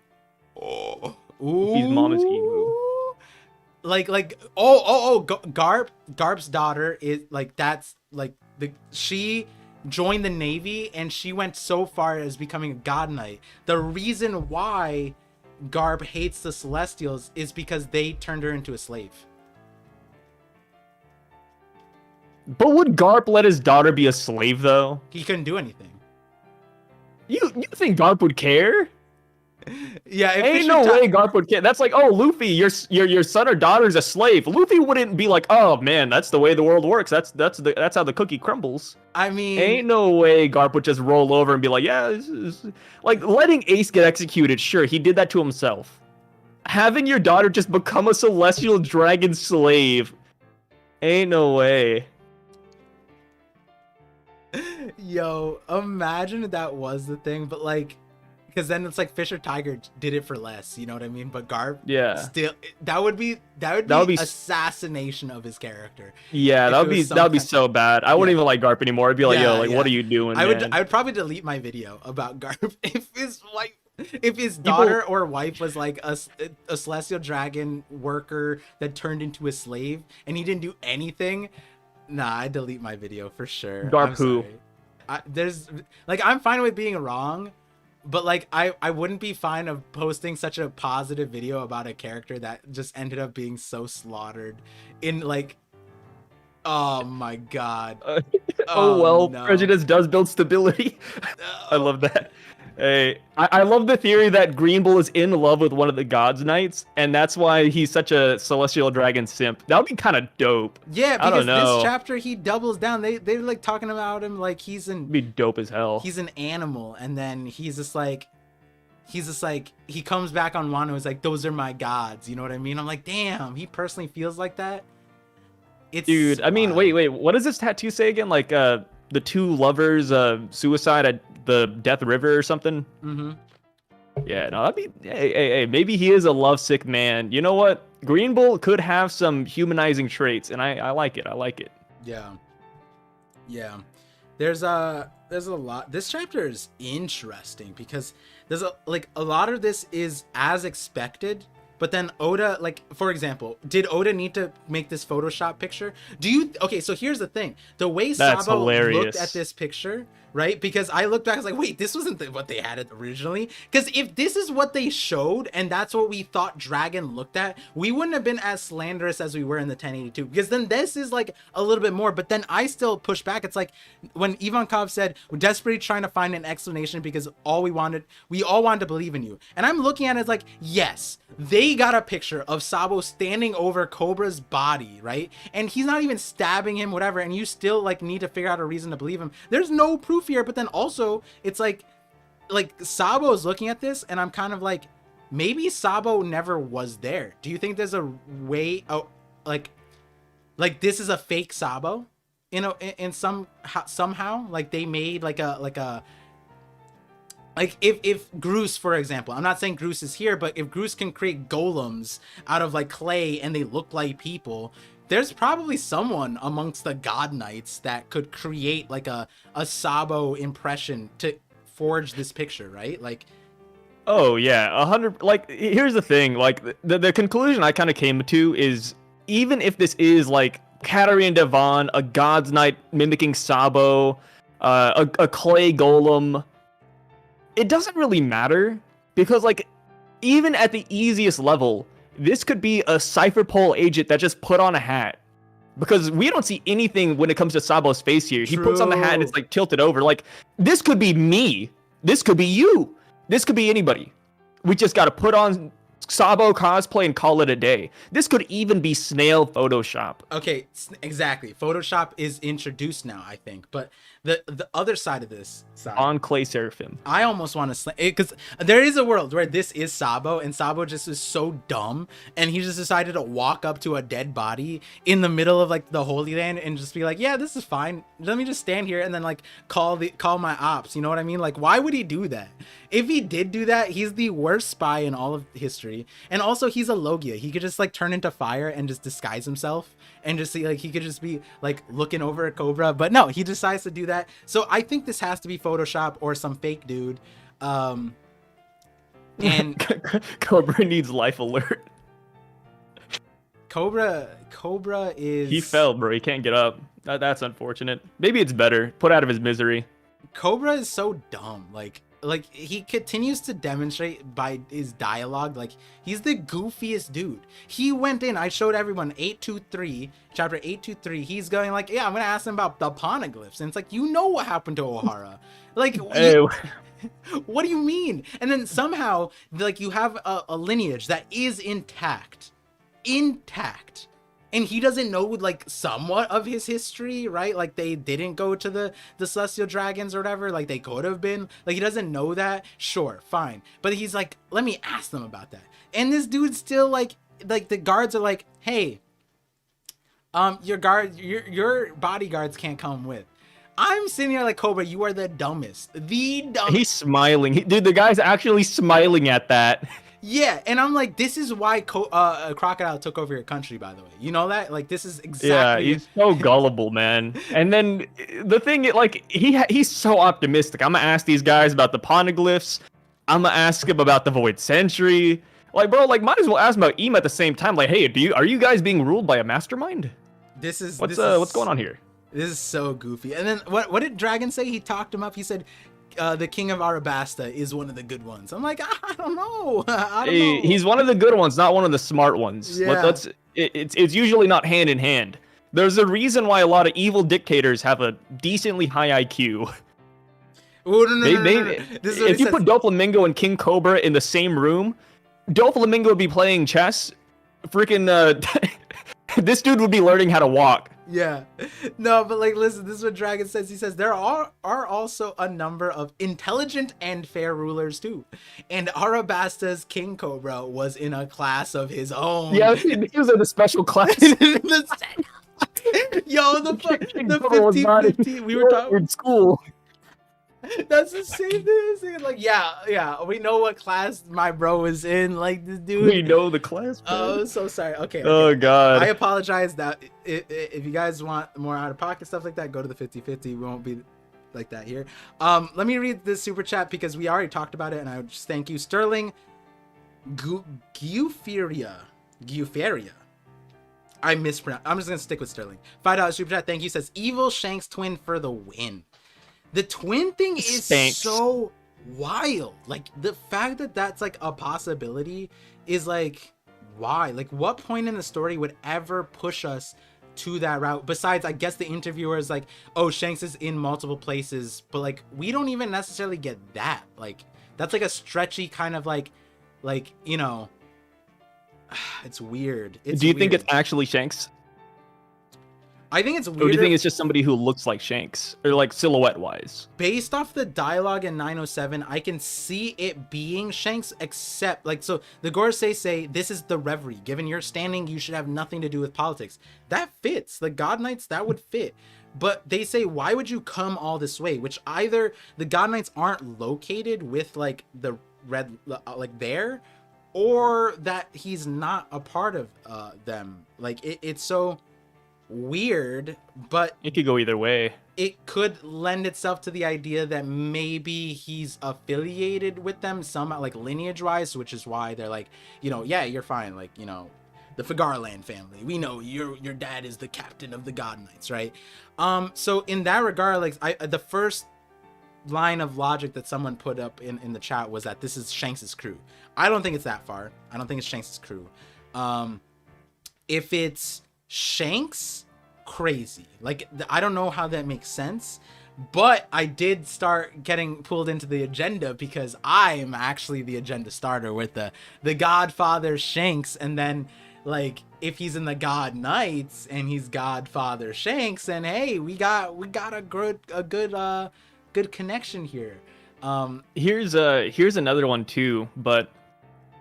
Oh. Luffy's mom is Emu. Garp's daughter is like, that's like she joined the Navy, and she went so far as becoming a God Knight. The reason why Garp hates the Celestials is because they turned her into a slave. But would Garp let his daughter be a slave though? He couldn't do anything. You think Garp would care? Yeah, ain't no way Garp would care. That's like, oh, Luffy, your son or daughter's a slave. Luffy wouldn't be like, oh man, that's the way the world works. That's how the cookie crumbles. I mean, ain't no way Garp would just roll over and be like, yeah, like letting Ace get executed. Sure, he did that to himself. Having your daughter just become a celestial dragon slave, ain't no way. Yo, imagine if that was the thing, but like, because then it's like Fisher Tiger did it for less, you know what I mean? But Garp, yeah, still, that would be assassination of his character. Yeah, that would be so bad. I wouldn't even like Garp anymore. I'd be like, yo, like, what are you doing? I would probably delete my video about Garp if his daughter or wife was like a celestial dragon worker that turned into a slave and he didn't do anything. Nah, I delete my video for sure. Garp who? I'm fine with being wrong, but like I wouldn't be fine of posting such a positive video about a character that just ended up being so slaughtered in like, oh my god. No. Prejudice does build stability. I love that. Hey, I love the theory that Green Bull is in love with one of the God's Knights, and that's why he's such a celestial dragon simp. That would be kind of dope. Yeah, because this chapter he doubles down. They're like talking about him like he's be dope as hell. He's an animal, and then he's just like he comes back on Wano. He's like, those are my gods. You know what I mean? I'm like, damn, he personally feels like that. Dude, I mean, wait, what does this tattoo say again? Like the two lovers suicide at the Death River or something. Mm-hmm. Yeah, no, that'd be. Hey, maybe he is a lovesick man. You know what? Green Bull could have some humanizing traits, and I like it. I like it. Yeah. There's a lot. This chapter is interesting because there's a lot of this is as expected. But then Oda, like, for example, did Oda need to make this Photoshop picture? Okay, so here's the thing. The way Sabo looked at this picture, right? Because I looked back, I was like, wait, this wasn't what they had it originally. Because if this is what they showed, and that's what we thought Dragon looked at, we wouldn't have been as slanderous as we were in the 1082. Because then this is like a little bit more, but then I still push back. It's like when Ivankov said, we're desperately trying to find an explanation because we all wanted to believe in you. And I'm looking at it as like, yes, they got a picture of Sabo standing over Cobra's body, right? And he's not even stabbing him, whatever, and you still like need to figure out a reason to believe him. There's no proof here, but then also it's like Sabo is looking at this and I'm kind of like, maybe Sabo never was there. Do you think there's a way like this is a fake Sabo? In somehow like they made like if Groose, for example, I'm not saying Groose is here, but if Groose can create golems out of like clay and they look like people, there's probably someone amongst the God Knights that could create like a Sabo impression to forge this picture, right? Like, oh yeah, 100. Like, here's the thing. Like, the conclusion I kind of came to is, even if this is like Katarina Devon, a God's Knight mimicking Sabo, a clay golem, it doesn't really matter, because like even at the easiest level, this could be a Cypherpole agent that just put on a hat, because we don't see anything when it comes to Sabo's face here. He puts on the hat and it's like tilted over. Like, this could be me, this could be you, this could be anybody. We just got to put on Sabo cosplay and call it a day. This could even be Snail Photoshop. Okay, exactly. Photoshop is introduced now, I think, but the other side of this on Clay Seraphim, I almost want to because there is a world where this is Sabo and Sabo just is so dumb and he just decided to walk up to a dead body in the middle of like the Holy Land and just be like, yeah, this is fine, let me just stand here and then like call my ops, you know what I mean? Like, why would he do that? If he did do that, he's the worst spy in all of history. And also, he's a Logia. He could just like turn into fire and just disguise himself and just see, like, he could just be like looking over at Cobra. But no, he decides to do that. So I think this has to be Photoshop or some fake dude. And Cobra needs life alert. Cobra is... He fell, bro. He can't get up. That's unfortunate. Maybe it's better. Put out of his misery. Cobra is so dumb. Like he continues to demonstrate by his dialogue. Like he's the goofiest dude. He went in. I showed everyone 823 chapter 823. He's going like, yeah, I'm gonna ask him about the poneglyphs, and it's like, you know what happened to Ohara? Like, what do you mean? And then somehow like you have a lineage that is intact, and he doesn't know like somewhat of his history, right? Like they didn't go to the celestial dragons or whatever, like they could have been. Like he doesn't know that. Sure, fine, but he's like, let me ask them about that. And this dude's still like the guards are like, hey, your bodyguards can't come with. I'm sitting here like, Cobra, you are the dumbest. He's smiling. Dude, the guy's actually smiling at that. Yeah, and I'm like, this is why Crocodile took over your country, by the way. You know that? Like, this is exactly... Yeah, he's so gullible, man. And then the thing, like, he's so optimistic. I'm gonna ask these guys about the poneglyphs. I'm gonna ask him about the Void Century. Like, bro, like, might as well ask him about Eam at the same time. Like, hey, are you guys being ruled by a mastermind? What's going on here? This is so goofy. And then what did Dragon say? He talked him up. He said... the king of Arabasta is one of the good ones. I'm like, I don't know. I don't know. He's one of the good ones, not one of the smart ones. Yeah. It's usually not hand in hand. There's a reason why a lot of evil dictators have a decently high IQ. Oh, no. If you put Doflamingo and King Cobra in the same room, Doflamingo would be playing chess. Freaking this dude would be learning how to walk. Yeah, no, but like, listen, this is what Dragon says. He says there are also a number of intelligent and fair rulers too, and Arabasta's King Cobra was in a class of his own. Yeah, he was in a special class. Yo, the 50-50, we were talking in school. That's the same thing. Like, yeah, we know what class my bro is in. Like, this dude. We know the class. Oh, so sorry. Okay. Oh God. I apologize. That if you guys want more out of pocket stuff like that, go to the 50-50. We won't be like that here. Let me read this super chat because we already talked about it, and I would just thank you, Sterling. Guferia. I mispronounced. I'm just gonna stick with Sterling. $5 super chat. Thank you. Says Evil Shanks twin for the win. The twin thing is so wild. Like, the fact that that's like a possibility is like, why? Like, what point in the story would ever push us to that route? Besides, I guess the interviewer is like, oh, Shanks is in multiple places, but like, we don't even necessarily get that. Like, that's like a stretchy kind of like, you know, it's weird. Do you think it's actually Shanks? I think it's weird. Or do you think it's just somebody who looks like Shanks, or like silhouette wise? Based off the dialogue in 907, I can see it being Shanks, except like, so the Gorosei say this is the Reverie. Given your standing, you should have nothing to do with politics. That fits. The God Knights, that would fit. But they say, why would you come all this way? Which either the God Knights aren't located with like the red, like there, or that he's not a part of them. Like it's so weird, but it could go either way. It could lend itself to the idea that maybe he's affiliated with them somehow, like lineage wise, which is why they're like, you know, yeah, you're fine, like, you know, the Fagarland family, we know your dad is the captain of the God Knights, right? So in that regard, like, the first line of logic that someone put up in the chat was that this is Shanks's crew. I don't think it's that far. I don't think it's Shanks's crew. If it's Shanks, crazy. Like, I don't know how that makes sense, but I did start getting pulled into the agenda because I'm actually the agenda starter with the Godfather Shanks, and then like if he's in the God Knights and he's Godfather Shanks, and hey, we got a good connection here. Here's another one too, but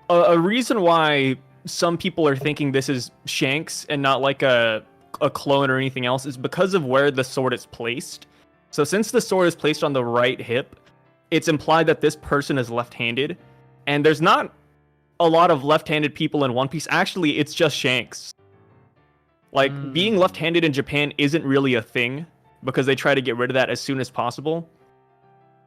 a reason why some people are thinking this is Shanks and not like a clone or anything else is because of where the sword is placed. So since the sword is placed on the right hip, it's implied that this person is left-handed, and there's not a lot of left-handed people in One Piece. Actually, it's just Shanks. Like, being left-handed in Japan isn't really a thing because they try to get rid of that as soon as possible.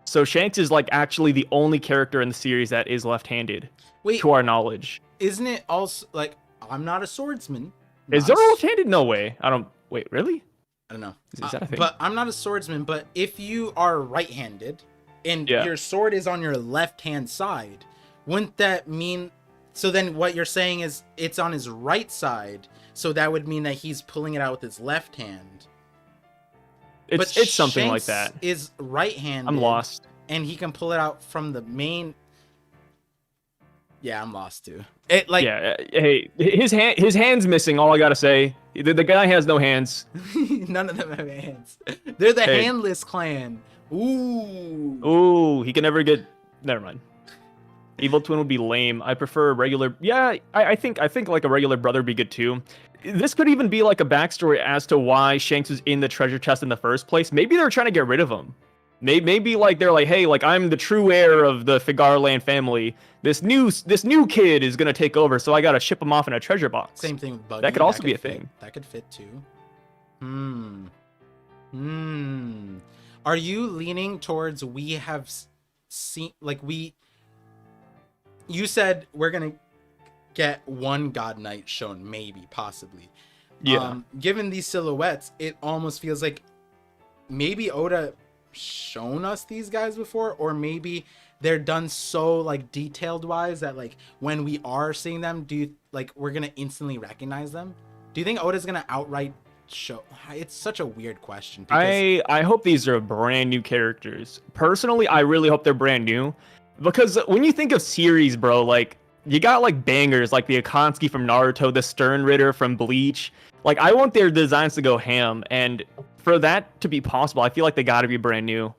So Shanks is like actually the only character in the series that is left-handed, to our knowledge. Isn't it also like, I'm not a swordsman? Is there left-handed? No way. I don't. Wait, really? I don't know. Is that a thing? But I'm not a swordsman. But if you are right-handed and your sword is on your left-hand side, wouldn't that mean? So then what you're saying is it's on his right side. So that would mean that he's pulling it out with his left hand. It's something Shanks like that. Is right-handed. I'm lost. And he can pull it out from the main. Yeah, I'm lost too. It like hey, his hand's missing. All I gotta say, the guy has no hands. None of them have hands. They're the handless clan. Ooh, he can never get. Never mind. Evil twin would be lame. I prefer a regular. Yeah, I think like a regular brother would be good too. This could even be like a backstory as to why Shanks was in the treasure chest in the first place. Maybe they're trying to get rid of him. Maybe like they're like, hey, like I'm the true heir of the Figarland family. This new kid is gonna take over, so I gotta ship him off in a treasure box. Same thing with Buggy. That could also be a thing. That could fit too. Are you leaning towards we have seen like we? You said we're gonna get one God Knight shown, maybe, possibly. Yeah. Given these silhouettes, it almost feels like maybe Oda shown us these guys before, or maybe they're done so like detailed wise that like when we are seeing them, do you like we're gonna instantly recognize them? Do you think Oda's gonna outright show? It's such a weird question. I hope these are brand new characters. Personally, I really hope they're brand new, because when you think of series, bro, like you got like bangers like the Akatsuki from Naruto, the Stern Ritter from Bleach. Like I want their designs to go ham, and for that to be possible, I feel like they got to be brand new.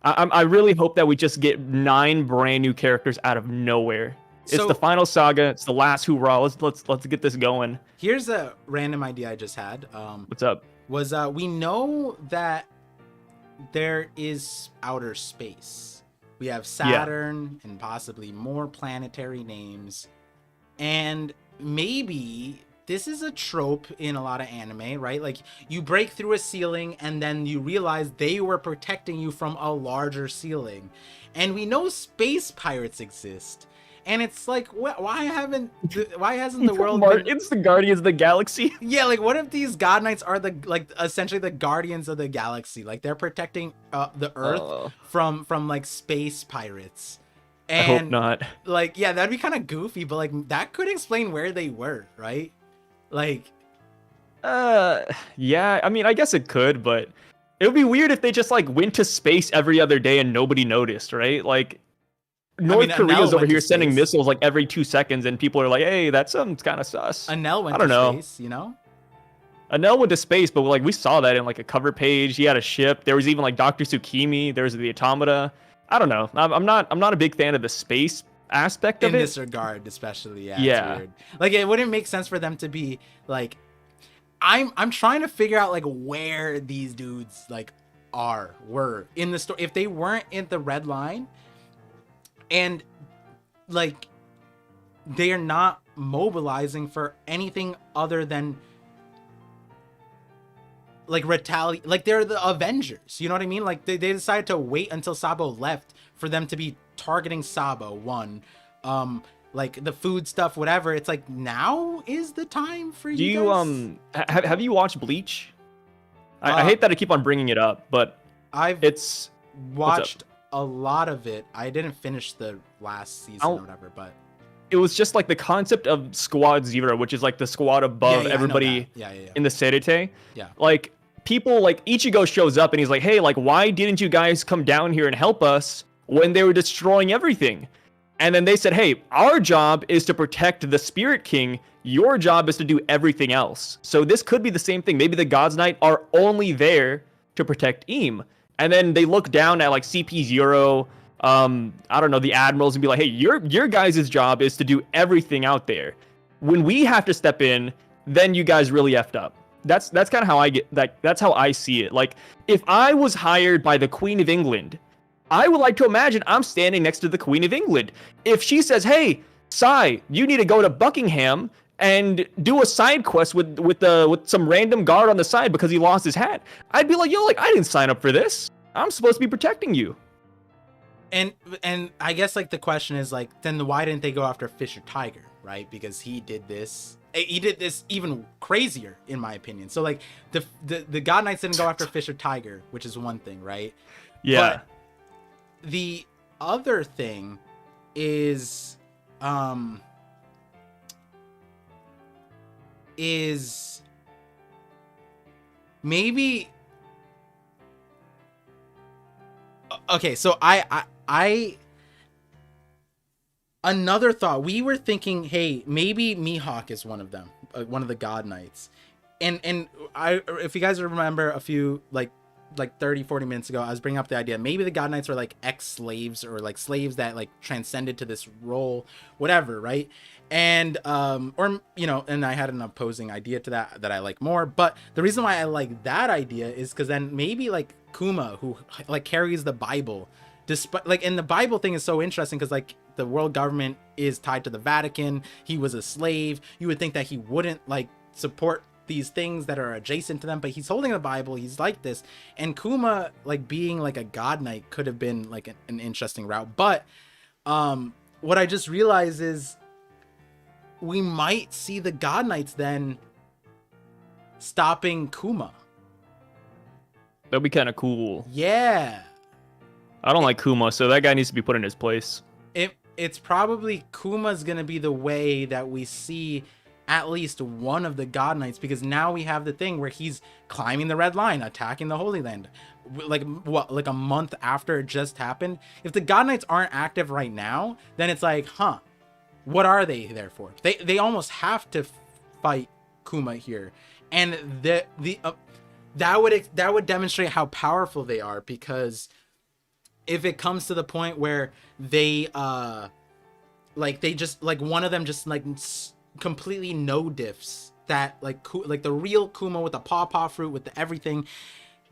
I really hope that we just get 9 brand new characters out of nowhere. It's the final saga. It's the last hoorah. Let's get this going. Here's a random idea I just had. What's up? We know that there is outer space. We have Saturn and possibly more planetary names, and maybe this is a trope in a lot of anime, right? Like you break through a ceiling and then you realize they were protecting you from a larger ceiling. And we know space pirates exist. And it's like, why hasn't the world been... It's the Guardians of the Galaxy. Yeah, like what if these God Knights are essentially the Guardians of the Galaxy? Like they're protecting the Earth from like space pirates. And, I hope not. Like, yeah, that'd be kind of goofy, but like that could explain where they were, right? Like, yeah, I mean, I guess it could, but it would be weird if they just like went to space every other day and nobody noticed, right? Like, North Korea's over here sending missiles like every 2 seconds, and people are like, "Hey, that sounds kind of sus." Anel went to space, you know. Anel went to space, but like we saw that in like a cover page. He had a ship. There was even like Dr. Tsukimi. There was the Automata. I don't know. I'm not a big fan of the space aspect of it. In this regard, especially, yeah. It's weird. Like it wouldn't make sense for them to be like. I'm trying to figure out like where these dudes like were in the story. If they weren't in the red line, and like they are not mobilizing for anything other than like retaliate, like they're the Avengers, you know what I mean? Like they decided to wait until Sabo left for them to be targeting Sabo. Like the food stuff, whatever. It's like now is the time for you guys? Have you watched Bleach? I hate that I keep on bringing it up, but I've watched a lot of it. I didn't finish the last season or whatever, but it was just like the concept of Squad Zero, which is like the squad above everybody in the Serite. Yeah. Like people like Ichigo shows up and he's like, "Hey, like why didn't you guys come down here and help us when they were destroying everything?" And then they said, "Hey, our job is to protect the Spirit King. Your job is to do everything else." So this could be the same thing. Maybe the God's Knight are only there to protect Eam. And then they look down at like CP0, I don't know, the admirals, and be like, "Hey, your guys' job is to do everything out there. When we have to step in, then you guys really effed up." That's kind of how I get that's how I see it. Like if I was hired by the Queen of England, I would like to imagine I'm standing next to the Queen of England. If she says, "Hey, Sai, you need to go to Buckingham and do a side quest with some random guard on the side because he lost his hat," I'd be like, "Yo, like I didn't sign up for this. I'm supposed to be protecting you." And I guess like the question is like, then why didn't they go after Fisher Tiger, right? Because he did this he did this even crazier, in my opinion. So like the God Knights didn't go after Fish or Tiger, which is one thing, right? Yeah. But the other thing is maybe okay, so I another thought, we were thinking, hey, maybe Mihawk is one of them, one of the God Knights. And I, if you guys remember a few like 30-40 minutes ago, I was bringing up the idea maybe the God Knights were like ex-slaves, or like slaves that like transcended to this role, whatever, right? And or you know, and I had an opposing idea to that I like more. But the reason why I like that idea is because then maybe like Kuma, who like carries the Bible, despite like, and the Bible thing is so interesting because like the world government is tied to the Vatican. He was a slave. You would think that he wouldn't like support these things that are adjacent to them, but he's holding the Bible. He's like this, and Kuma like being like a God Knight could have been like an interesting route. But what I just realized is we might see the God Knights then stopping Kuma. That'd be kind of cool. Yeah. I don't like Kuma, so that guy needs to be put in his place. It's probably Kuma's gonna be the way that we see at least one of the God Knights, because now we have the thing where he's climbing the red line, attacking the Holy Land, like what, like a month after it just happened. If the God Knights aren't active right now, then it's like, huh, what are they there for? They almost have to fight Kuma here, and that would demonstrate how powerful they are, because if it comes to the point where they like they just like one of them just like completely no diffs that like the real Kuma with the pawpaw fruit with the everything,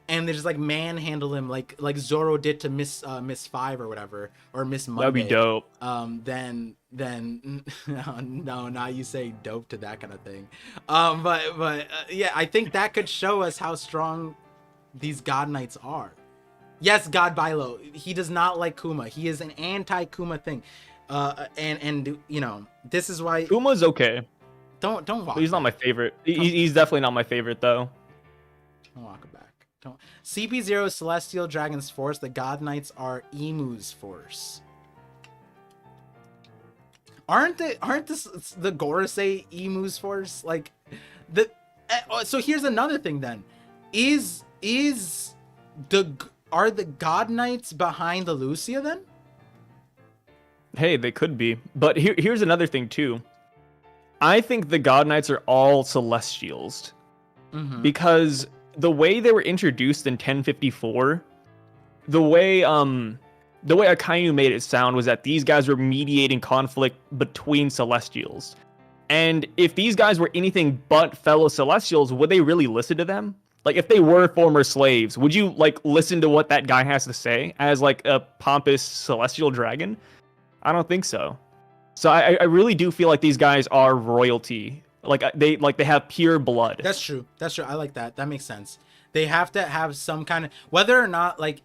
and they just like manhandle him like Zoro did to Miss 5 or whatever, or Miss Monday. That'd be dope. Then no, now you say dope to that kind of thing. But yeah, I think that could show us how strong these God Knights are. Yes, God Bilo, he does not like Kuma. He is an anti-Kuma thing. And you know, this is why Kuma's okay. Don't walk. But he's not my favorite. He's definitely not my favorite though. Don't walk back. Don't. CP0 is Celestial Dragon's force. The God Knights are Emu's force. Aren't the Gorosei Emu's force? Like the. So here's another thing then. Are the God Knights behind the Lucia then? Hey, they could be. But here's another thing too. I think the God Knights are all Celestials. Mm-hmm. Because the way they were introduced in 1054, the way Akainu made it sound was that these guys were mediating conflict between Celestials. And if these guys were anything but fellow Celestials, would they really listen to them? Like, if they were former slaves, would you, like, listen to what that guy has to say as, like, a pompous celestial dragon? I don't think so. So I really do feel like these guys are royalty. Like, they have pure blood. That's true. I like that. That makes sense. They have to have some kind of... Whether or not, like...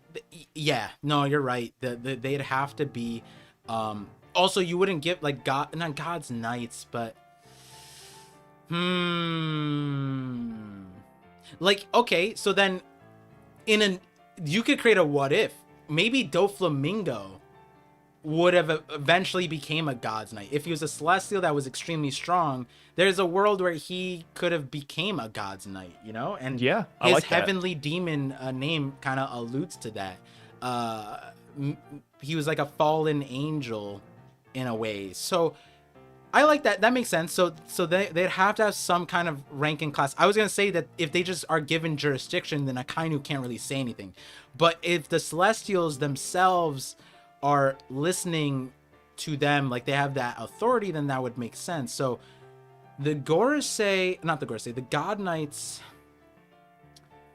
Yeah. No, you're right. They'd have to be... Also, you wouldn't give, like, not God's Knights, but... Like, okay, so then you could create a what if. Maybe Doflamingo would have eventually became a God's Knight. If he was a Celestial that was extremely strong, there's a world where he could have became a God's Knight, you know? And yeah, I his like that. Heavenly Demon name kind of alludes to that. He was like a fallen angel in a way. So I like that. That makes sense. So they'd have to have some kind of rank and class. I was going to say that if they just are given jurisdiction, then Akainu can't really say anything. But if the Celestials themselves are listening to them, like they have that authority, then that would make sense. So the God Knights...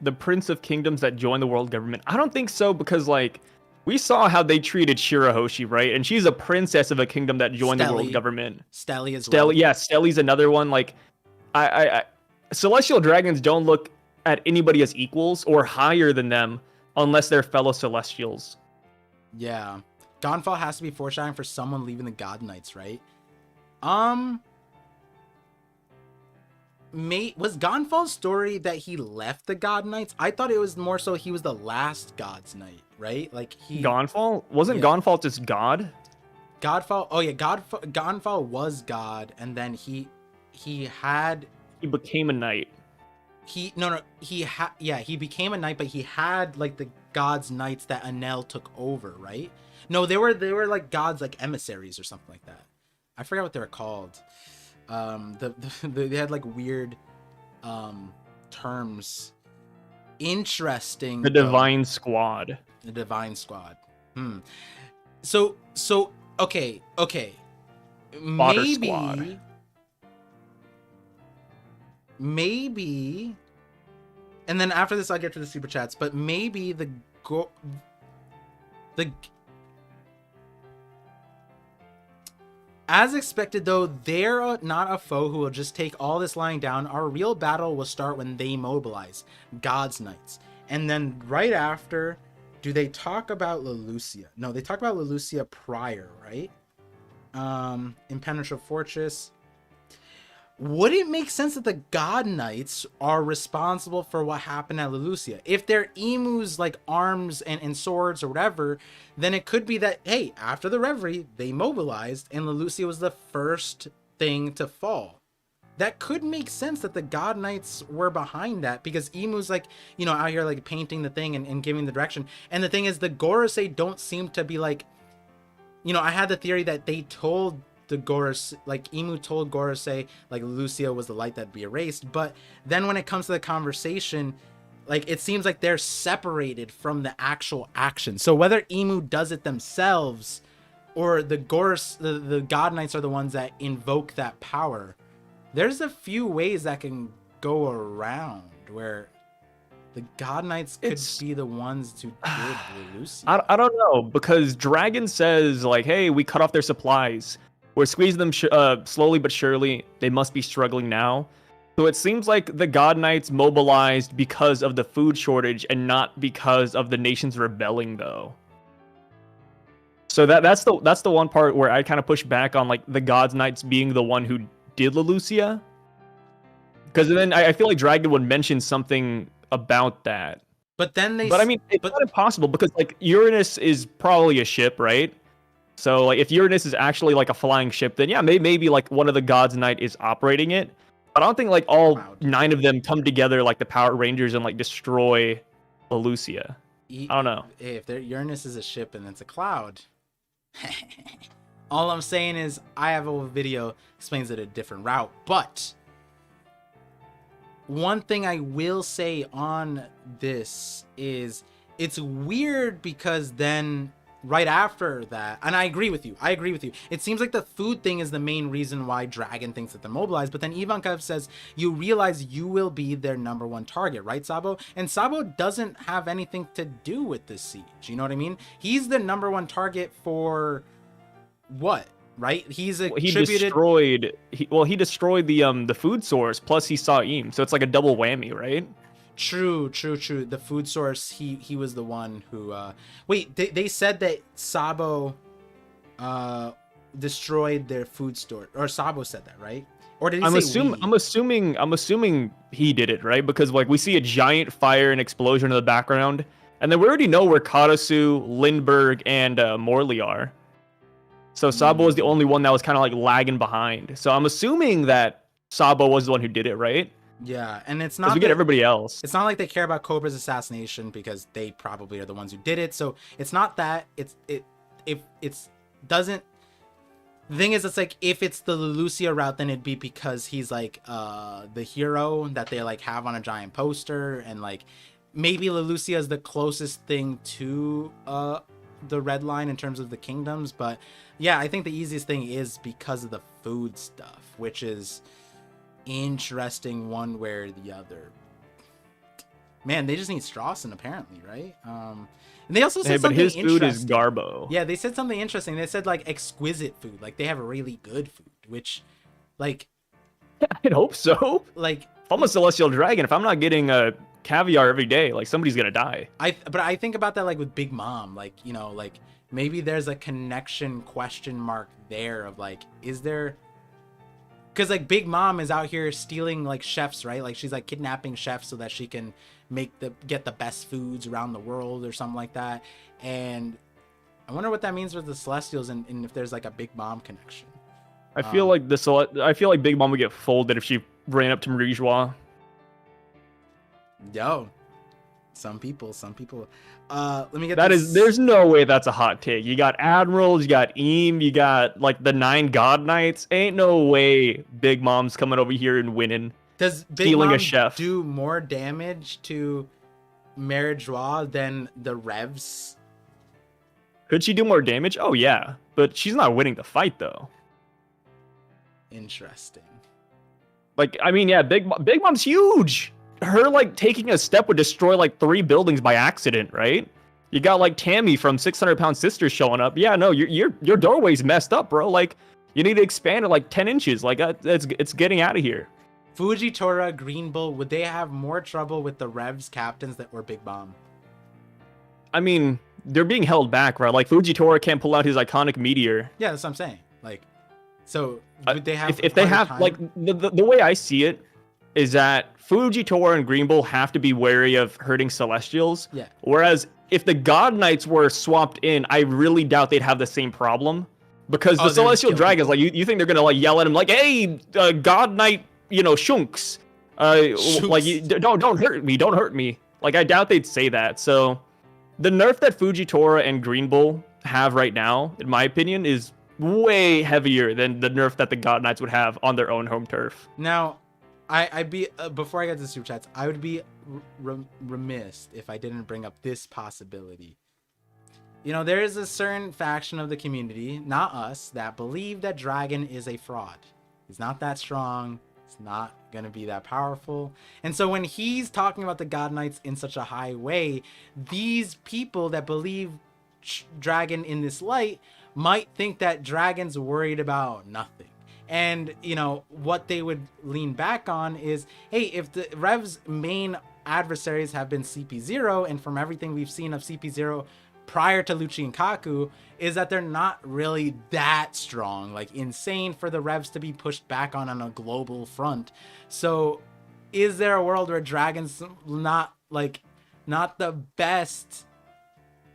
The Prince of Kingdoms that join the world government. I don't think so, because, like, we saw how they treated Shirahoshi, right? And she's a princess of a kingdom that joined the world government. Stelly as well. Yeah, Stelly's another one. Like, I Celestial Dragons don't look at anybody as equals or higher than them unless they're fellow Celestials. Yeah. Dawnfall has to be foreshadowing for someone leaving the God Knights, right? was Gonfal's story that he left the God Knights? I thought it was more so he was the last God's Knight, right? Like Gonfal? Wasn't Gonfal just God? Godfall. Oh yeah, Gonfal was God, and then he became a knight. He became a knight, but he had like the God's Knights that Anel took over, right? No, they were like gods, like emissaries or something like that. I forgot what they were called. They had like weird terms. Interesting. The Divine Squad. The Divine Squad. So okay. Spotter Squad. Maybe, and then after this I'll get to the super chats, but maybe as expected though, they're not a foe who will just take all this lying down. Our real battle will start when they mobilize God's Knights. And then right after, do they talk about Lelucia? No, they talk about Lelucia prior, right? Impenetrable Fortress. Would it make sense that the God Knights are responsible for what happened at Lelucia? If they're emus, like arms and swords or whatever, then it could be that, hey, after the Reverie, they mobilized and Lelucia was the first thing to fall. That could make sense that the God Knights were behind that, because emus, like, you know, out here like painting the thing and giving the direction. And the thing is, the Gorosei don't seem to be like, you know, I had the theory that they told the Goros, like Emu told Gorosei like Lucia was the light that'd be erased, but then when it comes to the conversation, like it seems like they're separated from the actual action. So whether Emu does it themselves or the Goros, the God Knights are the ones that invoke that power, there's a few ways that can go around where the God Knights could be the ones who did Lucia. I don't know, because Dragon says like, hey, we cut off their supplies. We're squeezing them slowly but surely. They must be struggling now. So it seems like the God Knights mobilized because of the food shortage and not because of the nations rebelling, though. So that's the one part where I kind of push back on like the God Knights being the one who did Lelucia. Because then I feel like Dragon would mention something about that. But then I mean, it's not impossible, because like Uranus is probably a ship, right? So like if Uranus is actually like a flying ship, then yeah, maybe like one of the God's Knight is operating it. But I don't think like all 9 of them come together like the Power Rangers and like destroy Lelucia. I don't know. Hey, if Uranus is a ship and it's a cloud, all I'm saying is I have a video explains it a different route. But one thing I will say on this is it's weird, because then right after that, and I agree with you, it seems like the food thing is the main reason why Dragon thinks that they're mobilized. But then Ivankov says you realize you will be their #1 target, right, Sabo? And Sabo doesn't have anything to do with this siege, you know what I mean? He's the #1 target for what, right? He's attributed. He destroyed the food source, plus he saw Eam, so it's like a double whammy, right? True. The food source, he was the one who wait, they said that Sabo destroyed their food store, or Sabo said that, right? Or did he I'm assuming he did it, right? Because like we see a giant fire and explosion in the background, and then we already know where Karasu, Lindbergh, and Morley are. So Sabo was the only one that was kind of like lagging behind. So I'm assuming that Sabo was the one who did it, right? Yeah, and it's not, we get everybody else. It's not like they care about Cobra's assassination, because they probably are the ones who did it. So it's not that. It's doesn't. The thing is, it's like if it's the Lelucia route, then it'd be because he's like the hero that they like have on a giant poster, and like maybe Lelucia is the closest thing to the red line in terms of the kingdoms. But yeah, I think the easiest thing is because of the food stuff, which is interesting one way or the other. Man, they just need Strawson apparently, right? And they also said something interesting. But his food is Garbo. Yeah, they said something interesting. They said like exquisite food, like they have really good food, which like I'd hope so. Like if I'm a celestial dragon, if I'm not getting a caviar every day, like somebody's gonna die. But I think about that like with Big Mom, like, you know, like maybe there's a connection question mark there of like, is there because like Big Mom is out here stealing like chefs, right? Like she's like kidnapping chefs so that she can get the best foods around the world or something like that. And I wonder what that means with the Celestials and if there's like a Big Mom connection. I feel like Big Mom would get folded if she ran up to Marie Joie. Yo, some people. Let me get There's no way that's a hot take. You got Admirals, you got Eam, you got like the 9 God Knights. Ain't no way Big Mom's coming over here and winning. Does Big Mom do more damage to Mary Joie than the Revs? Could she do more damage? Oh yeah, but she's not winning the fight though. Interesting. Like, I mean, yeah, Big Mom's huge. Her like taking a step would destroy like 3 buildings by accident, right? You got like Tammy from 600-Pound Sisters showing up. Yeah, no, your doorway's messed up, bro. Like, you need to expand it like 10 inches. Like, it's getting out of here. Fujitora, Green Bull, would they have more trouble with the Revs captains that were Big Mom? I mean, they're being held back, right? Like, Fujitora can't pull out his iconic meteor. Yeah, that's what I'm saying. Like, so would they have if they have time? Like the way I see it is that Fujitora and Green Bull have to be wary of hurting Celestials. Yeah. Whereas if the God Knights were swapped in, I really doubt they'd have the same problem. Because the Celestial Dragons, like, you think they're gonna like yell at him like, "Hey, God Knight, Shunks, like, don't hurt me." Like, I doubt they'd say that. So the nerf that Fujitora and Green Bull have right now, in my opinion, is way heavier than the nerf that the God Knights would have on their own home turf. Now, I'd be before I get to the super chats, I would be remiss if I didn't bring up this possibility. There is a certain faction of the community, not us, that believe that Dragon is a fraud. He's not that strong. It's not gonna be that powerful. And so when he's talking about the God Knights in such a high way, these people that believe Dragon in this light might think that Dragon's worried about nothing. And, what they would lean back on is, hey, if the Rev's main adversaries have been CP0, and from everything we've seen of CP0 prior to Lucci and Kaku, is that they're not really that strong, like insane for the Revs to be pushed back on a global front. So is there a world where Dragon's not the best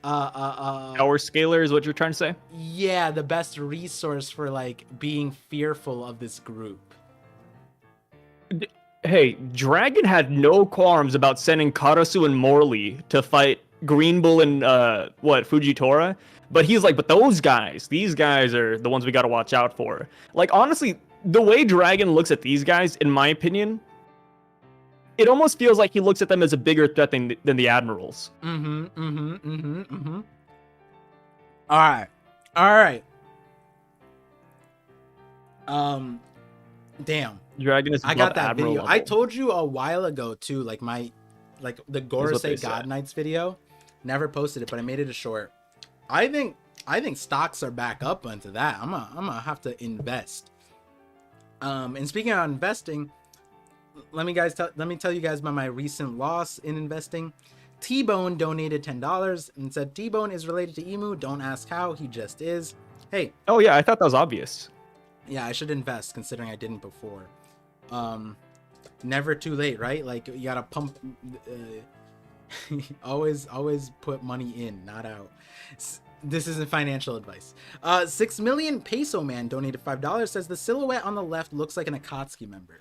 power scaler is what you're trying to say? Yeah, the best resource for like being fearful of this group. Hey, Dragon had no qualms about sending Karasu and Morley to fight Green Bull and Fujitora, but he's like, but these guys are the ones we got to watch out for. Like, honestly, the way Dragon looks at these guys, in my opinion, it almost feels like he looks at them as a bigger threat than the Admirals. All right. Damn. Dragon is I got that Admiral video. level. I told you a while ago too, like the Gorosei God Knights video. Never posted it, but I made it a short. I think stocks are back up onto that. I'm gonna have to invest. And speaking of investing, let me tell you guys about my recent loss in investing. T-Bone donated $10 and said, T-Bone is related to Emu. Don't ask how, he just is. Hey. Oh yeah, I thought that was obvious. Yeah, I should invest considering I didn't before. Never too late, right? Like, you gotta pump. Always put money in, not out. This isn't financial advice. 6 million peso man donated $5. Says the silhouette on the left looks like an Akatsuki member.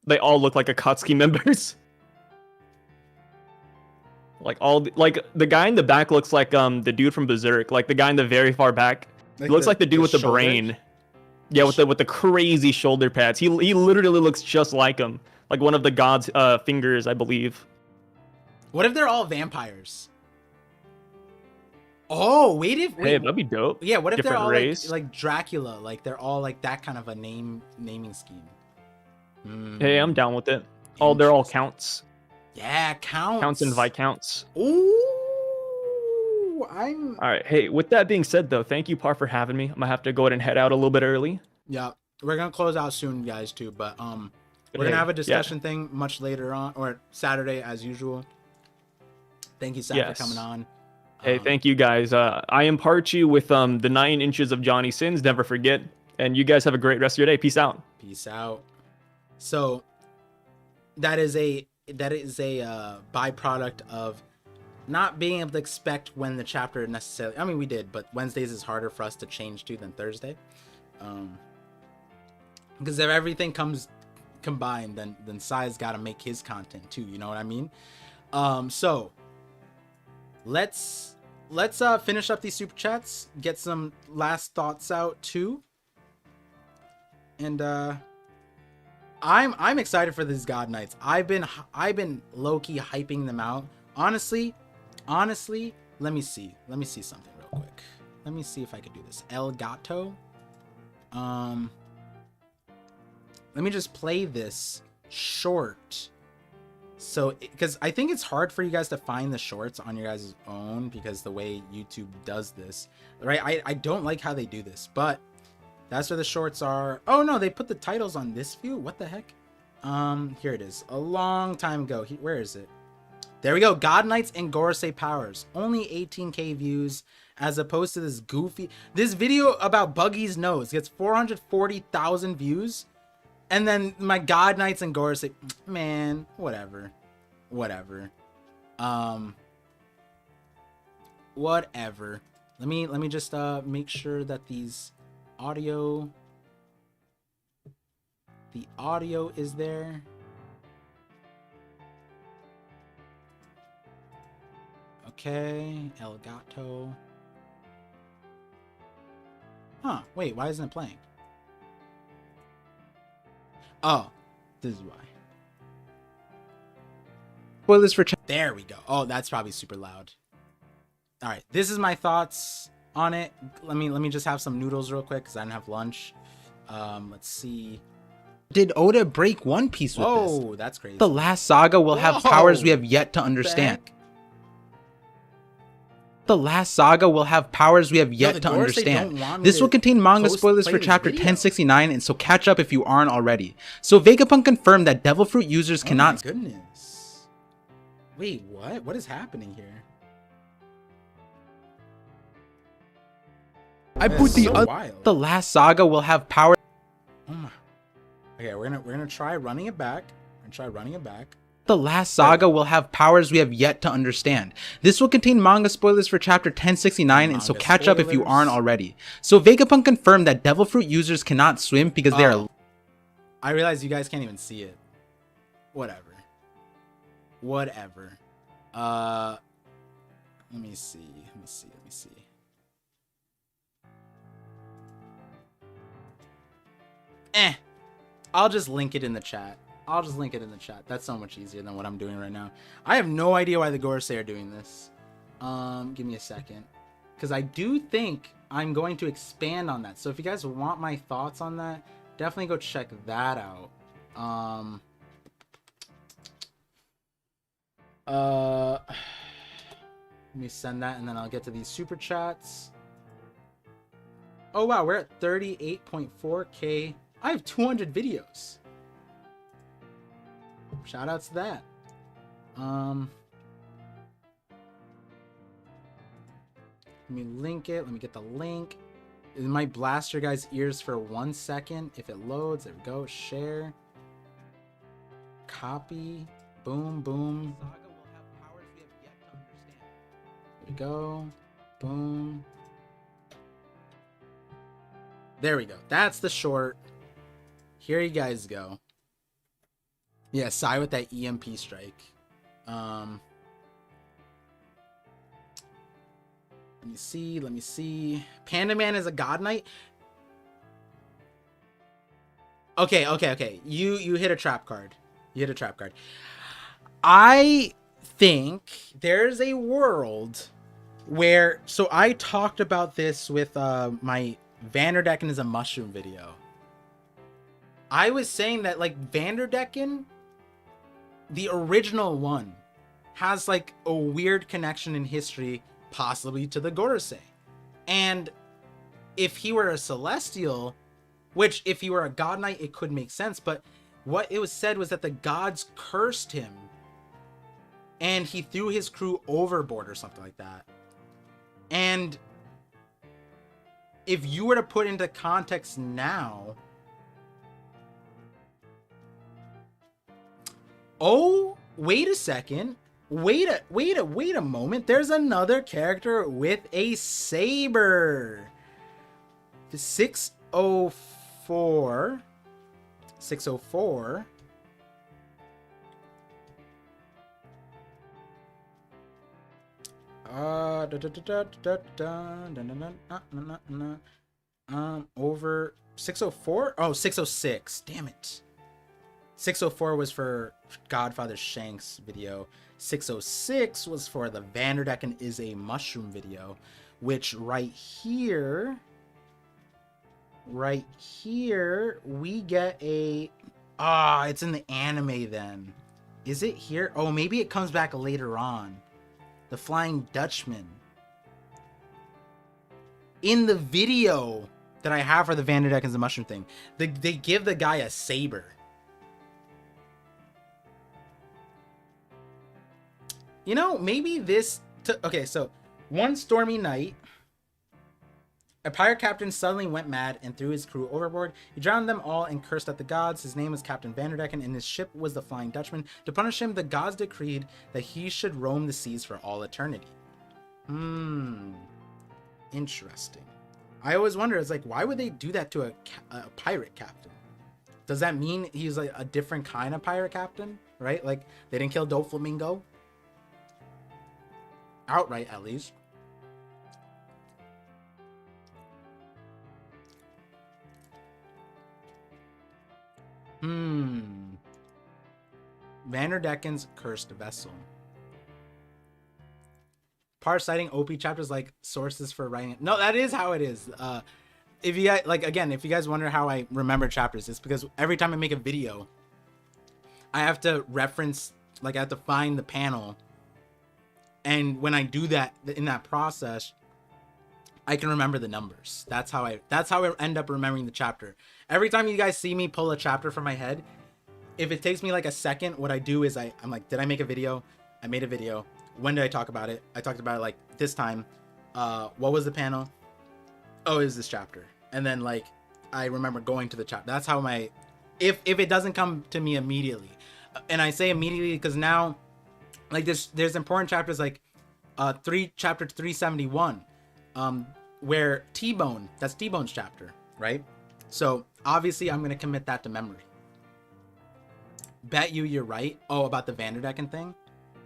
They all look like Akatsuki members. Like the guy in the back looks like the dude from Berserk. Like the guy in the very far back. He looks like the dude with the brain. Yeah, with the crazy shoulder pads. He literally looks just like him. Like one of the god's fingers, I believe. What if they're all vampires? Oh, wait, hey, that'd be dope. Yeah, what if Different they're all race. like Dracula? Like they're all like that kind of a naming scheme. Hey, I'm down with it. Oh, they're all counts. Yeah, counts. Counts and viscounts. Ooh, all right. Hey, with that being said, though, thank you, Par, for having me. I'm gonna have to go ahead and head out a little bit early. Yeah, we're gonna close out soon, guys, too. But we're gonna have a discussion thing much later on, or Saturday as usual. Thank you, Seth, for coming on. Hey, thank you, guys. I impart you with the 9 inches of Johnny Sins. Never forget. And you guys have a great rest of your day. Peace out. Peace out. So that is a byproduct of not being able to expect when the chapter necessarily, I mean, we did, but Wednesdays is harder for us to change to than Thursday. Because if everything comes combined, then Sai's got to make his content too, you know what I mean? So let's finish up these super chats, get some last thoughts out too. And I'm excited for these God Knights. I've been low-key hyping them out. Honestly, let me see something real quick. Let me see if I could do this. El Gato. Let me just play this short. So, because I think it's hard for you guys to find the shorts on your guys' own because the way YouTube does this, right? I don't like how they do this, but that's where the shorts are. Oh no, they put the titles on this view. What the heck? Here it is. A long time ago. Where is it? There we go. God Knights and Gorosei powers. Only 18k views as opposed to this goofy. This video about Buggy's nose gets 440,000 views. And then my God Knights and Gorosei, man, whatever. Whatever. Let me just make sure that the audio is there. Okay, El Gato. Huh, wait, why isn't it playing? Oh, this is why. Spoilers for there we go. Oh, that's probably super loud. All right, this is my thoughts on it. Let me just have some noodles real quick because I didn't have lunch. Let's see. Did Oda break One Piece with this? Oh, that's crazy. The last saga will have powers we have yet to understand. The last saga will have powers we have yet to understand. This will contain manga spoilers for chapter 1069, and so catch up if you aren't already. So Vegapunk confirmed that Devil Fruit users cannot. Oh my goodness. Wait, what? What is happening here? I put the last saga will have powers. Oh my. Okay, we're gonna try running it back. The last saga will have powers we have yet to understand. This will contain manga spoilers for chapter 1069, and so catch up if you aren't already. So Vegapunk confirmed that Devil Fruit users cannot swim because they are. I realize you guys can't even see it. Whatever. Let me see. I'll just link it in the chat. That's so much easier than what I'm doing right now. I have no idea why the Gorosei are doing this. Give me a second. Because I do think I'm going to expand on that. So if you guys want my thoughts on that, definitely go check that out. Let me send that and then I'll get to these super chats. Oh wow, we're at 38.4k. I have 200 videos. Shout outs to that. Let me link it. Let me get the link. It might blast your guys' ears for 1 second. If it loads, there we go. Share. Copy. Boom, boom. There we go. Boom. There we go. That's the short. Here you guys go. Yeah, Sai with that EMP strike. Let me see. Panda Man is a God Knight. Okay. You hit a trap card. I think there's a world where, so I talked about this with my Vanderdecken is a mushroom video. I was saying that like Vanderdecken, the original one, has like a weird connection in history, possibly to the Gorosei. And if he were a Celestial, which if he were a God Knight, it could make sense. But what it was said was that the gods cursed him and he threw his crew overboard or something like that. And if you were to put into context now, oh, wait a second. Wait a moment. There's another character with a saber. The 604. 604. Over 604. Oh, 606. Damn it. 604 was for Godfather Shank's video. 606 was for the Vanderdecken is a mushroom video, which right here, we get a, it's in the anime then. Is it here? Oh, maybe it comes back later on. The Flying Dutchman. In the video that I have for the Vanderdecken is a mushroom thing, they give the guy a saber. You know, maybe this... Okay, so one stormy night, a pirate captain suddenly went mad and threw his crew overboard. He drowned them all and cursed at the gods. His name was Captain Vanderdecken, and his ship was the Flying Dutchman. To punish him, the gods decreed that he should roam the seas for all eternity. Interesting. I always wonder, it's like, why would they do that to a pirate captain? Does that mean he's like a different kind of pirate captain, right? Like, they didn't kill Doflamingo? Outright, at least. Vanderdecken's cursed vessel. Citing OP chapters like sources for writing it. No, that is how it is. If you guys, like, again, if you guys wonder how I remember chapters, it's because every time I make a video, I have to reference, like, I have to find the panel. And when I do that, in that process, I can remember the numbers. That's how I end up remembering the chapter. Every time you guys see me pull a chapter from my head, if it takes me like a second, what I do is I'm like, did I make a video? I made a video. When did I talk about it? I talked about it like this time. What was the panel? Oh, it was this chapter. And then like, I remember going to the chapter. That's how if it doesn't come to me immediately, and I say immediately because now, like there's important chapters like chapter 371, where T-Bone, that's T-Bone's chapter, right? So obviously I'm gonna commit that to memory. Bet you're right. Oh, about the Vanderdecken thing.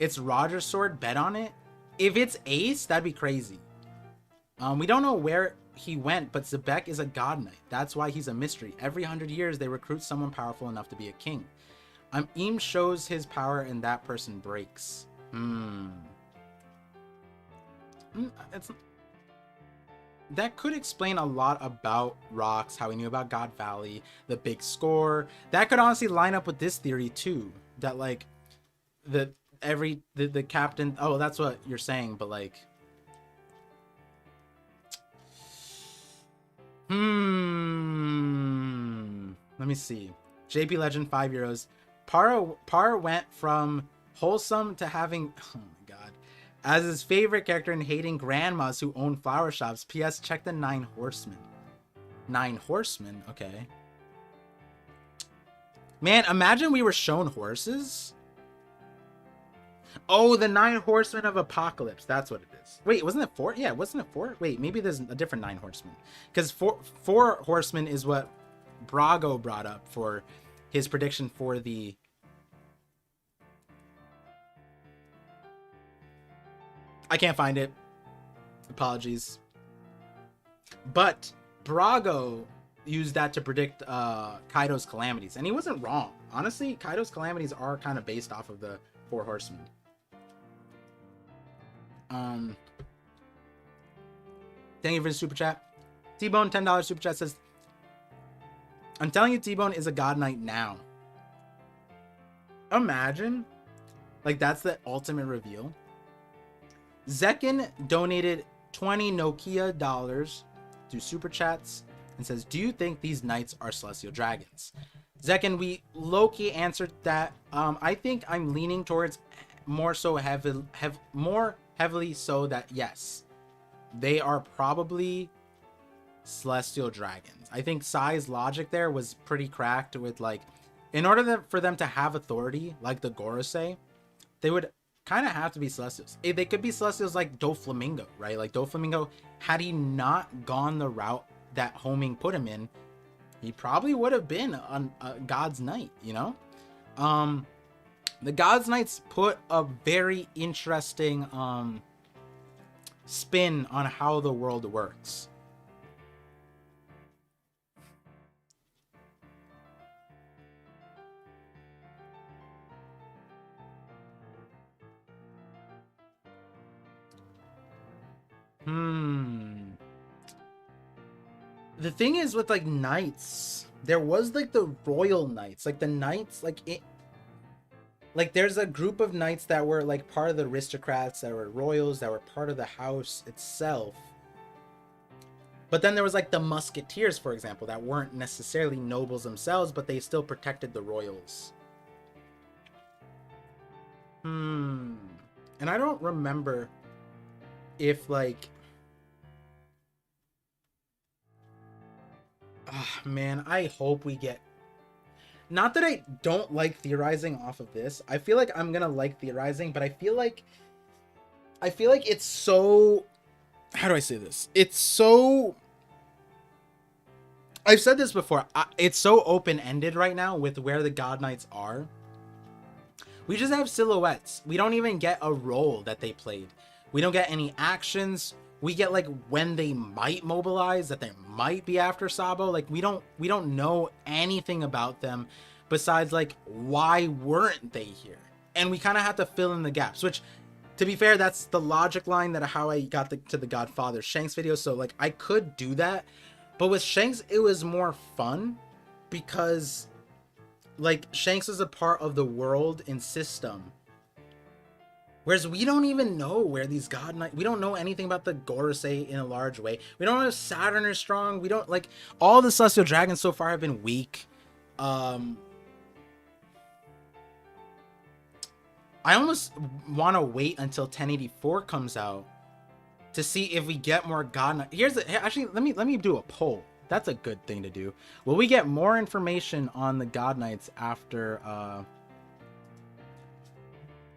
It's Roger's sword, bet on it. If it's Ace, that'd be crazy. We don't know where he went, but Zebek is a god knight. That's why he's a mystery. Every 100 years they recruit someone powerful enough to be a king. Eam shows his power and that person breaks. That could explain a lot about Rocks, how he knew about God Valley, the big score. That could honestly line up with this theory too. That like the captain. Oh, that's what you're saying, but like, let me see. JP Legend, €5. Par went from wholesome to having, oh my god, as his favorite character and hating grandmas who own flower shops. PS, check the 9 Horsemen. 9 Horsemen, okay. Man, imagine we were shown horses. Oh, the 9 Horsemen of Apocalypse. That's what it is. Wait, wasn't it 4? Yeah, wasn't it 4? Wait, maybe there's a different 9 Horsemen. Because 4 Horsemen is what Brago brought up for his prediction for the... I can't find it. Apologies. But Brago used that to predict Kaido's calamities. And he wasn't wrong. Honestly, Kaido's calamities are kind of based off of the 4 Horsemen. Thank you for the super chat. T-Bone, $10 super chat says, I'm telling you, T-Bone is a god knight now. Imagine. Like, that's the ultimate reveal. Zekin donated 20 Nokia dollars through super chats and says, do you think these knights are celestial dragons? Zekin, we low-key answered that. I think I'm leaning towards more heavily so that yes, they are probably celestial dragons. I think Sai's logic there was pretty cracked with, like, in order for them to have authority, like the Gorosei, they would kind of have to be celestials. They could be celestials like Doflamingo, right? Like Doflamingo, had he not gone the route that Homing put him in, he probably would have been a God's Knight, you know? The God's Knights put a very interesting spin on how the world works. The thing is with like knights, there was like the royal knights, like the knights, like there's a group of knights that were like part of the aristocrats, that were royals, that were part of the house itself. But then there was like the musketeers, for example, that weren't necessarily nobles themselves, but they still protected the royals. And I don't remember if like, man, I hope we get, not that I don't like theorizing off of this. I feel like I'm gonna like theorizing, but I feel like it's so, how do I say this? It's so, I've said this before, it's so open-ended right now with where the God Knights are. We just have silhouettes. We don't even get a role that they played. We don't get any actions. We get like when they might mobilize, that they might be after Sabo. Like we don't know anything about them besides like why weren't they here? And we kind of have to fill in the gaps, which, to be fair, that's the logic line that how I got to the Godfather Shanks video. So like I could do that, but with Shanks it was more fun because like Shanks is a part of the world and system, whereas we don't even know where these God Knights, we don't know anything about the Gorosei in a large way. We don't know if Saturn is strong. We don't, like, all the celestial dragons so far have been weak. I almost want to wait until 1084 comes out to see if we get more God Knights. Actually, let me do a poll. That's a good thing to do. Will we get more information on the God Knights after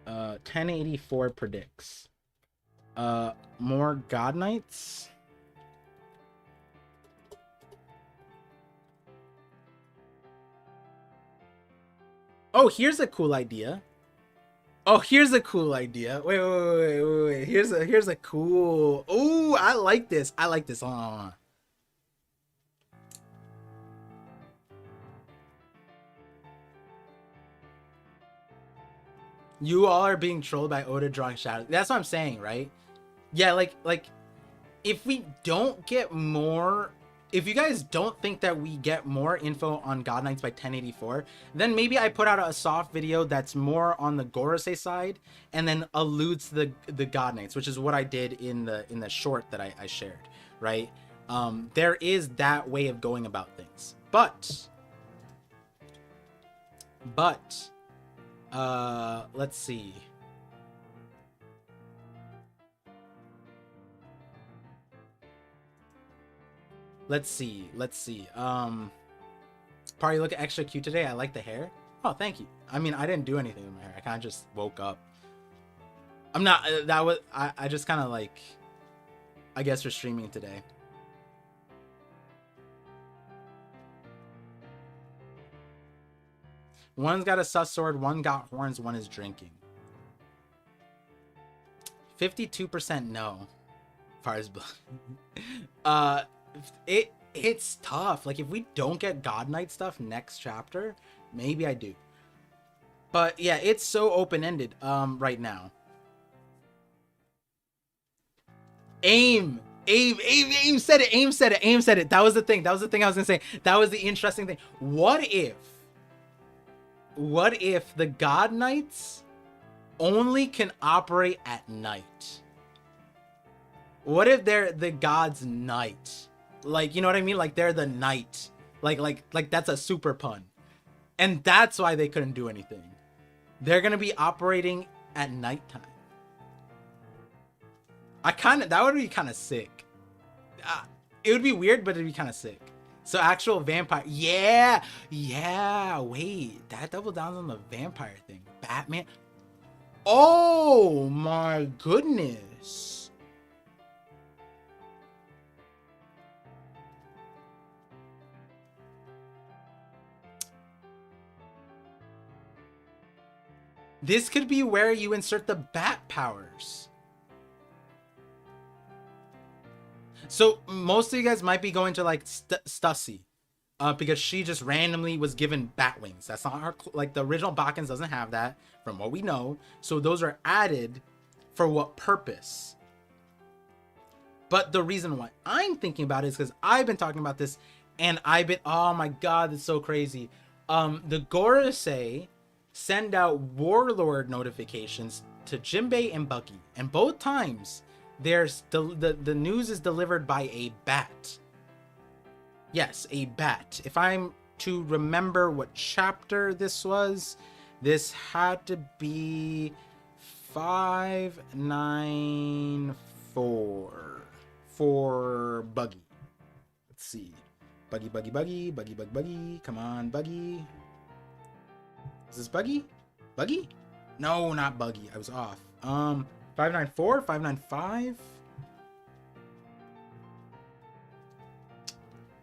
1084 predicts more God Knights? Oh, here's a cool idea. Wait. Here's a cool. Oh, I like this. Hold on. You all are being trolled by Oda drawing shadows. That's what I'm saying, right? Yeah, like if we don't get more, if you guys don't think that we get more info on God Knights by 1084, then maybe I put out a soft video that's more on the Gorosei side and then alludes to the God Knights, which is what I did in the short that I shared, right? There is that way of going about things, but let's see. Party look extra cute today. I like the hair. Oh, thank you. I mean, I didn't do anything with my hair. I kind of just woke up. I'm not, I just kind of like, I guess we're streaming today. One's got a sus sword, one got horns, one is drinking. 52% no. Fires blood. It's tough. Like if we don't get God Knight stuff next chapter, maybe I do. But yeah, it's so open-ended right now. Aim said it. That was the thing I was gonna say. That was the interesting thing. What if the God Knights only can operate at night? What if they're the God's Knight? Like, you know what I mean? Like they're the knight. Like that's a super pun. And that's why they couldn't do anything. They're gonna be operating at nighttime. That would be kind of sick. it would be weird, but it'd be kind of sick. So actual vampire. Yeah. Wait, that double down on the vampire thing. Batman. Oh my goodness. This could be where you insert the bat powers. So most of you guys might be going to like Stussy, because she just randomly was given bat wings. That's not her, like the original Bakans doesn't have that from what we know. So those are added for what purpose? But the reason why I'm thinking about it is because I've been talking about this and oh my God, that's so crazy. The Gorosei send out warlord notifications to Jinbei and Buggy, and both times there's the news is delivered by a bat. Yes, a bat. If I'm to remember what chapter this was, this had to be 594 for Buggy. Let's see. Buggy. Come on, Buggy. Is this Buggy? Buggy? No, not Buggy. I was off. 594, 595.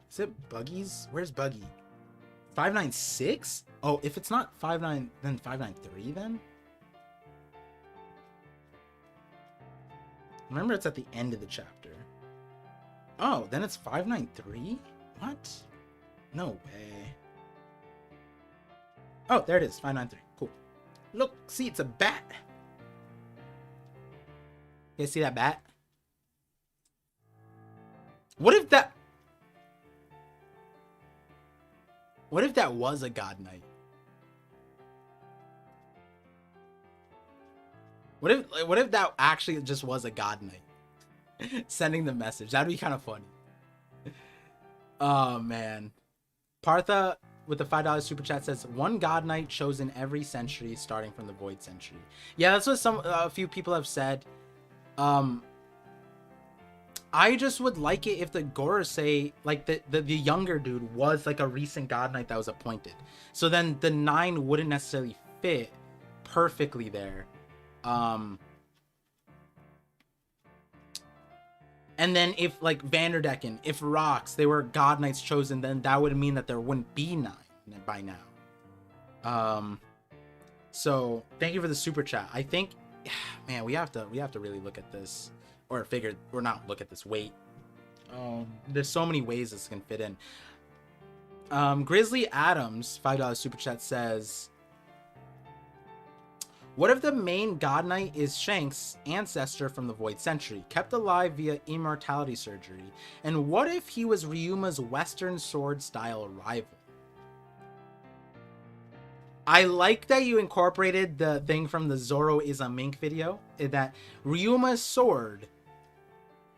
Is it Buggy's? Where's Buggy? 596? Oh, if it's not 59, then 593 then? Remember, it's at the end of the chapter. Oh, then it's 593? What? No way. Oh, there it is. 593. Cool. Look, see, it's a bat. You guys see that bat? What if that was a God Knight? What if that actually just was a God Knight sending the message? That'd be kind of funny. Oh man. Partha with the $5 super chat says one God Knight chosen every century starting from the Void Century. Yeah, that's what a few people have said. I just would like it if the Gorosei, like the younger dude, was like a recent God Knight that was appointed. So then the 9 wouldn't necessarily fit perfectly there. And then if like Vanderdecken, if Rocks, they were God Knights chosen, then that would mean that there wouldn't be 9 by now. So thank you for the super chat. I think, man, we have to really look at this, or not look at this. Wait. There's so many ways this can fit in. Grizzly Adams, $5 super chat says, what if the main God Knight is Shank's ancestor from the Void Century, kept alive via immortality surgery? And what if he was Ryuma's Western sword style rival? I like that you incorporated the thing from the Zoro is a Mink video, that Ryuma's sword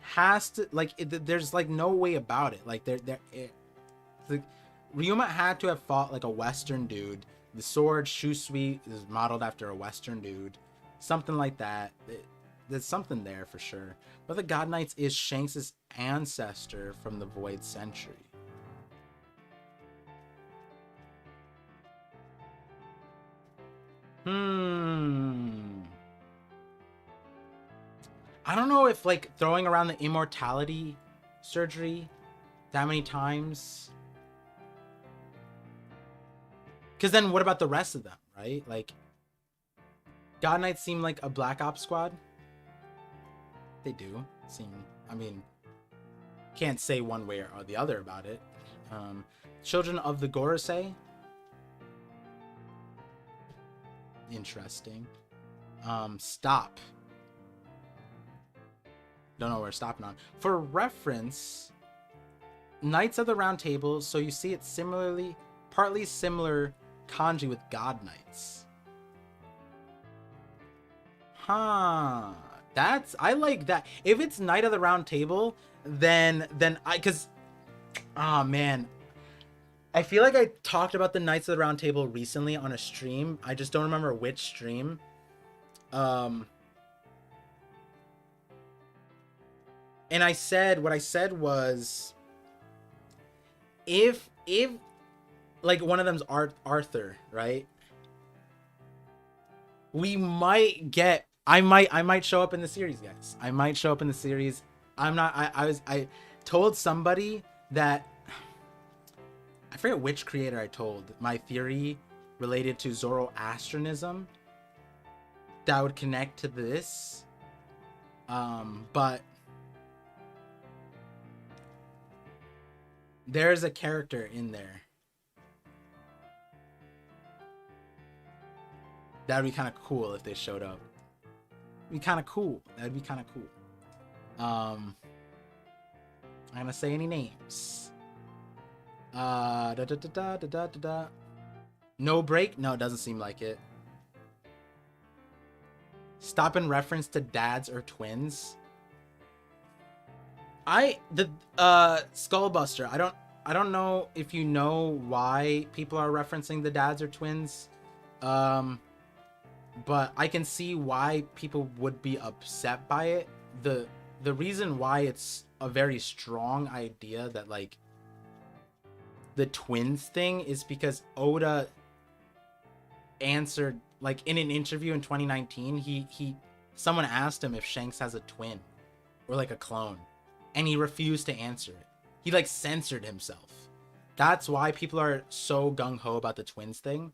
has to, like, there's like no way about it. Like Ryuma had to have fought like a Western dude. The sword Shusui is modeled after a Western dude, something like that. There's something there for sure. But the God Knights is Shanks' ancestor from the Void Century. I don't know if like throwing around the immortality surgery that many times. Because then what about the rest of them, right? Like, God Knights seem like a Black Ops squad. They do seem, I mean, can't say one way or the other about it. Children of the Gorosei. Interesting. Stop. Don't know where we're stopping on. For reference, Knights of the Round Table, so you see it partly similar kanji with God Knights. I like that. If it's Knight of the Round Table, then man, I feel like I talked about the Knights of the Round Table recently on a stream. I just don't remember which stream. And what I said was, if like one of them's Arthur, right? We might get. I might show up in the series, guys. I might show up in the series. I'm not. I told somebody that. I forget which creator I told my theory related to Zoroastrianism that would connect to this. But there's a character in there that would be kind of cool if they showed up. Be kind of cool. That'd be kind of cool. I'm gonna say any names. No break? No, it doesn't seem like it. Stop in reference to dads or twins. Skullbuster. I don't know if you know why people are referencing the dads or twins. But I can see why people would be upset by it. The reason why it's a very strong idea that like the twins thing is because Oda answered like in an interview in 2019, someone asked him if Shanks has a twin or like a clone, and he refused to answer it. He like censored himself. That's why people are so gung-ho about the twins thing.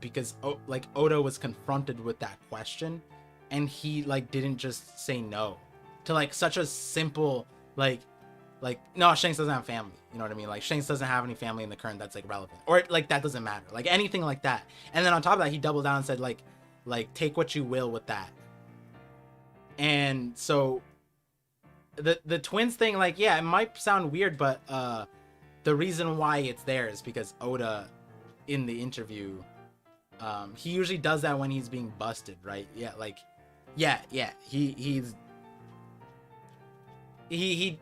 Because like Oda was confronted with that question, and he like didn't just say no to like such a simple like no, Shanks doesn't have family, you know what I mean? Like Shanks doesn't have any family in the current that's like relevant, or like that doesn't matter, like anything like that. And then on top of that, he doubled down and said like take what you will with that. And so the twins thing, like, yeah, it might sound weird, but the reason why it's there is because Oda in the interview, he usually does that when he's being busted, right? Yeah, like he's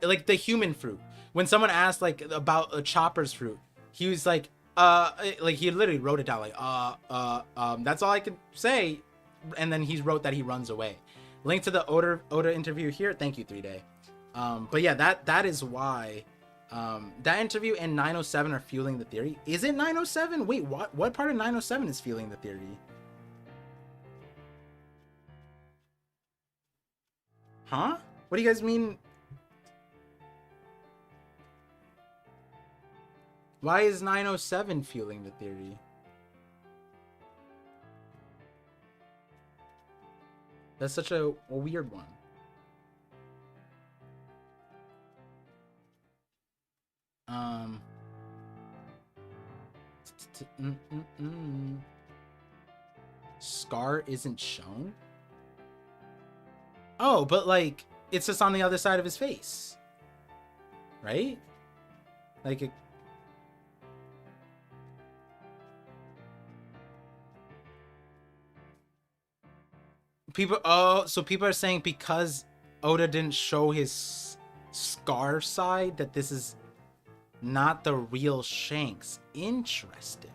like the human fruit. When someone asked like about a Chopper's fruit, he was like he literally wrote it down like that's all I could say, and then he wrote that he runs away. Link to the Oda interview here. Thank you, 3Day. But yeah, that is why that interview and 907 are fueling the theory. Is it 907? Wait, what part of 907 is fueling the theory? Huh? What do you guys mean? Why is 907 fueling the theory? That's such a weird one. Scar isn't shown? Oh, but like it's just on the other side of his face, right? Like it... people, oh, so people are saying because Oda didn't show his Scar side that this is not the real Shanks. Interesting.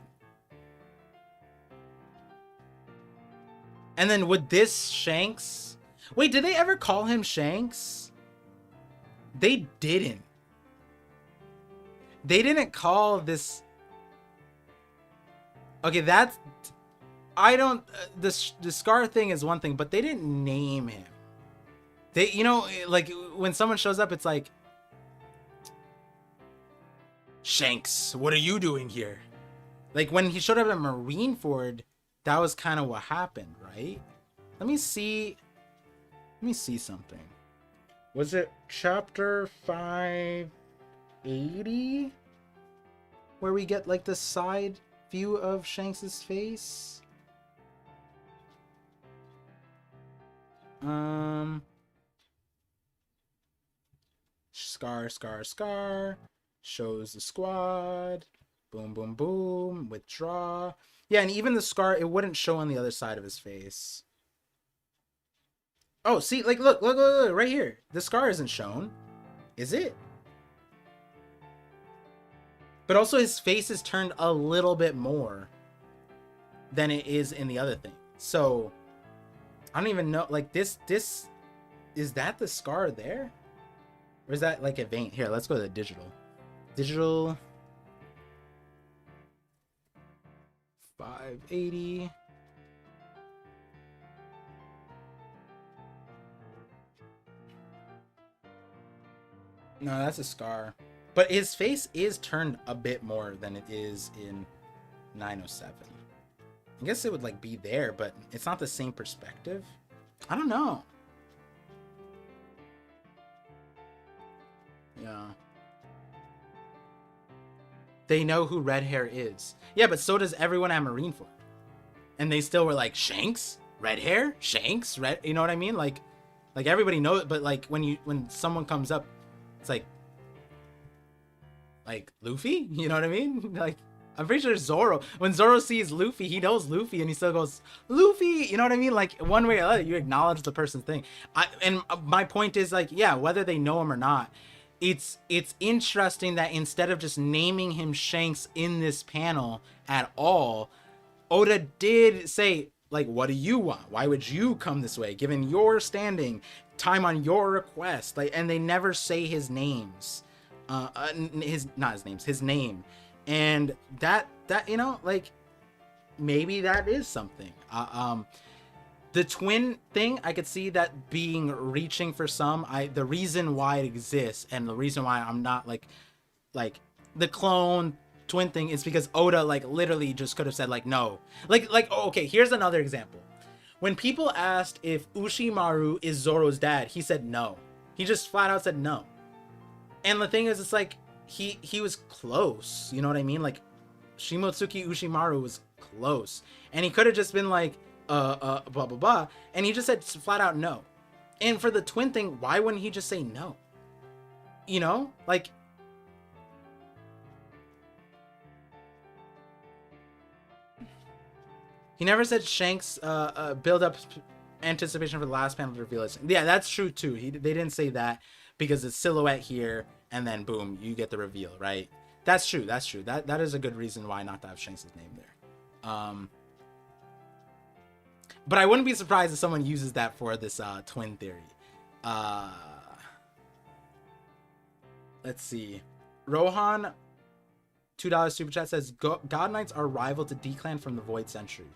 And then would this Shanks... Wait, did they ever call him Shanks? They didn't. They didn't call this... Okay, that's... I don't... The Scar thing is one thing, but they didn't name him. They, you know, like, when someone shows up, it's like... Shanks, what are you doing here? Like, when he showed up at Marineford, that was kind of what happened, right? Let me see something. Was it chapter 580? Where we get, like, the side view of Shanks's face? Scar. Shows the squad. Boom, boom, boom. Withdraw. Yeah, and even the scar, it wouldn't show on the other side of his face. Oh, see, like, look, right here. The scar isn't shown. Is it? But also his face is turned a little bit more than it is in the other thing. So, I don't even know, like, this, is that the scar there? Or is that, like, a vein? Here, let's go to the digital. Digital, 580. No, that's a scar. But his face is turned a bit more than it is in 907. I guess it would like be there, but it's not the same perspective. I don't know. Yeah. They know who Red Hair is. Yeah, but so does everyone at Marineford. And they still were like, Shanks? Red Hair? Shanks? Red, you know what I mean? Like everybody knows, but like when someone comes up, it's like Luffy? You know what I mean? Like, I'm pretty sure Zoro, when Zoro sees Luffy, he knows Luffy and he still goes, Luffy! You know what I mean? Like, one way or other, you acknowledge the person's thing. And my point is, like, yeah, whether they know him or not, it's interesting that instead of just naming him Shanks in this panel at all, Oda did say, like, what do you want? Why would you come this way? Given your standing, time on your request. Like, and they never say his names. His name. And that you know, like, maybe that is something. The twin thing, I could see that being reaching for some. The reason why it exists and the reason why I'm not like the clone twin thing is because Oda like literally just could have said like no. Like oh, okay, here's another example. When people asked if Ushimaru is Zoro's dad, he said no. He just flat out said no. And the thing is, it's like he was close, you know what I mean? Like Shimotsuki Ushimaru was close, and he could have just been like blah blah blah, and he just said flat out no. And for the twin thing, why wouldn't he just say no? You know, like he never said Shanks build up anticipation for the last panel to reveal it. Yeah, that's true too. They didn't say that because it's silhouette here and then boom, you get the reveal, right? That's true. That's true. That is a good reason why not to have Shanks' name there. But I wouldn't be surprised if someone uses that for this twin theory. Let's see. Rohan, $2 super chat says God Knights are rival to D-Clan from the Void Century.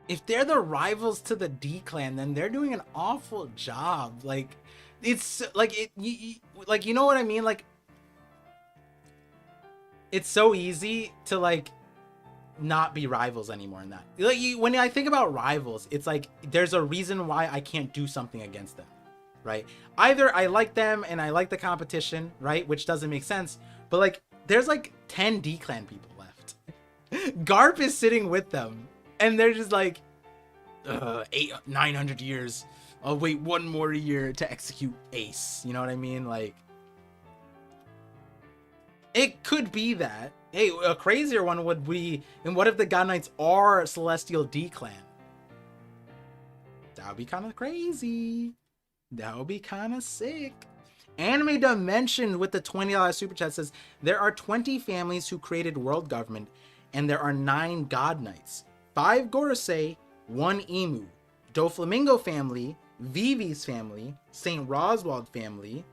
If they're the rivals to the D-Clan, then they're doing an awful job. Like, it's like like, you know what I mean? Like, it's so easy to like not be rivals anymore in that. Like, when I think about rivals, it's like there's a reason why I can't do something against them, right? Either I like them and I like the competition, right, which doesn't make sense, but like there's like 10 D-Clan people left. Garp is sitting with them. And they're just like, 900 years. I'll wait one more year to execute Ace. You know what I mean? Like, it could be that. Hey, a crazier one would be, and what if the God Knights are Celestial D-Clan? That would be kind of crazy. That would be kind of sick. Anime Dimension with the $20 super chat says, there are 20 families who created world government, and there are 9 God Knights. 5 Gorosei, 1 Emu, Doflamingo family, Vivi's family, St. Roswald family,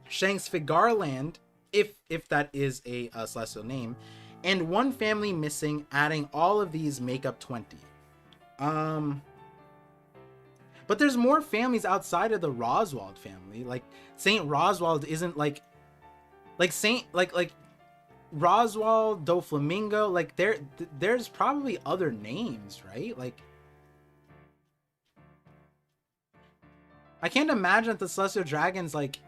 Shanks Figarland, if that is a celestial name, and 1 family missing. Adding all of these make up 20. But there's more families outside of the Roswald family. Like St. Roswald isn't like Roswald, Doflamingo, like there's probably other names, right? Like, I can't imagine that the Celestial Dragons, like,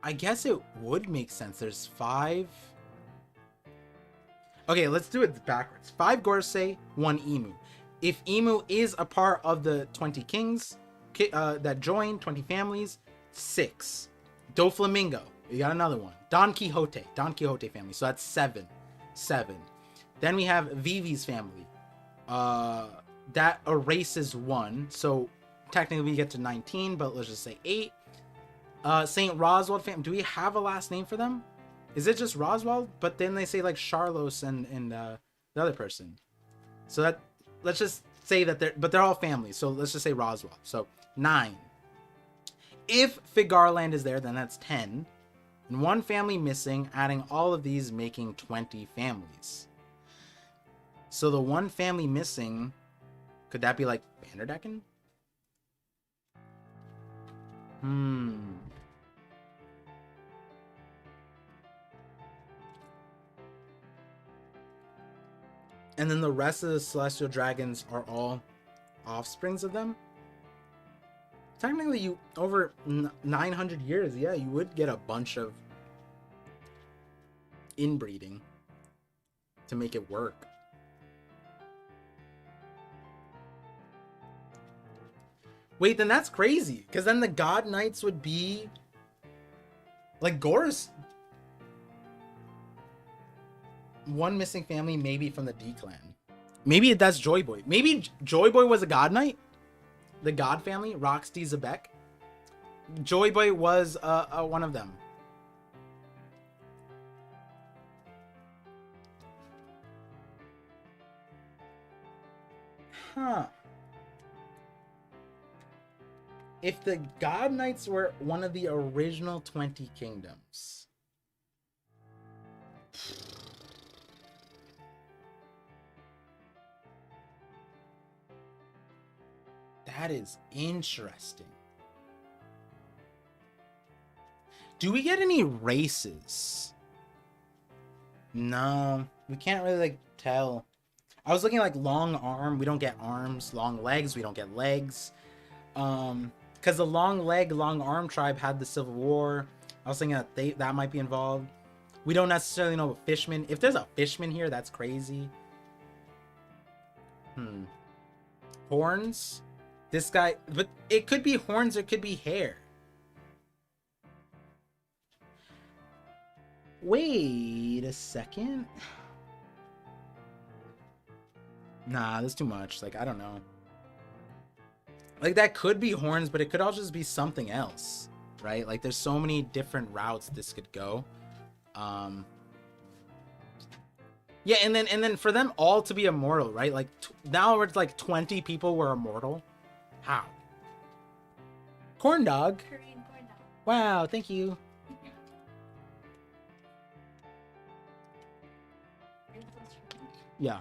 I guess it would make sense. There's 5. Okay, let's do it backwards. 5 Gorosei, 1 Emu. If Emu is a part of the 20 kings that join, 20 families, 6. Doflamingo. We got another one. Don Quixote family. So that's 7. Then we have Vivi's family. That erases 1. So technically we get to 19, but let's just say 8. St. Roswald family. Do we have a last name for them? Is it just Roswald? But then they say like Charlos and the other person. So that, let's just say that they're all families. So let's just say Roswell. So 9. If Figarland is there, then that's 10. And 1 family missing, adding all of these, making 20 families. So the 1 family missing, could that be like Vanderdecken? And then the rest of the celestial dragons are all offsprings of them. Technically, you over 900 years, yeah, you would get a bunch of inbreeding to make it work. Wait, then that's crazy, because then the God Knights would be like Gore's 1 missing family, maybe from the D clan. Maybe that's Joy Boy. Maybe Joy Boy was a God Knight. The God family, Roxty Zebek. Joy Boy was one of them. Huh. If the God Knights were one of the original 20 kingdoms. That is interesting. Do we get any races? No, we can't really like tell. I was looking like long arm, we don't get arms. Long legs, we don't get legs. Because the long leg, long arm tribe had the Civil War. I was thinking that that might be involved. We don't necessarily know a Fishman. If there's a Fishman here, that's crazy. Horns. This guy, but it could be horns, or it could be hair. Wait a second. Nah, that's too much. Like, I don't know. Like, that could be horns, but it could also just be something else, right? Like, there's so many different routes this could go. Yeah, and then for them all to be immortal, right? Like, now it's like 20 people were immortal. How? Corn dog. Korean corn dog. Wow, thank you. Yeah.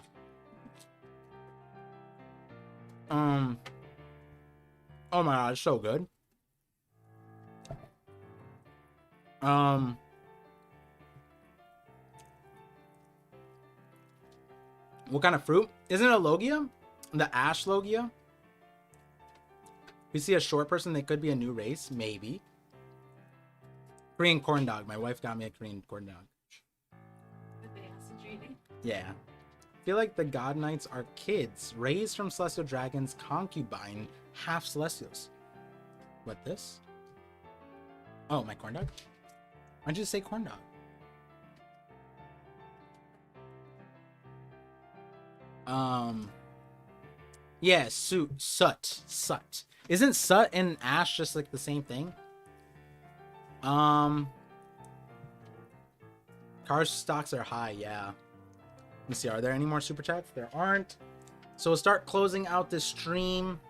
Oh my god, it's so good. What kind of fruit? Isn't it a Logia? The Ash Logia? We see a short person, they could be a new race, maybe. Korean corn dog. My wife got me a Korean corn dog. Yeah. I feel like the God Knights are kids raised from celestial dragons, concubine, half celestials. What, this? Oh, my corn dog? Why'd you say corn dog? Yeah, Sut. Isn't Sut and Ash just like the same thing? Car stocks are high, yeah. Let me see, are there any more super chats? There aren't. So we'll start closing out this stream.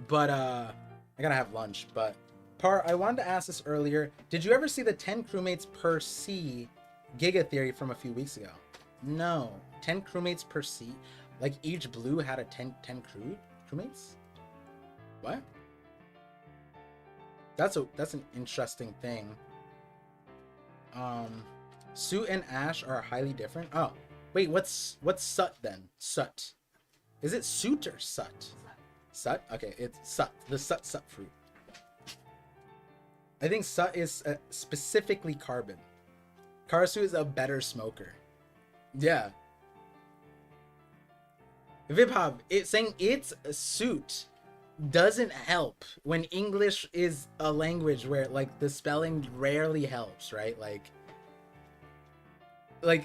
But I gotta have lunch. But Par, I wanted to ask this earlier. Did you ever see the 10 crewmates per C Giga Theory from a few weeks ago? No. 10 crewmates per C? Like each blue had a 10 crewmates? What? That's an interesting thing. Sut and Ash are highly different. Oh, wait, what's Sut then? Sut. Is it Sut or Sut? Sut? Okay, it's Sut. The Sut fruit. I think Sut is specifically carbon. Karasu is a better smoker. Yeah. Vibhab, it's saying it's a suit doesn't help when English is a language where like the spelling rarely helps, right? Like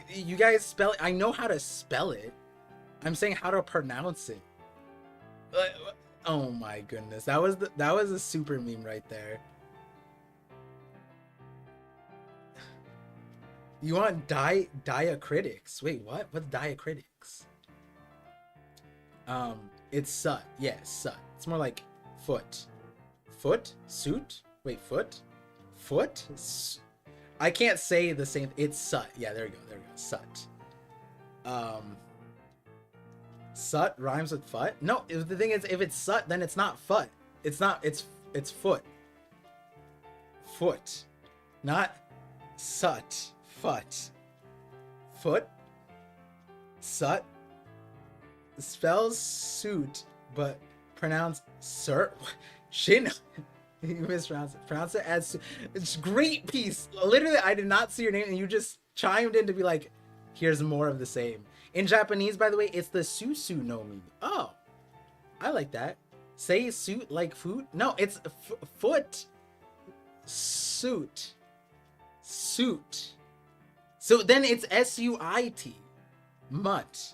you guys spell it. I know how to spell it. I'm saying how to pronounce it. Oh my goodness, that was a super meme right there. You want diacritics? Wait, what? What's diacritics? It's sut. Yeah, sut. It's more like foot. Foot? Suit? Wait, foot? Foot? I can't say the same. It's sut. Yeah, there we go. There we go. Sut. Sut rhymes with fut? No, the thing is, if it's sut, then it's not fut. It's not, it's foot. Foot. Not sut. Fut. Foot. Sut. Spells suit, but pronounced sir. Shit. You mispronounced it. Pronounce it as it's great piece. Literally, I did not see your name, and you just chimed in to be like, here's more of the same. In Japanese, by the way, it's the susu no mi. Oh, I like that. Say suit like food? No, it's foot. Suit. Suit. So then it's S-U-I-T. Mutt.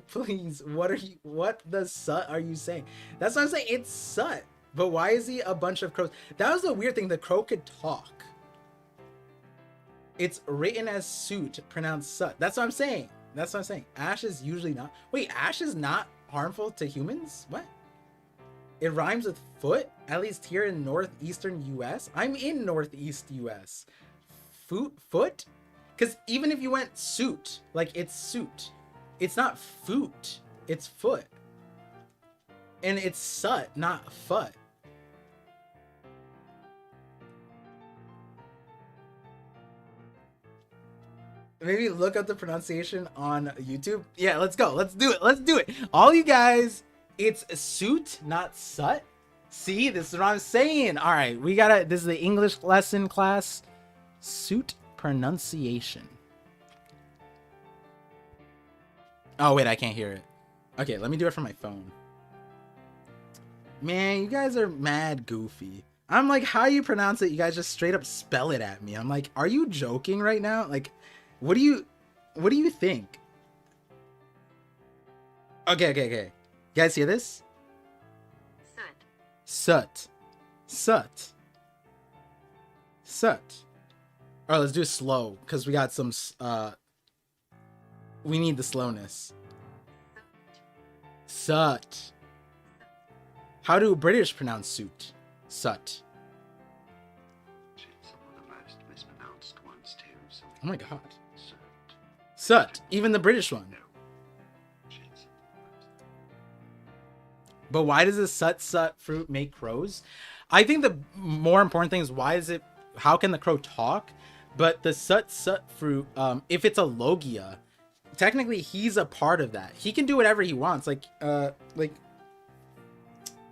Please, what the sut are you saying? That's what I'm saying. It's sut. But why is he a bunch of crows? That was the weird thing. The crow could talk. It's written as suit, pronounced sut. That's what I'm saying. That's what I'm saying. Ash is usually not. Wait, ash is not harmful to humans? What? It rhymes with foot, at least here in northeastern US. I'm in northeast US. Foot? Because even if you went suit, like it's suit, it's not foot, it's foot. And it's sut, not fut. Maybe look up the pronunciation on YouTube. Yeah, let's go. Let's do it. Let's do it. All you guys, it's suit, not sut. See, this is what I'm saying. All right, we gotta, this is the English lesson class. Suit pronunciation. Oh, wait, I can't hear it. Okay, let me do it from my phone. Man, you guys are mad goofy. I'm like, how you pronounce it? You guys just straight up spell it at me. I'm like, are you joking right now? Like, what do you think? Okay. You guys hear this? Sut. Sut. All right, let's do it slow because we got some, we need the slowness. Sut. How do British pronounce suit? Sut. Oh my god. Sut. Even the British one. But why does the sut fruit make crows? I think the more important thing is how can the crow talk? But the sut fruit, if it's a logia, technically he's a part of that. He can do whatever he wants. Like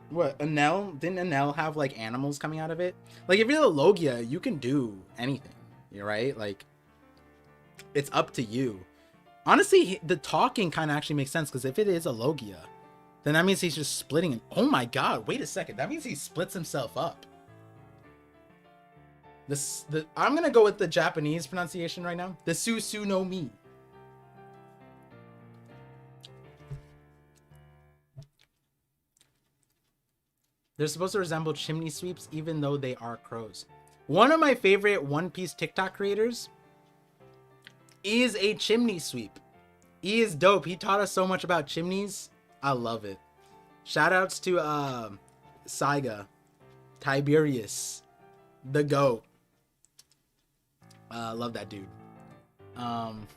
what, Enel? Didn't Enel have like animals coming out of it? Like if you're the logia, you can do anything. You're right. Like it's up to you. Honestly, the talking kind of actually makes sense because if it is a logia, then that means he's just splitting him. Oh my god! Wait a second. That means he splits himself up. I'm gonna go with the Japanese pronunciation right now. The susu no mi. They're supposed to resemble chimney sweeps, even though they are crows. One of my favorite One Piece TikTok creators is a chimney sweep. He is dope. He taught us so much about chimneys. I love it. Shout outs to Saiga, Tiberius, the GOAT. Love that dude. I'm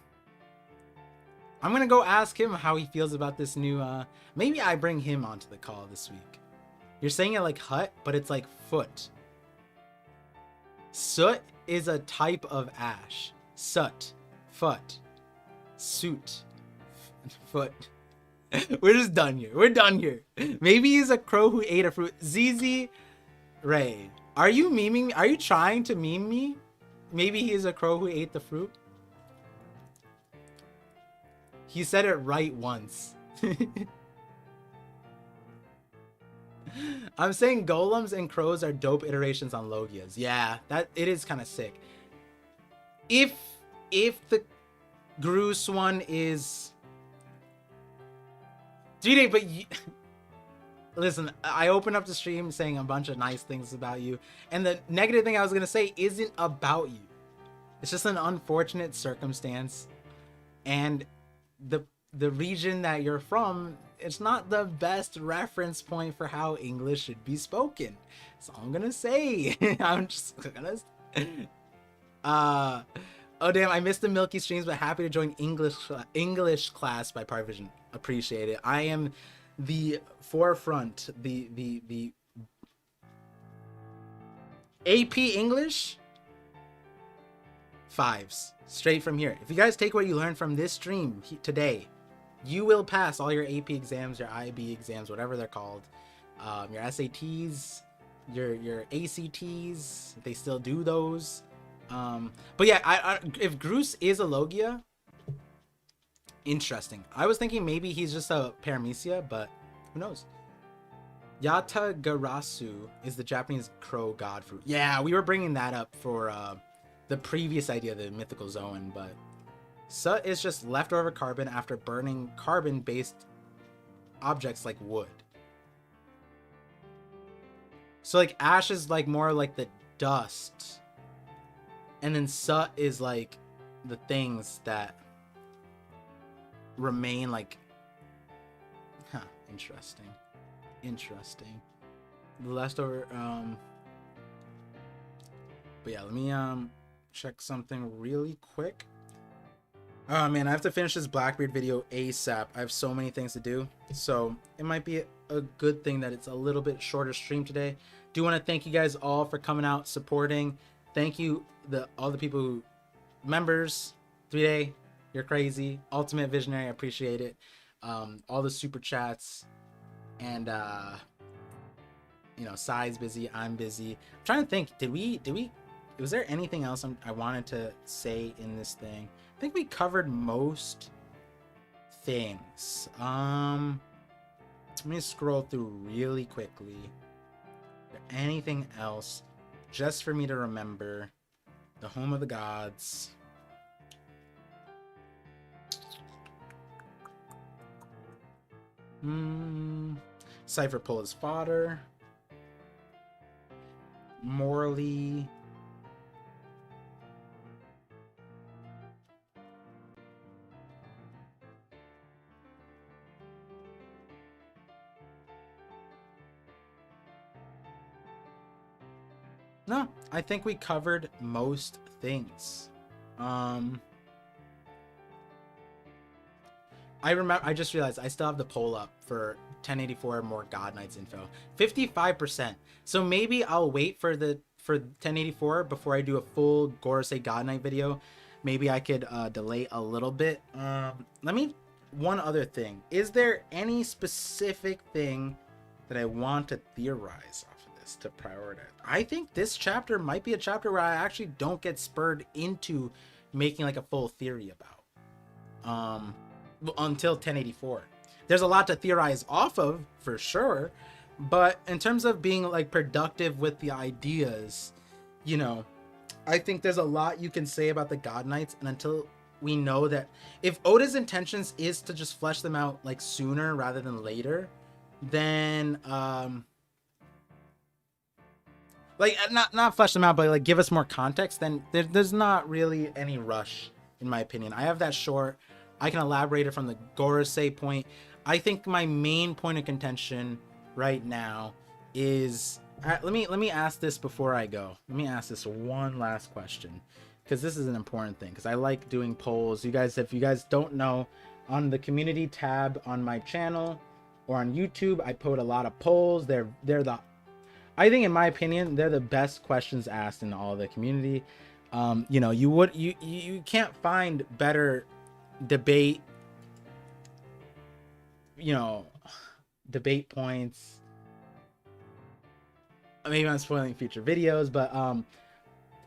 gonna go ask him how he feels about this new maybe I bring him onto the call this week. You're saying it like hut, but it's like foot. Soot is a type of ash. Sut, foot, suit, foot. We're just done here. We're done here. Maybe he's a crow who ate a fruit. ZZ Ray, are you memeing me? Are you trying to meme me? Maybe he's a crow who ate the fruit. He said it right once. I'm saying golems and crows are dope iterations on logias. Yeah, that it is kind of sick. If the Groose one is GD, but listen, I opened up the stream saying a bunch of nice things about you, and the negative thing I was gonna say isn't about you. It's just an unfortunate circumstance, and the region that you're from it's not the best reference point for how English should be spoken. That's all I'm gonna say. I'm just gonna. Oh damn! I missed the Milky streams, but happy to join English class by ParVision. Appreciate it. I am the forefront, the AP English 5s straight from here. If you guys take what you learned from this stream today, you will pass all your AP exams, your IB exams, whatever they're called, your SATs, your ACTs. They still do those. But yeah, if Groose is a Logia, interesting. I was thinking maybe he's just a Paramecia, but who knows? Yatagarasu is the Japanese crow god fruit. Yeah, we were bringing that up for the previous idea, the mythical zone, but Sut is just leftover carbon after burning carbon-based objects like wood. So like ash is like more like the dust, and then Sut is like the things that remain like, interesting. The leftover, but yeah, let me check something really quick. Oh man, I have to finish this Blackbeard video ASAP. I have so many things to do, so it might be a good thing that it's a little bit shorter stream today. Do want to thank you guys all for coming out, supporting. Thank you all the people who members 3-day, you're crazy. Ultimate Visionary, I appreciate it. All the super chats, and you know, Sai's busy, I'm busy. I'm trying to think, did we was there anything else I wanted to say in this thing? I think we covered most things. Let me scroll through really quickly. Is there anything else just for me to remember? The home of the gods. Cypher pull his fodder. Morally. No, I think we covered most things. I just realized I still have the poll up for 1084 more God Knights info. 55%. So maybe I'll wait for 1084 before I do a full Gorosei God Knight video. Maybe I could delay a little bit. One other thing. Is there any specific thing that I want to theorize off of this to prioritize? I think this chapter might be a chapter where I actually don't get spurred into making like a full theory about. Until 1084. There's a lot to theorize off of for sure, but in terms of being like productive with the ideas, you know, I think there's a lot you can say about the God Knights, and until we know that if Oda's intentions is to just flesh them out like sooner rather than later, then like not flesh them out, but like give us more context, then there's not really any rush in my opinion. I have that short. I can elaborate it from the Gorosei point. I think my main point of contention right now is let me ask this before I go. Let me ask this one last question, because this is an important thing, because I like doing polls. You guys, if you guys don't know, on the community tab on my channel or on YouTube, I put a lot of polls. I think in my opinion, they're the best questions asked in all the community. You know, you can't find better debate, you know, debate points. Maybe I'm spoiling future videos, but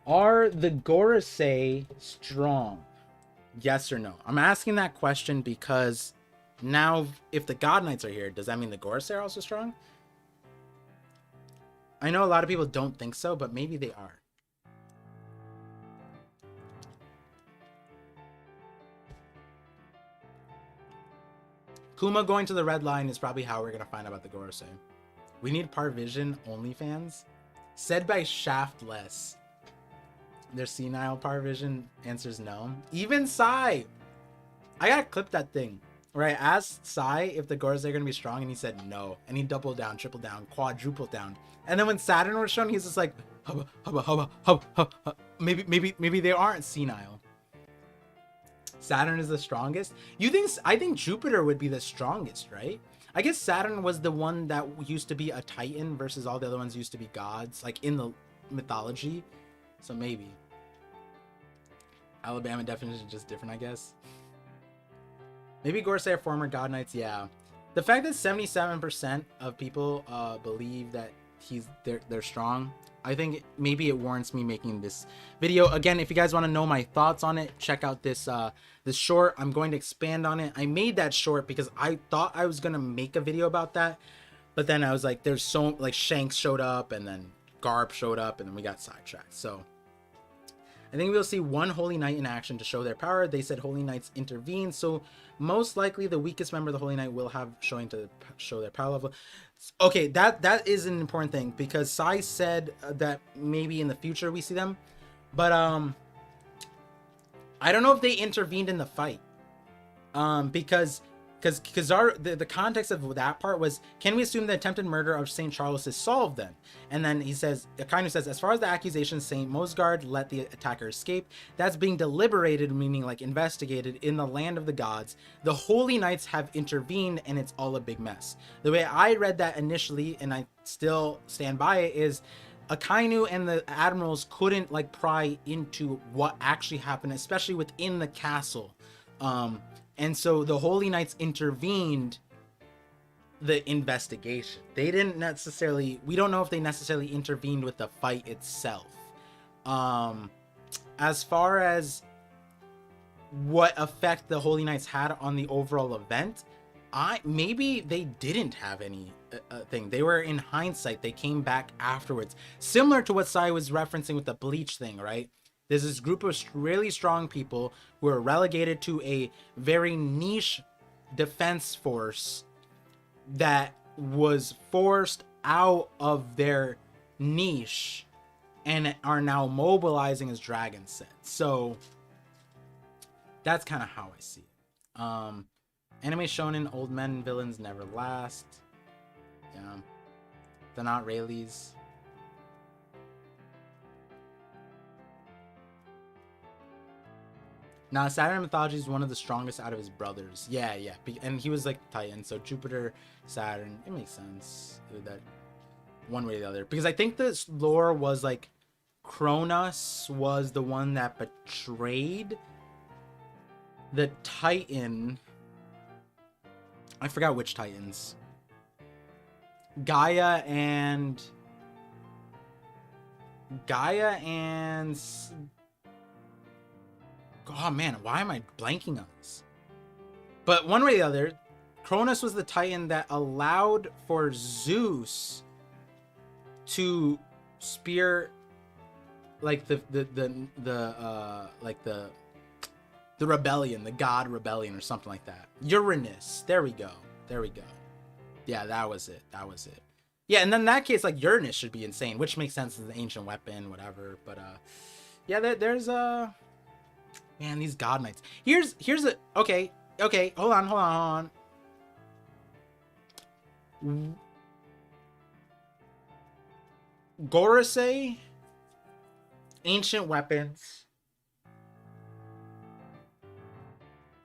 are the Gorosei strong? Yes or no? I'm asking that question because now if the God Knights are here, does that mean the Gorosei are also strong? I know a lot of people don't think so, but maybe they are. Kuma going to the red line is probably how we're going to find out about the Gorosei. We need ParVision OnlyFans. Said by Shaftless. Their senile ParVision answers no. Even Sai. I gotta clip that thing. right? Asked Sai if the Gorosei are gonna be strong, and he said no, and he doubled down, triple down, quadrupled down. And then when Saturn was shown, he's just like, hubba, hubba, hubba, hubba, hubba. Maybe they aren't senile. Saturn is the strongest. I think Jupiter would be the strongest, right? I guess Saturn was the one that used to be a Titan versus all the other ones used to be gods, like in the mythology. So maybe. Alabama definition is just different, I guess. Maybe Gorosei are former god knights, yeah. The fact that 77% of people believe that they're strong, I think maybe it warrants me making this video. Again, if you guys want to know my thoughts on it, check out this this short. I'm going to expand on it. I made that short because I thought I was gonna make a video about that, but then I was like, there's so like Shanks showed up, and then Garp showed up, and then we got sidetracked. So I think we'll see one Holy Knight in action to show their power. They said Holy Knights intervene, so most likely the weakest member of the Holy Knight will have showing to show their power level. Okay, that is an important thing, because Sai said that maybe in the future we see them, but I don't know if they intervened in the fight, because the context of that part was, can we assume the attempted murder of St. Charles is solved then? And then he says, Akainu says, as far as the accusation, St. Mosgard let the attacker escape. That's being deliberated, meaning like investigated, in the land of the gods. The Holy Knights have intervened, and it's all a big mess. The way I read that initially, and I still stand by it, is Akainu and the admirals couldn't like pry into what actually happened, especially within the castle. And so the Holy Knights intervened the investigation. They didn't necessarily, we don't know if they necessarily intervened with the fight itself. As far as what effect the Holy Knights had on the overall event, maybe they didn't have any thing. They were, in hindsight, they came back afterwards. Similar to what Sai was referencing with the Bleach thing, right? There's this group of really strong people who are relegated to a very niche defense force that was forced out of their niche and are now mobilizing as Dragon said. So that's kind of how I see it. Anime shonen, old men villains never last. Yeah, they're not Rayleighs. Now, Saturn mythology is one of the strongest out of his brothers. Yeah. And he was like Titan, so Jupiter, Saturn, it makes sense that one way or the other. Because I think this lore was like Cronus was the one that betrayed the Titan. I forgot which Titans. Gaia and oh man, why am I blanking on this? But one way or the other, Cronus was the Titan that allowed for Zeus to spear like the rebellion, the god rebellion or something like that. Uranus. There we go. Yeah, that was it. Yeah, and then in that case, like Uranus should be insane, which makes sense as an ancient weapon, whatever. But yeah, there's man, these god knights. Here's a okay. Hold on. Gorosei, ancient weapons.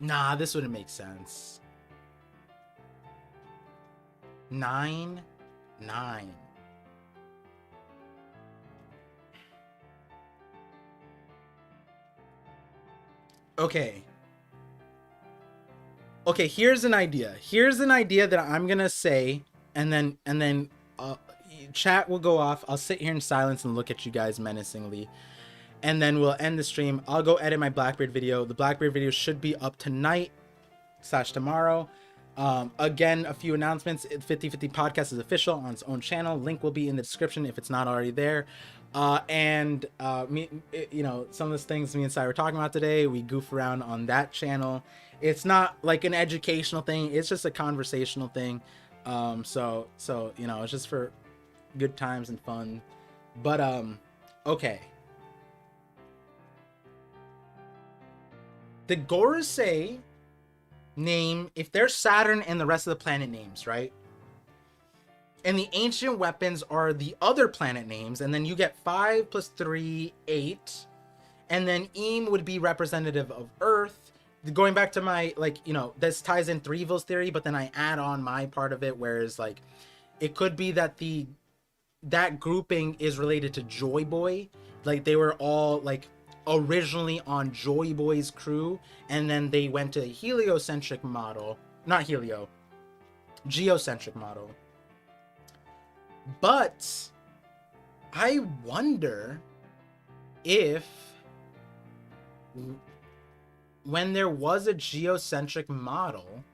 Nah, this wouldn't make sense. 9. Okay, here's an idea that I'm gonna say, and then chat will go off. I'll sit here in silence and look at you guys menacingly, and then we'll end the stream. I'll go edit my Blackbeard video. The Blackbeard video should be up tonight/tomorrow. Again, a few announcements. 50/50 podcast is official on its own channel. Link will be in the description if it's not already there. And me, you know, some of the things me and Sai were talking about today, we goof around on that channel. It's not like an educational thing, it's just a conversational thing. So you know, it's just for good times and fun. But okay, the Gorosei name, if there's Saturn and the rest of the planet names, right? And the ancient weapons are the other planet names, and then you get 5 plus 3, 8. And then Eem would be representative of Earth. Going back to my, like, you know, this ties in Three Evils theory, but then I add on my part of it, whereas, like, it could be that that grouping is related to Joy Boy. Like, they were all, like, originally on Joy Boy's crew, and then they went to a heliocentric model. Not helio. Geocentric model. But I wonder if when there was a geocentric model,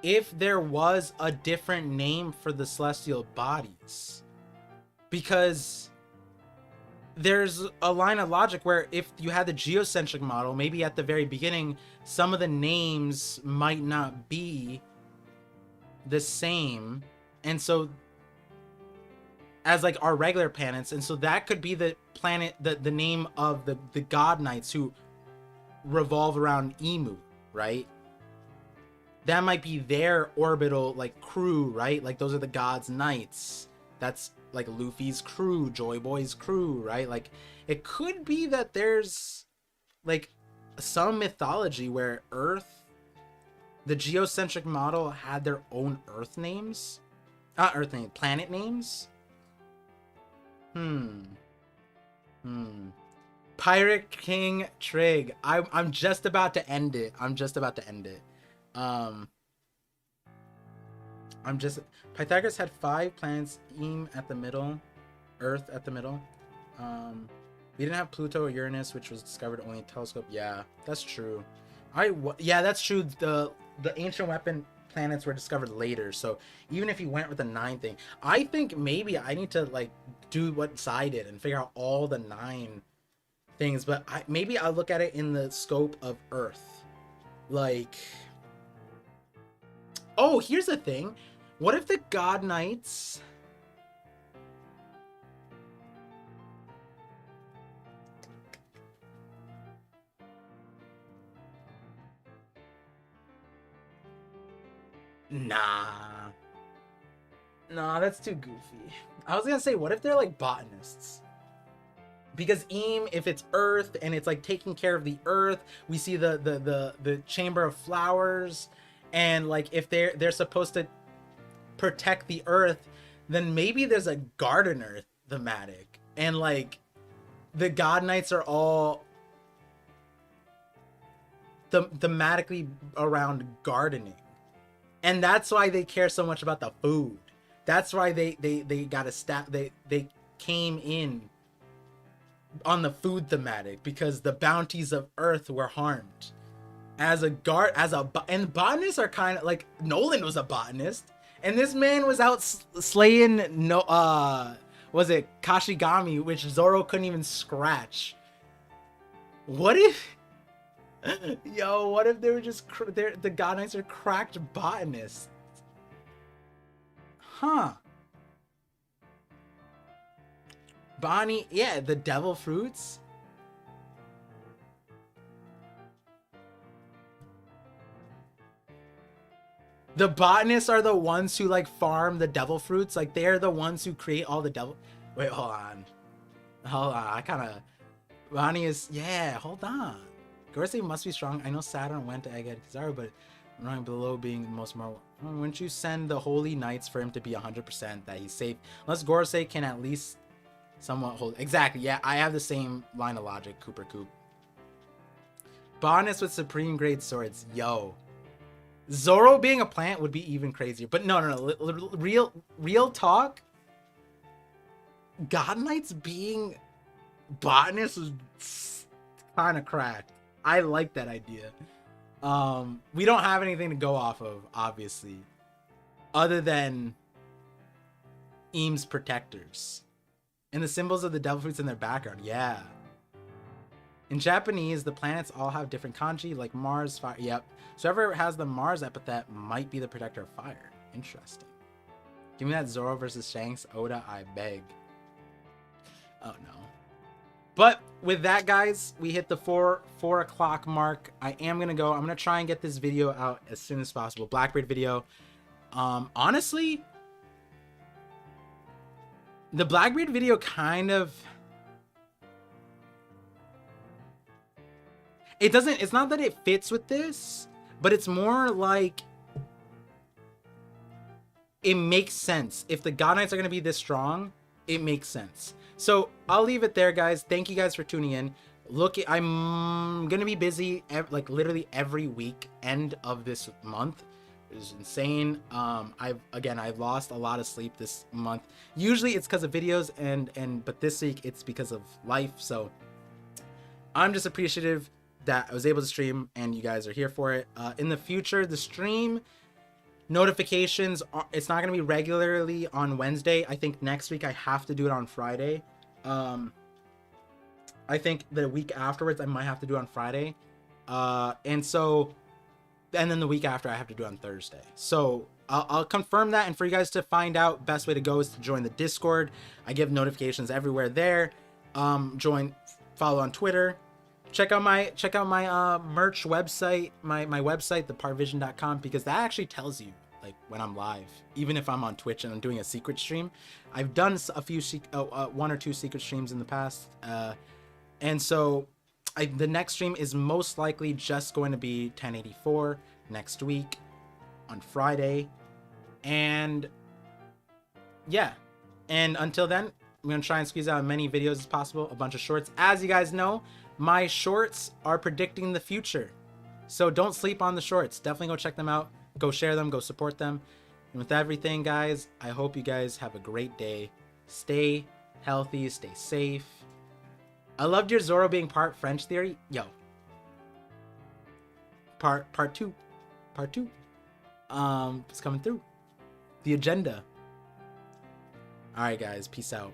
if there was a different name for the celestial bodies. Because there's a line of logic where if you had the geocentric model, maybe at the very beginning, some of the names might not be the same. And so, as like our regular planets, and so that could be the planet, the name of the god knights who revolve around Emu, right? That might be their orbital, like, crew, right? Like, those are the gods knights. That's like Luffy's crew, Joy Boy's crew, right? Like, it could be that there's like some mythology where Earth, the geocentric model, had their own Earth names. Not Earth names, planet names. Pirate King Trig. I'm just about to end it. Pythagoras had 5 planets, Eem at the middle, Earth at the middle. We didn't have Pluto or Uranus, which was discovered only in telescope. Yeah, that's true. Yeah, that's true. The ancient weapon planets were discovered later, so even if you went with the 9 thing, I think maybe I need to like do what Sai did and figure out all the 9 things, but maybe I'll look at it in the scope of Earth. Like, oh, here's the thing. What if the God Knights... Nah, that's too goofy. I was gonna say, what if they're like botanists? Because Eem, if it's Earth and it's like taking care of the Earth, we see the Chamber of Flowers, and like if they're supposed to protect the Earth, then maybe there's a gardener thematic, and like the God Knights are all thematically around gardening. And that's why they care so much about the food. That's why they got a they came in on the food thematic, because the bounties of Earth were harmed. And botanists are kind of like, Nolan was a botanist, and this man was out slaying was it Kashigami, which Zoro couldn't even scratch. What if what if they were just the God Knights are cracked botanists? Huh. Bonnie, yeah, the devil fruits. The botanists are the ones who like farm the devil fruits. Like, they're the ones who create all the devil. Wait, hold on. I kind of. Bonnie is, yeah. Hold on. Gorosei must be strong. I know Saturn went to Egghead Kizaru, but running below being the most marvel. Wouldn't you send the Holy Knights for him to be 100% that he's safe? Unless Gorosei can at least somewhat hold. Exactly. Yeah, I have the same line of logic. Cooper Coop. Botanist with supreme grade swords. Yo. Zoro being a plant would be even crazier. But no. Real talk. God Knights being botanists was kind of cracked. I like that idea. We don't have anything to go off of, obviously, other than Eam's protectors and the symbols of the devil fruits in their background. Yeah. In Japanese, the planets all have different kanji, like Mars, fire. Yep. So whoever has the Mars epithet might be the protector of fire. Interesting. Give me that Zoro versus Shanks, Oda, I beg. Oh no. But with that, guys, we hit the 4 o'clock mark. I am gonna go. I'm gonna try and get this video out as soon as possible. Blackbeard video. Honestly, the Blackbeard video kind of, it doesn't, it's not that it fits with this, but it's more like it makes sense. If the God Knights are gonna be this strong, it makes sense. So I'll leave it there, guys. Thank you guys for tuning in. Look, I'm gonna be busy like literally every week end of this month. It is insane. I've lost a lot of sleep this month. Usually it's because of videos, but this week it's because of life. So I'm just appreciative that I was able to stream and you guys are here for it. In the future, the stream notifications it's not going to be regularly on Wednesday. I think next week I have to do it on Friday. I think the week afterwards I might have to do it on Friday. And then the week after I have to do it on Thursday. So I'll confirm that, and for you guys to find out, best way to go is to join the Discord. I give notifications everywhere there. Follow on Twitter. Check out my merch website, my website, theparvision.com, because that actually tells you like when I'm live, even if I'm on Twitch and I'm doing a secret stream. I've done a few 1 or 2 secret streams in the past, and so the next stream is most likely just going to be 1084 next week on Friday, and yeah, and until then I'm gonna try and squeeze out as many videos as possible, a bunch of shorts. As you guys know, my shorts are predicting the future, so don't sleep on the shorts. Definitely go check them out, go share them, go support them. And with everything, guys, I hope you guys have a great day. Stay healthy, stay safe. I loved your Zoro being part French theory. Yo, part two it's coming through the agenda. All right, guys, peace out.